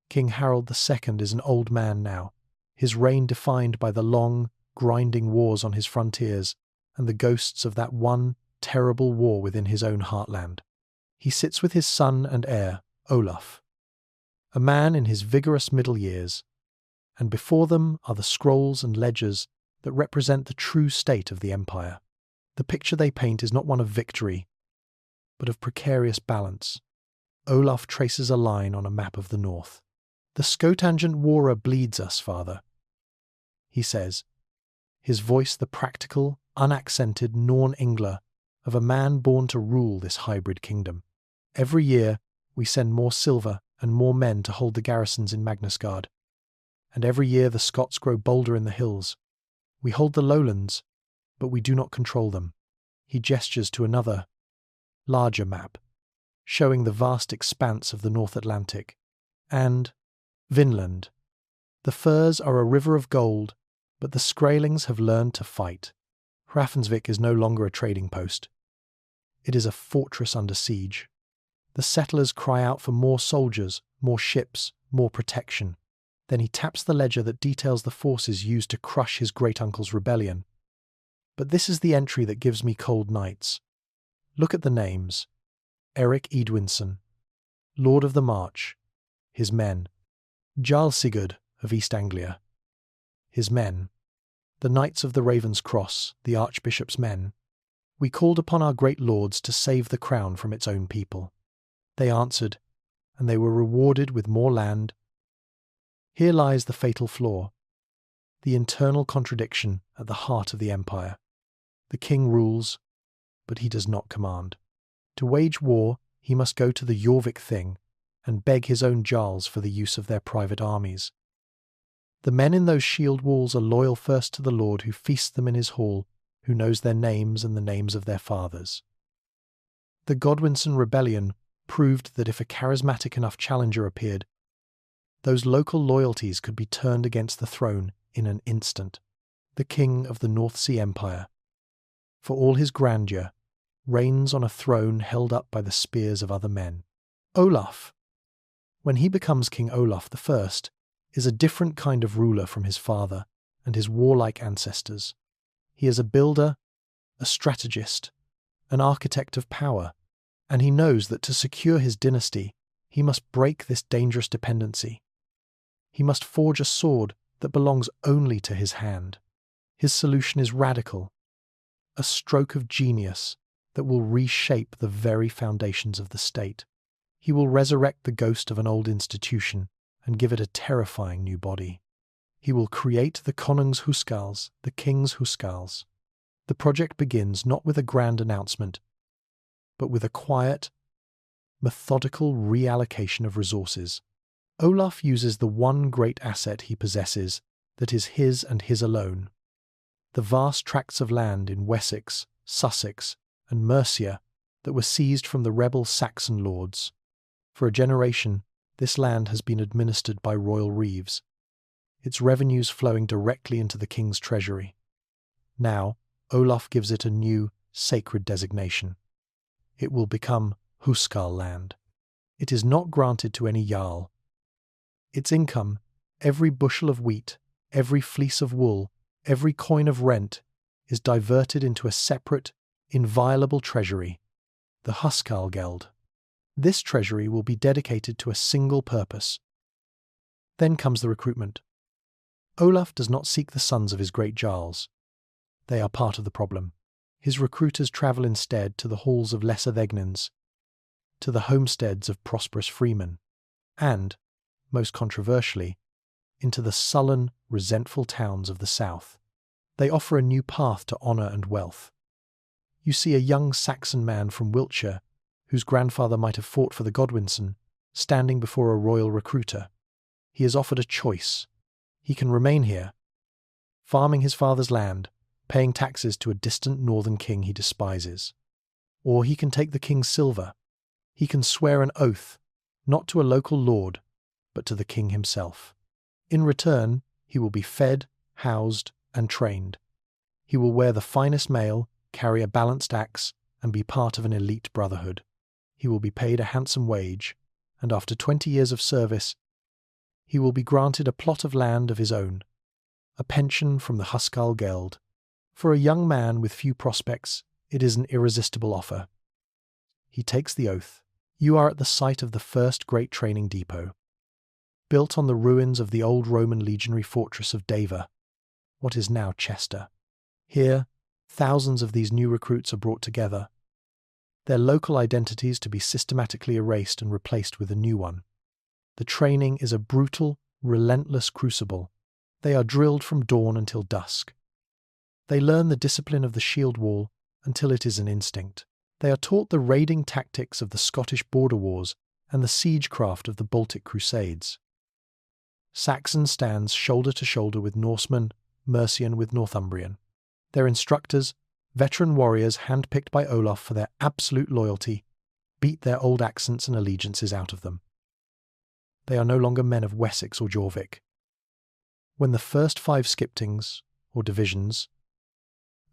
King Harald II is an old man now, his reign defined by the long, grinding wars on his frontiers and the ghosts of that one terrible war within his own heartland. He sits with his son and heir, Olaf, a man in his vigorous middle years, and before them are the scrolls and ledgers that represent the true state of the empire. The picture they paint is not one of victory, but of precarious balance. Olaf traces a line on a map of the north. "The Scotangent Warer bleeds us, father," he says, his voice the practical, unaccented Norn-Engla of a man born to rule this hybrid kingdom. "Every year we send more silver and more men to hold the garrisons in Magnusgard, and every year the Scots grow bolder in the hills. We hold the lowlands, but we do not control them." He gestures to another, larger map, showing the vast expanse of the North Atlantic, and Vinland. "The firs are a river of gold, but the Skraelings have learned to fight. Hrafnsvik is no longer a trading post. It is a fortress under siege. The settlers cry out for more soldiers, more ships, more protection." Then he taps the ledger that details the forces used to crush his great-uncle's rebellion. "But this is the entry that gives me cold nights. Look at the names. Eric Edwinson, Lord of the March, his men. Jarl Sigurd of East Anglia, his men. The Knights of the Raven's Cross, the Archbishop's men. We called upon our great lords to save the crown from its own people. They answered, and they were rewarded with more land. Here lies the fatal flaw, the internal contradiction at the heart of the empire. The king rules, but he does not command. To wage war, he must go to the Jorvik Thing and beg his own jarls for the use of their private armies. The men in those shield walls are loyal first to the lord who feasts them in his hall, who knows their names and the names of their fathers. The Godwinson rebellion proved that if a charismatic enough challenger appeared, those local loyalties could be turned against the throne in an instant. The king of the North Sea Empire, for all his grandeur, reigns on a throne held up by the spears of other men. Olaf, when he becomes King Olaf I, is a different kind of ruler from his father and his warlike ancestors. He is a builder, a strategist, an architect of power, and he knows that to secure his dynasty, he must break this dangerous dependency. He must forge a sword that belongs only to his hand. His solution is radical, a stroke of genius that will reshape the very foundations of the state. He will resurrect the ghost of an old institution and give it a terrifying new body. He will create the Konungs Huscarls, the king's Huscarls. The project begins not with a grand announcement, but with a quiet, methodical reallocation of resources. Olaf uses the one great asset he possesses that is his and his alone. The vast tracts of land in Wessex, Sussex, and Mercia that were seized from the rebel Saxon lords. For a generation, this land has been administered by royal reeves, its revenues flowing directly into the king's treasury. Now, Olaf gives it a new, sacred designation. It will become Huscarl land. It is not granted to any jarl. Its income, every bushel of wheat, every fleece of wool, every coin of rent, is diverted into a separate, inviolable treasury, the Huscarl Geld. This treasury will be dedicated to a single purpose. Then comes the recruitment. Olaf does not seek the sons of his great jarls. They are part of the problem. His recruiters travel instead to the halls of lesser Vegnans, to the homesteads of prosperous freemen, and, most controversially, into the sullen, resentful towns of the south. They offer a new path to honour and wealth. You see a young Saxon man from Wiltshire, whose grandfather might have fought for the Godwinson, standing before a royal recruiter. He is offered a choice. He can remain here, farming his father's land, paying taxes to a distant northern king he despises. Or he can take the king's silver. He can swear an oath, not to a local lord, but to the king himself. In return, he will be fed, housed, and trained. He will wear the finest mail, carry a balanced axe, and be part of an elite brotherhood. He will be paid a handsome wage, and after 20 years of service, he will be granted a plot of land of his own, a pension from the Huscarl Geld. For a young man with few prospects, it is an irresistible offer. He takes the oath. You are at the site of the first great training depot, built on the ruins of the old Roman legionary fortress of Deva, what is now Chester. Here, thousands of these new recruits are brought together, their local identities to be systematically erased and replaced with a new one. The training is a brutal, relentless crucible. They are drilled from dawn until dusk. They learn the discipline of the shield wall until it is an instinct. They are taught the raiding tactics of the Scottish border wars and the siegecraft of the Baltic crusades. Saxon stands shoulder to shoulder with Norseman, Mercian with Northumbrian. Their instructors, veteran warriors handpicked by Olaf for their absolute loyalty, beat their old accents and allegiances out of them. They are no longer men of Wessex or Jorvik. When the first 5 skiptings, or divisions,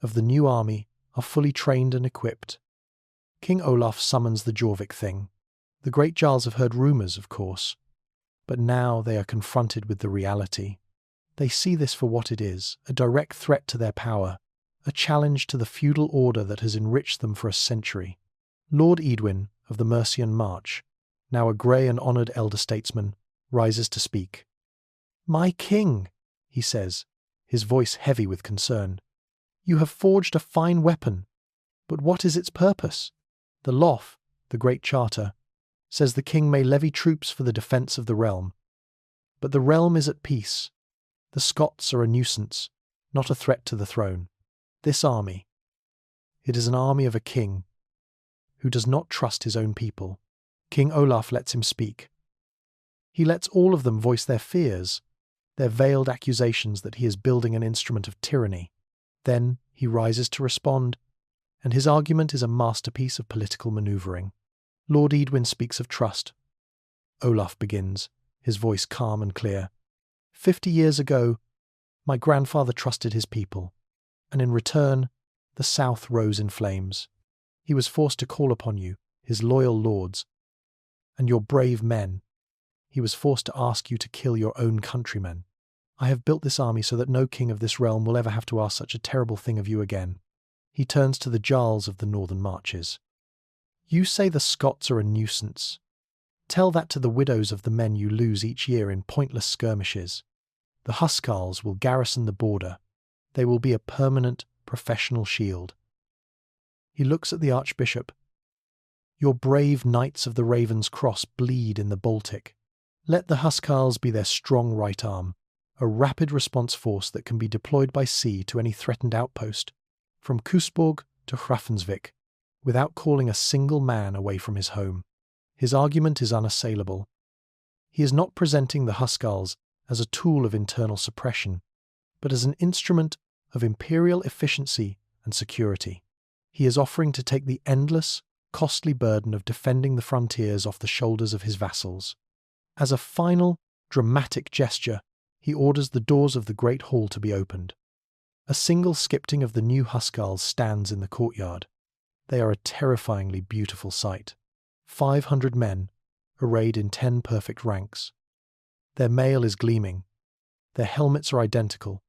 of the new army are fully trained and equipped, King Olaf summons the Jorvik Thing. The great jarls have heard rumours, of course, but now they are confronted with the reality. They see this for what it is, a direct threat to their power, a challenge to the feudal order that has enriched them for a century. Lord Edwin of the Mercian March, now a grey and honoured elder statesman, rises to speak. "My king," he says, his voice heavy with concern, "you have forged a fine weapon, but what is its purpose? The Lof, the Great Charter, says the king may levy troops for the defence of the realm. But the realm is at peace. The Scots are a nuisance, not a threat to the throne. This army, it is an army of a king who does not trust his own people." King Olaf lets him speak. He lets all of them voice their fears, their veiled accusations that he is building an instrument of tyranny. Then he rises to respond, and his argument is a masterpiece of political manoeuvring. Lord Edwin speaks of trust. Olaf begins, his voice calm and clear. 50 years ago, my grandfather trusted his people, and in return, the south rose in flames. He was forced to call upon you, his loyal lords, and your brave men. He was forced to ask you to kill your own countrymen. I have built this army so that no king of this realm will ever have to ask such a terrible thing of you again. He turns to the jarls of the northern marches. You say the Scots are a nuisance. Tell that to the widows of the men you lose each year in pointless skirmishes. The Huscarls will garrison the border. They will be a permanent, professional shield. He looks at the archbishop. Your brave knights of the Raven's Cross bleed in the Baltic. Let the Huscarls be their strong right arm, a rapid response force that can be deployed by sea to any threatened outpost, from Kustborg to Hrafnsvik, without calling a single man away from his home. His argument is unassailable. He is not presenting the Huscarls as a tool of internal suppression, but as an instrument of imperial efficiency and security. He is offering to take the endless, costly burden of defending the frontiers off the shoulders of his vassals. As a final, dramatic gesture, he orders the doors of the great hall to be opened. A single skipting of the new Huscarls stands in the courtyard. They are a terrifyingly beautiful sight. 500 men, arrayed in 10 perfect ranks. Their mail is gleaming. Their helmets are identical.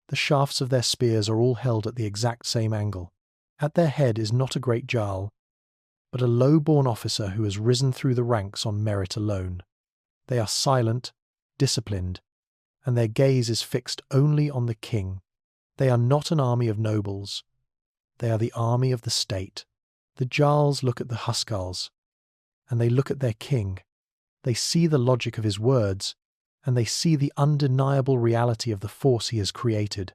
The shafts of their spears are all held at the exact same angle. At their head is not a great jarl, but a low-born officer who has risen through the ranks on merit alone. They are silent, disciplined, and their gaze is fixed only on the king. They are not an army of nobles. They are the army of the state. The jarls look at the Huscarls, and they look at their king. They see the logic of his words, and they see the undeniable reality of the force he has created.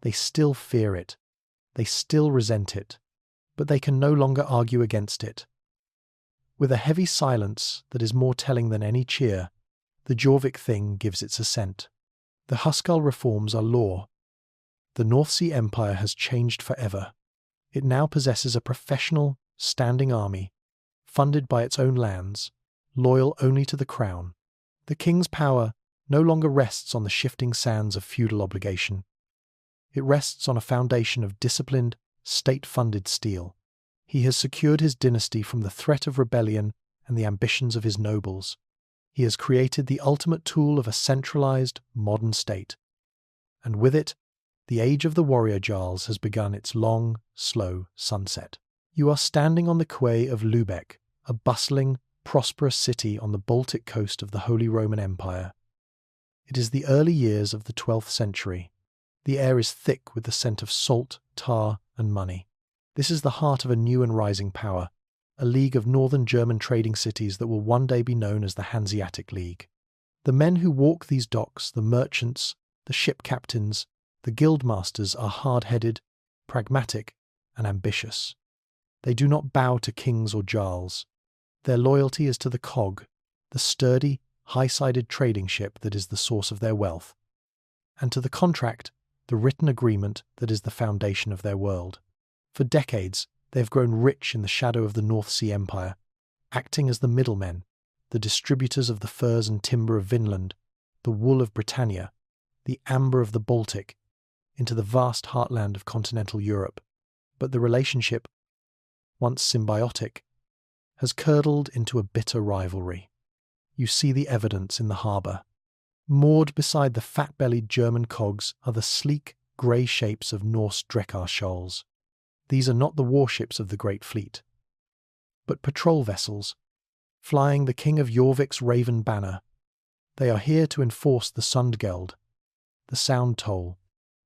They still fear it. They still resent it, but they can no longer argue against it. With a heavy silence that is more telling than any cheer, the Jorvik thing gives its assent. The Huscarl reforms are law. The North Sea Empire has changed forever. It now possesses a professional, standing army, funded by its own lands, loyal only to the crown. The king's power no longer rests on the shifting sands of feudal obligation. It rests on a foundation of disciplined, state-funded steel. He has secured his dynasty from the threat of rebellion and the ambitions of his nobles. He has created the ultimate tool of a centralized, modern state. And with it, the age of the warrior jarls has begun its long, slow sunset. You are standing on the quay of Lübeck, a bustling, prosperous city on the Baltic coast of the Holy Roman Empire. It is the early years of the 12th century. The air is thick with the scent of salt, tar, and money. This is the heart of a new and rising power, a league of northern German trading cities that will one day be known as the Hanseatic League. The men who walk these docks, the merchants, the ship captains, the guild masters are hard-headed, pragmatic, and ambitious. They do not bow to kings or jarls. Their loyalty is to the cog, the sturdy, high-sided trading ship that is the source of their wealth, and to the contract, the written agreement that is the foundation of their world. For decades, they have grown rich in the shadow of the North Sea Empire, acting as the middlemen, the distributors of the furs and timber of Vinland, the wool of Britannia, the amber of the Baltic, into the vast heartland of continental Europe. But the relationship, once symbiotic, has curdled into a bitter rivalry. You see the evidence in the harbour. Moored beside the fat-bellied German cogs are the sleek, grey shapes of Norse Drekar shoals. These are not the warships of the Great Fleet, but patrol vessels, flying the King of Jorvik's raven banner. They are here to enforce the Sundgeld, the sound toll.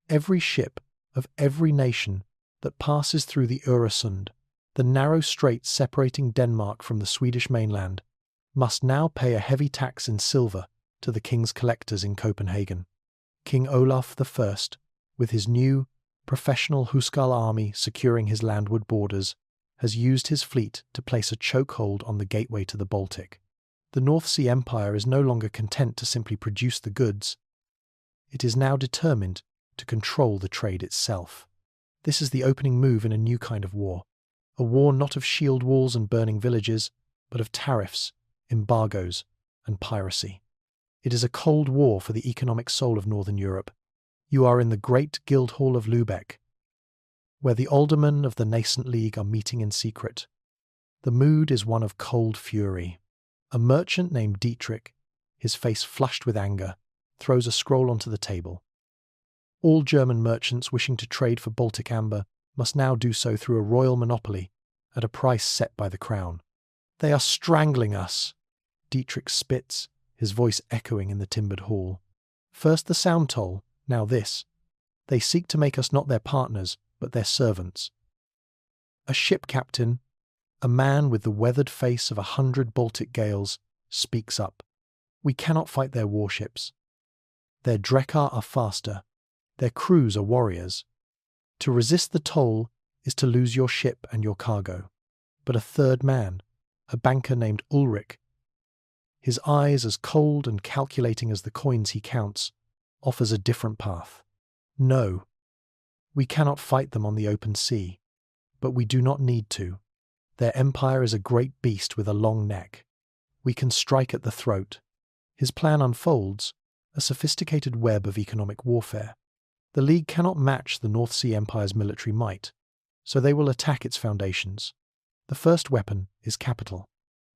Every ship of every nation that passes through the Öresund, the narrow strait separating Denmark from the Swedish mainland, must now pay a heavy tax in silver to the king's collectors in Copenhagen. King Olaf I, with his new, professional Huscarl army securing his landward borders, has used his fleet to place a chokehold on the gateway to the Baltic. The North Sea Empire is no longer content to simply produce the goods. It is now determined to control the trade itself. This is the opening move in a new kind of war. A war not of shield walls and burning villages, but of tariffs, embargoes, and piracy. It is a cold war for the economic soul of Northern Europe. You are in the great guild hall of Lübeck, where the aldermen of the nascent league are meeting in secret. The mood is one of cold fury. A merchant named Dietrich, his face flushed with anger, throws a scroll onto the table. All German merchants wishing to trade for Baltic amber must now do so through a royal monopoly at a price set by the crown. They are strangling us. Dietrich spits, his voice echoing in the timbered hall. First the sound toll, now this. They seek to make us not their partners, but their servants. A ship captain, a man with the weathered face of 100 Baltic gales, speaks up. We cannot fight their warships. Their Drekar are faster. Their crews are warriors. To resist the toll is to lose your ship and your cargo. But a third man, a banker named Ulrich, his eyes as cold and calculating as the coins he counts, offers a different path. No, we cannot fight them on the open sea, but we do not need to. Their empire is a great beast with a long neck. We can strike at the throat. His plan unfolds, a sophisticated web of economic warfare. The League cannot match the North Sea Empire's military might, so they will attack its foundations. The first weapon is capital.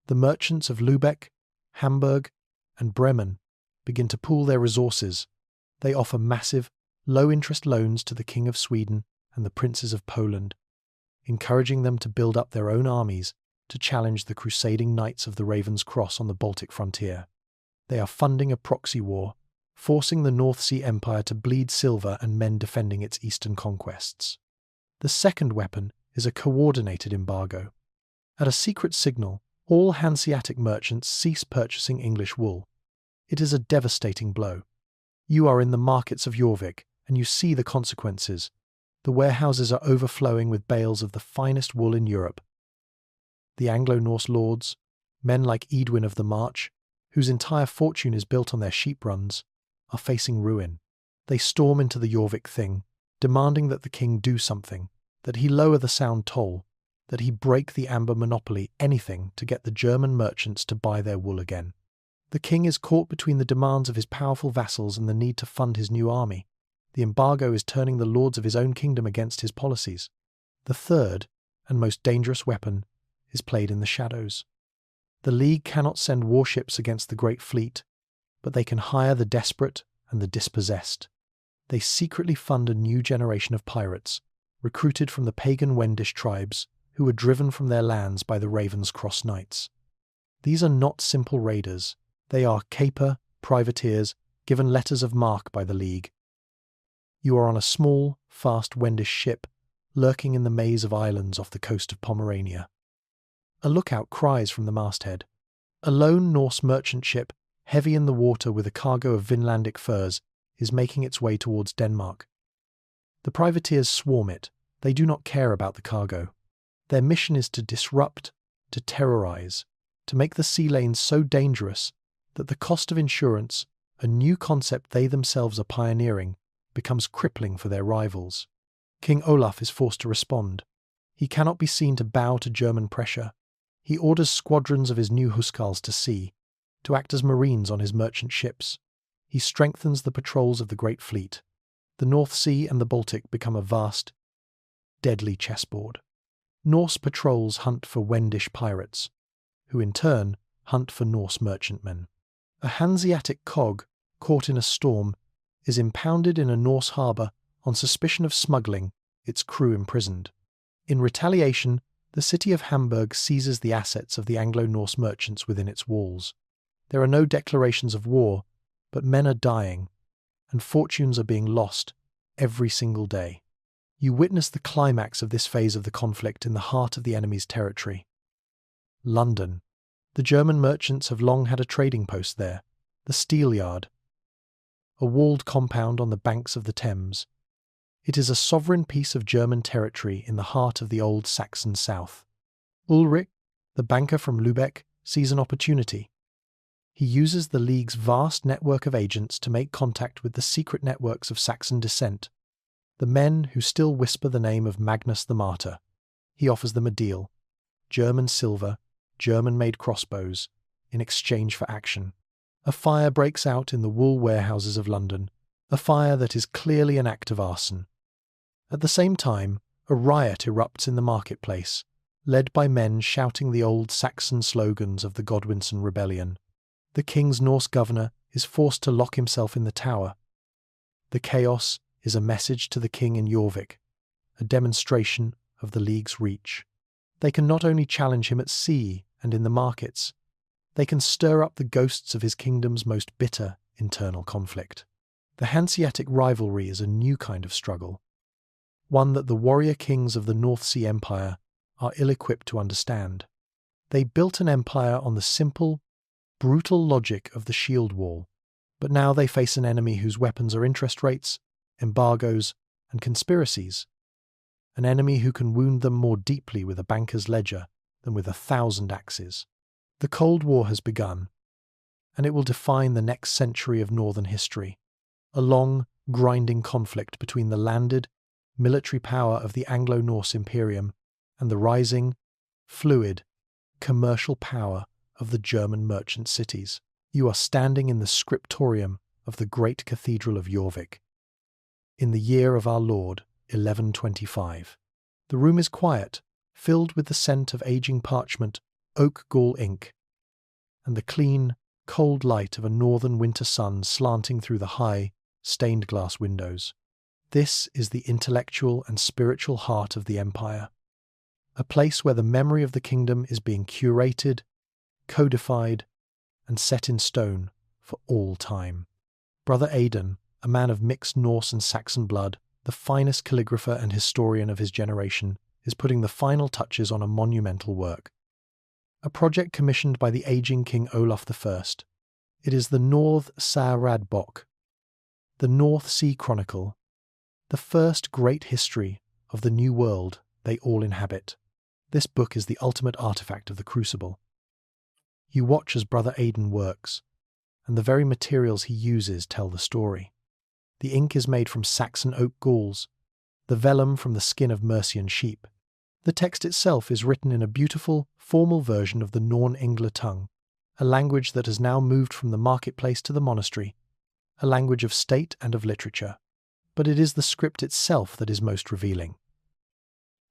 The merchants of Lübeck, Hamburg, and Bremen begin to pool their resources. They offer massive, low-interest loans to the King of Sweden and the princes of Poland, encouraging them to build up their own armies to challenge the crusading knights of the Raven's Cross on the Baltic frontier. They are funding a proxy war, forcing the North Sea Empire to bleed silver and men defending its eastern conquests. The second weapon is a coordinated embargo. At a secret signal, all Hanseatic merchants cease purchasing English wool. It is a devastating blow. You are in the markets of Jorvik, and you see the consequences. The warehouses are overflowing with bales of the finest wool in Europe. The Anglo-Norse lords, men like Edwin of the March, whose entire fortune is built on their sheep runs, are facing ruin. They storm into the Jorvik Thing, demanding that the king do something, that he lower the sound toll, that he break the amber monopoly, anything to get the German merchants to buy their wool again. The king is caught between the demands of his powerful vassals and the need to fund his new army. The embargo is turning the lords of his own kingdom against his policies. The third, and most dangerous weapon, is played in the shadows. The League cannot send warships against the Great Fleet, but they can hire the desperate and the dispossessed. They secretly fund a new generation of pirates, recruited from the pagan Wendish tribes, who were driven from their lands by the Raven's Cross Knights. These are not simple raiders. They are caper, privateers, given letters of marque by the League. You are on a small, fast Wendish ship, lurking in the maze of islands off the coast of Pomerania. A lookout cries from the masthead. A lone Norse merchant ship, heavy in the water with a cargo of Vinlandic furs, is making its way towards Denmark. The privateers swarm it. They do not care about the cargo. Their mission is to disrupt, to terrorize, to make the sea lanes so dangerous that the cost of insurance, a new concept they themselves are pioneering, becomes crippling for their rivals. King Olaf is forced to respond. He cannot be seen to bow to German pressure. He orders squadrons of his new Huscarls to sea, to act as marines on his merchant ships. He strengthens the patrols of the Great Fleet. The North Sea and the Baltic become a vast, deadly chessboard. Norse patrols hunt for Wendish pirates, who in turn hunt for Norse merchantmen. A Hanseatic cog, caught in a storm, is impounded in a Norse harbour on suspicion of smuggling, its crew imprisoned. In retaliation, the city of Hamburg seizes the assets of the Anglo-Norse merchants within its walls. There are no declarations of war, but men are dying, and fortunes are being lost every single day. You witness the climax of this phase of the conflict in the heart of the enemy's territory. London. The German merchants have long had a trading post there, the Steel Yard, a walled compound on the banks of the Thames. It is a sovereign piece of German territory in the heart of the old Saxon south. Ulrich, the banker from Lübeck, sees an opportunity. He uses the League's vast network of agents to make contact with the secret networks of Saxon descent, the men who still whisper the name of Magnus the Martyr. He offers them a deal: German silver, German-made crossbows, in exchange for action. A fire breaks out in the wool warehouses of London, a fire that is clearly an act of arson. At the same time, a riot erupts in the marketplace, led by men shouting the old Saxon slogans of the Godwinson rebellion. The king's Norse governor is forced to lock himself in the tower. The chaos is a message to the king in Jorvik, a demonstration of the League's reach. They can not only challenge him at sea and in the markets, they can stir up the ghosts of his kingdom's most bitter internal conflict. The Hanseatic rivalry is a new kind of struggle, one that the warrior kings of the North Sea Empire are ill-equipped to understand. They built an empire on the simple, brutal logic of the shield wall, but now they face an enemy whose weapons are interest rates, embargoes, and conspiracies. An enemy who can wound them more deeply with a banker's ledger than with 1,000 axes. The Cold War has begun, and it will define the next century of northern history. A long, grinding conflict between the landed, military power of the Anglo-Norse Imperium and the rising, fluid, commercial power of the German merchant cities. You are standing in the scriptorium of the great cathedral of Jorvik. In the year of our Lord, 1125. The room is quiet, filled with the scent of aging parchment, oak gall ink, and the clean, cold light of a northern winter sun slanting through the high, stained glass windows. This is the intellectual and spiritual heart of the empire, a place where the memory of the kingdom is being curated, codified, and set in stone for all time. Brother Aidan, a man of mixed Norse and Saxon blood, the finest calligrapher and historian of his generation, is putting the final touches on a monumental work. A project commissioned by the aging King Olaf I. It is the North Sa-Radbok, the North Sea Chronicle, the first great history of the new world they all inhabit. This book is the ultimate artifact of the crucible. You watch as Brother Aidan works, and the very materials he uses tell the story. The ink is made from Saxon oak galls, the vellum from the skin of Mercian sheep. The text itself is written in a beautiful, formal version of the Norn-Ingla tongue, a language that has now moved from the marketplace to the monastery, a language of state and of literature. But it is the script itself that is most revealing.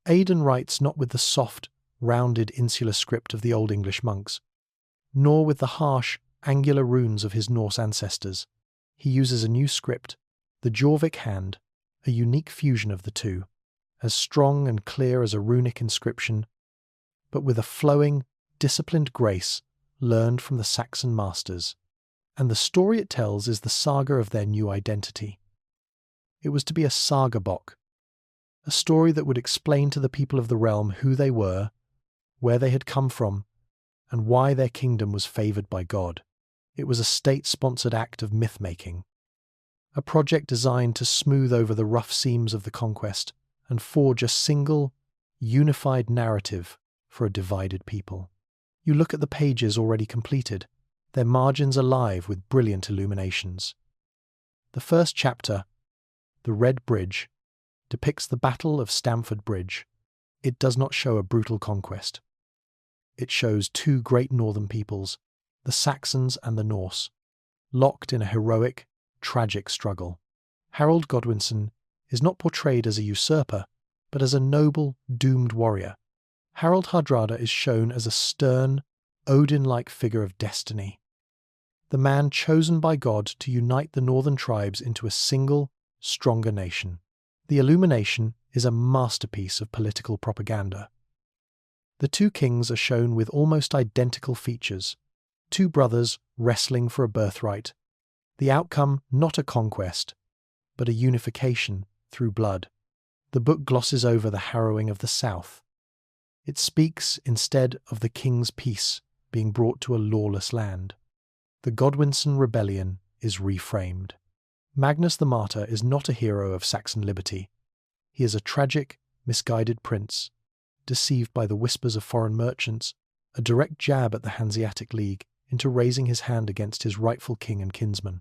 Aidan writes not with the soft, rounded insular script of the Old English monks, nor with the harsh, angular runes of his Norse ancestors. He uses a new script, the Jorvik hand, a unique fusion of the two, as strong and clear as a runic inscription, but with a flowing, disciplined grace learned from the Saxon masters. And the story it tells is the saga of their new identity. It was to be a saga book, a story that would explain to the people of the realm who they were, where they had come from, and why their kingdom was favoured by God. It was a state-sponsored act of myth-making, a project designed to smooth over the rough seams of the conquest and forge a single, unified narrative for a divided people. You look at the pages already completed, their margins alive with brilliant illuminations. The first chapter, The Red Bridge, depicts the Battle of Stamford Bridge. It does not show a brutal conquest. It shows two great northern peoples, the Saxons and the Norse, locked in a heroic, tragic struggle. Harald Godwinson is not portrayed as a usurper, but as a noble, doomed warrior. Harald Hardrada is shown as a stern, Odin-like figure of destiny, the man chosen by God to unite the northern tribes into a single, stronger nation. The illumination is a masterpiece of political propaganda. The two kings are shown with almost identical features, two brothers wrestling for a birthright, the outcome not a conquest, but a unification through blood. The book glosses over the harrowing of the South. It speaks instead of the king's peace being brought to a lawless land. The Godwinson rebellion is reframed. Magnus the Martyr is not a hero of Saxon liberty. He is a tragic, misguided prince, deceived by the whispers of foreign merchants, a direct jab at the Hanseatic League into raising his hand against his rightful king and kinsman.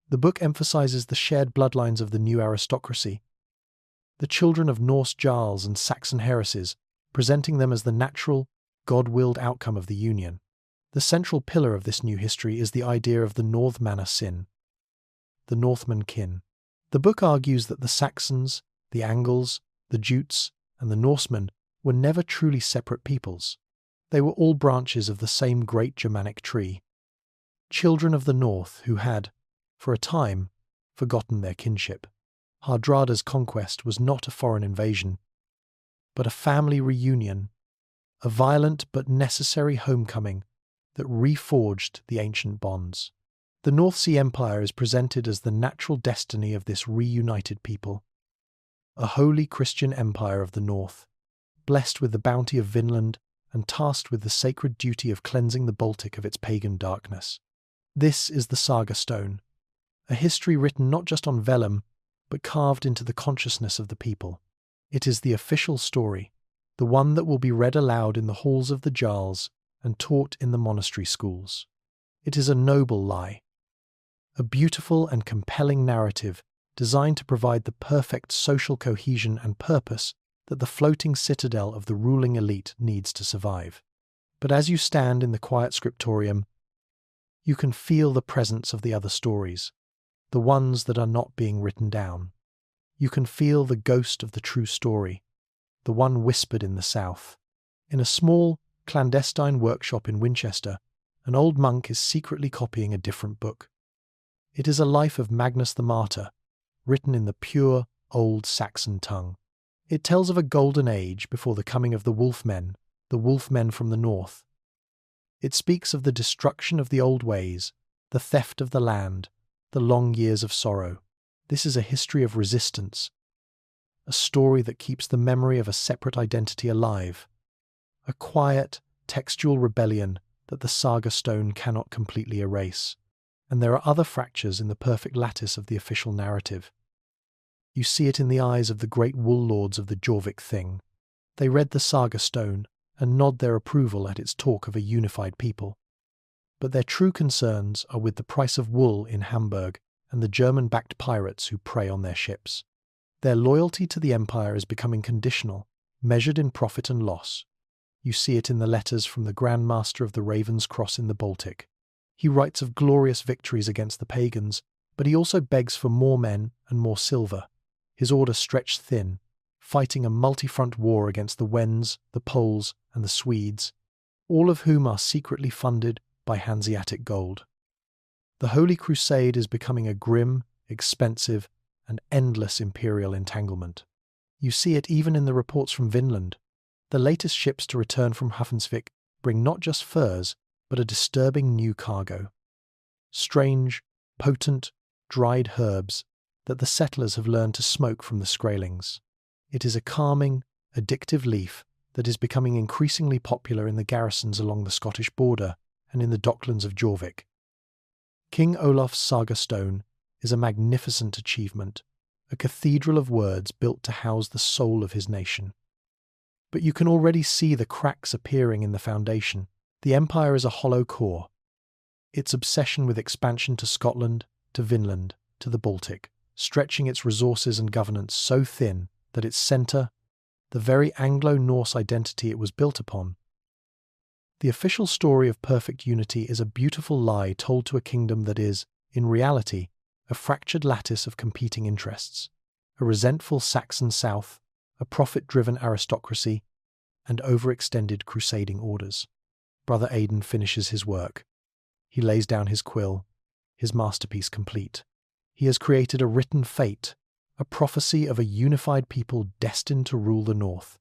The book emphasizes the shared bloodlines of the new aristocracy, the children of Norse Jarls and Saxon heresies, presenting them as the natural, God-willed outcome of the union. The central pillar of this new history is the idea of the Northmanna sin, the Northman kin. The book argues that the Saxons, the Angles, the Jutes, and the Norsemen were never truly separate peoples. They were all branches of the same great Germanic tree, children of the North who had, for a time, forgotten their kinship. Hardrada's conquest was not a foreign invasion, but a family reunion, a violent but necessary homecoming that reforged the ancient bonds. The North Sea Empire is presented as the natural destiny of this reunited people, a holy Christian empire of the North, blessed with the bounty of Vinland and tasked with the sacred duty of cleansing the Baltic of its pagan darkness. This is the Saga stone, a history written not just on vellum, but carved into the consciousness of the people. It is the official story, the one that will be read aloud in the halls of the Jarls and taught in the monastery schools. It is a noble lie, a beautiful and compelling narrative designed to provide the perfect social cohesion and purpose that the floating citadel of the ruling elite needs to survive. But as you stand in the quiet scriptorium, you can feel the presence of the other stories, the ones that are not being written down. You can feel the ghost of the true story, the one whispered in the south. In a small, clandestine workshop in Winchester, an old monk is secretly copying a different book. It is a life of Magnus the Martyr, written in the pure, old Saxon tongue. It tells of a golden age before the coming of the wolfmen from the north. It speaks of the destruction of the old ways, the theft of the land, the long years of sorrow. This is a history of resistance, a story that keeps the memory of a separate identity alive, a quiet, textual rebellion that the Saga stone cannot completely erase. And there are other fractures in the perfect lattice of the official narrative. You see it in the eyes of the great wool lords of the Jorvik thing. They read the Saga stone and nod their approval at its talk of a unified people. But their true concerns are with the price of wool in Hamburg and the German-backed pirates who prey on their ships. Their loyalty to the empire is becoming conditional, measured in profit and loss. You see it in the letters from the Grand Master of the Raven's Cross in the Baltic. He writes of glorious victories against the pagans, but he also begs for more men and more silver. His order stretched thin, fighting a multi-front war against the Wends, the Poles, and the Swedes, all of whom are secretly funded by Hanseatic gold. The Holy Crusade is becoming a grim, expensive, and endless imperial entanglement. You see it even in the reports from Vinland. The latest ships to return from Hafensvik bring not just furs, but a disturbing new cargo. Strange, potent, dried herbs that the settlers have learned to smoke from the Skraelings. It is a calming, addictive leaf that is becoming increasingly popular in the garrisons along the Scottish border and in the docklands of Jorvik. King Olaf's Saga stone is a magnificent achievement, a cathedral of words built to house the soul of his nation. But you can already see the cracks appearing in the foundation. The empire is a hollow core. Its obsession with expansion to Scotland, to Vinland, to the Baltic, stretching its resources and governance so thin that its centre, the very Anglo-Norse identity it was built upon. The official story of perfect unity is a beautiful lie told to a kingdom that is, in reality, a fractured lattice of competing interests, a resentful Saxon south, a profit-driven aristocracy, and overextended crusading orders. Brother Aidan finishes his work. He lays down his quill, his masterpiece complete. He has created a written fate, a prophecy of a unified people destined to rule the north.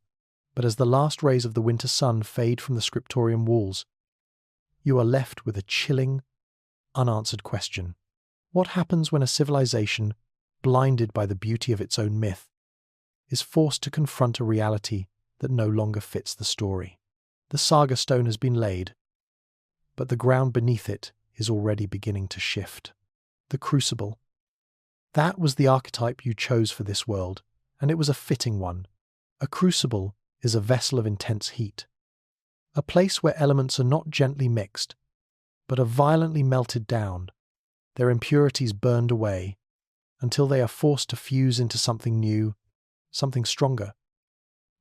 But as the last rays of the winter sun fade from the scriptorium walls, you are left with a chilling, unanswered question. What happens when a civilization, blinded by the beauty of its own myth, is forced to confront a reality that no longer fits the story? The Saga stone has been laid, but the ground beneath it is already beginning to shift. The crucible. That was the archetype you chose for this world, and it was a fitting one. A crucible is a vessel of intense heat, a place where elements are not gently mixed, but are violently melted down, their impurities burned away, until they are forced to fuse into something new, something stronger.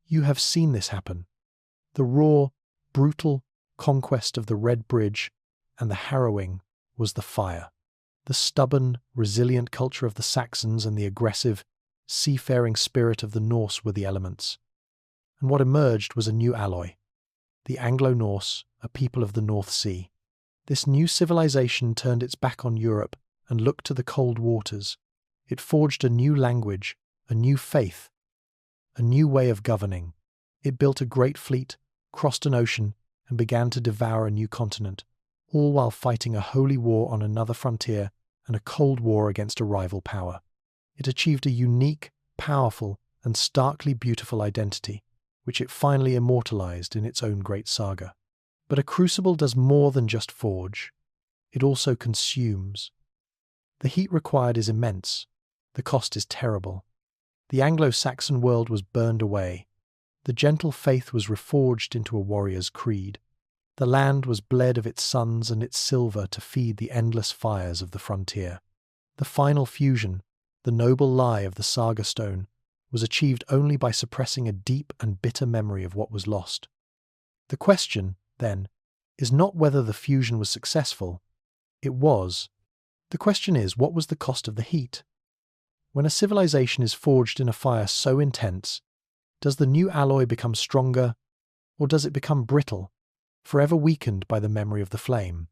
You have seen this happen. The raw, brutal conquest of the Red Bridge and the Harrowing was the fire. The stubborn, resilient culture of the Saxons and the aggressive, seafaring spirit of the Norse were the elements. And what emerged was a new alloy, the Anglo-Norse, a people of the North Sea. This new civilization turned its back on Europe and looked to the cold waters. It forged a new language, a new faith, a new way of governing. It built a great fleet, crossed an ocean, and began to devour a new continent, all while fighting a holy war on another frontier and a cold war against a rival power. It achieved a unique, powerful, and starkly beautiful identity, which it finally immortalized in its own great saga. But a crucible does more than just forge. It also consumes. The heat required is immense. The cost is terrible. The Anglo-Saxon world was burned away. The gentle faith was reforged into a warrior's creed. The land was bled of its suns and its silver to feed the endless fires of the frontier. The final fusion, the noble lie of the Saga stone, was achieved only by suppressing a deep and bitter memory of what was lost. The question, then, is not whether the fusion was successful. It was. The question is, what was the cost of the heat? When a civilization is forged in a fire so intense, does the new alloy become stronger, or does it become brittle, forever weakened by the memory of the flame?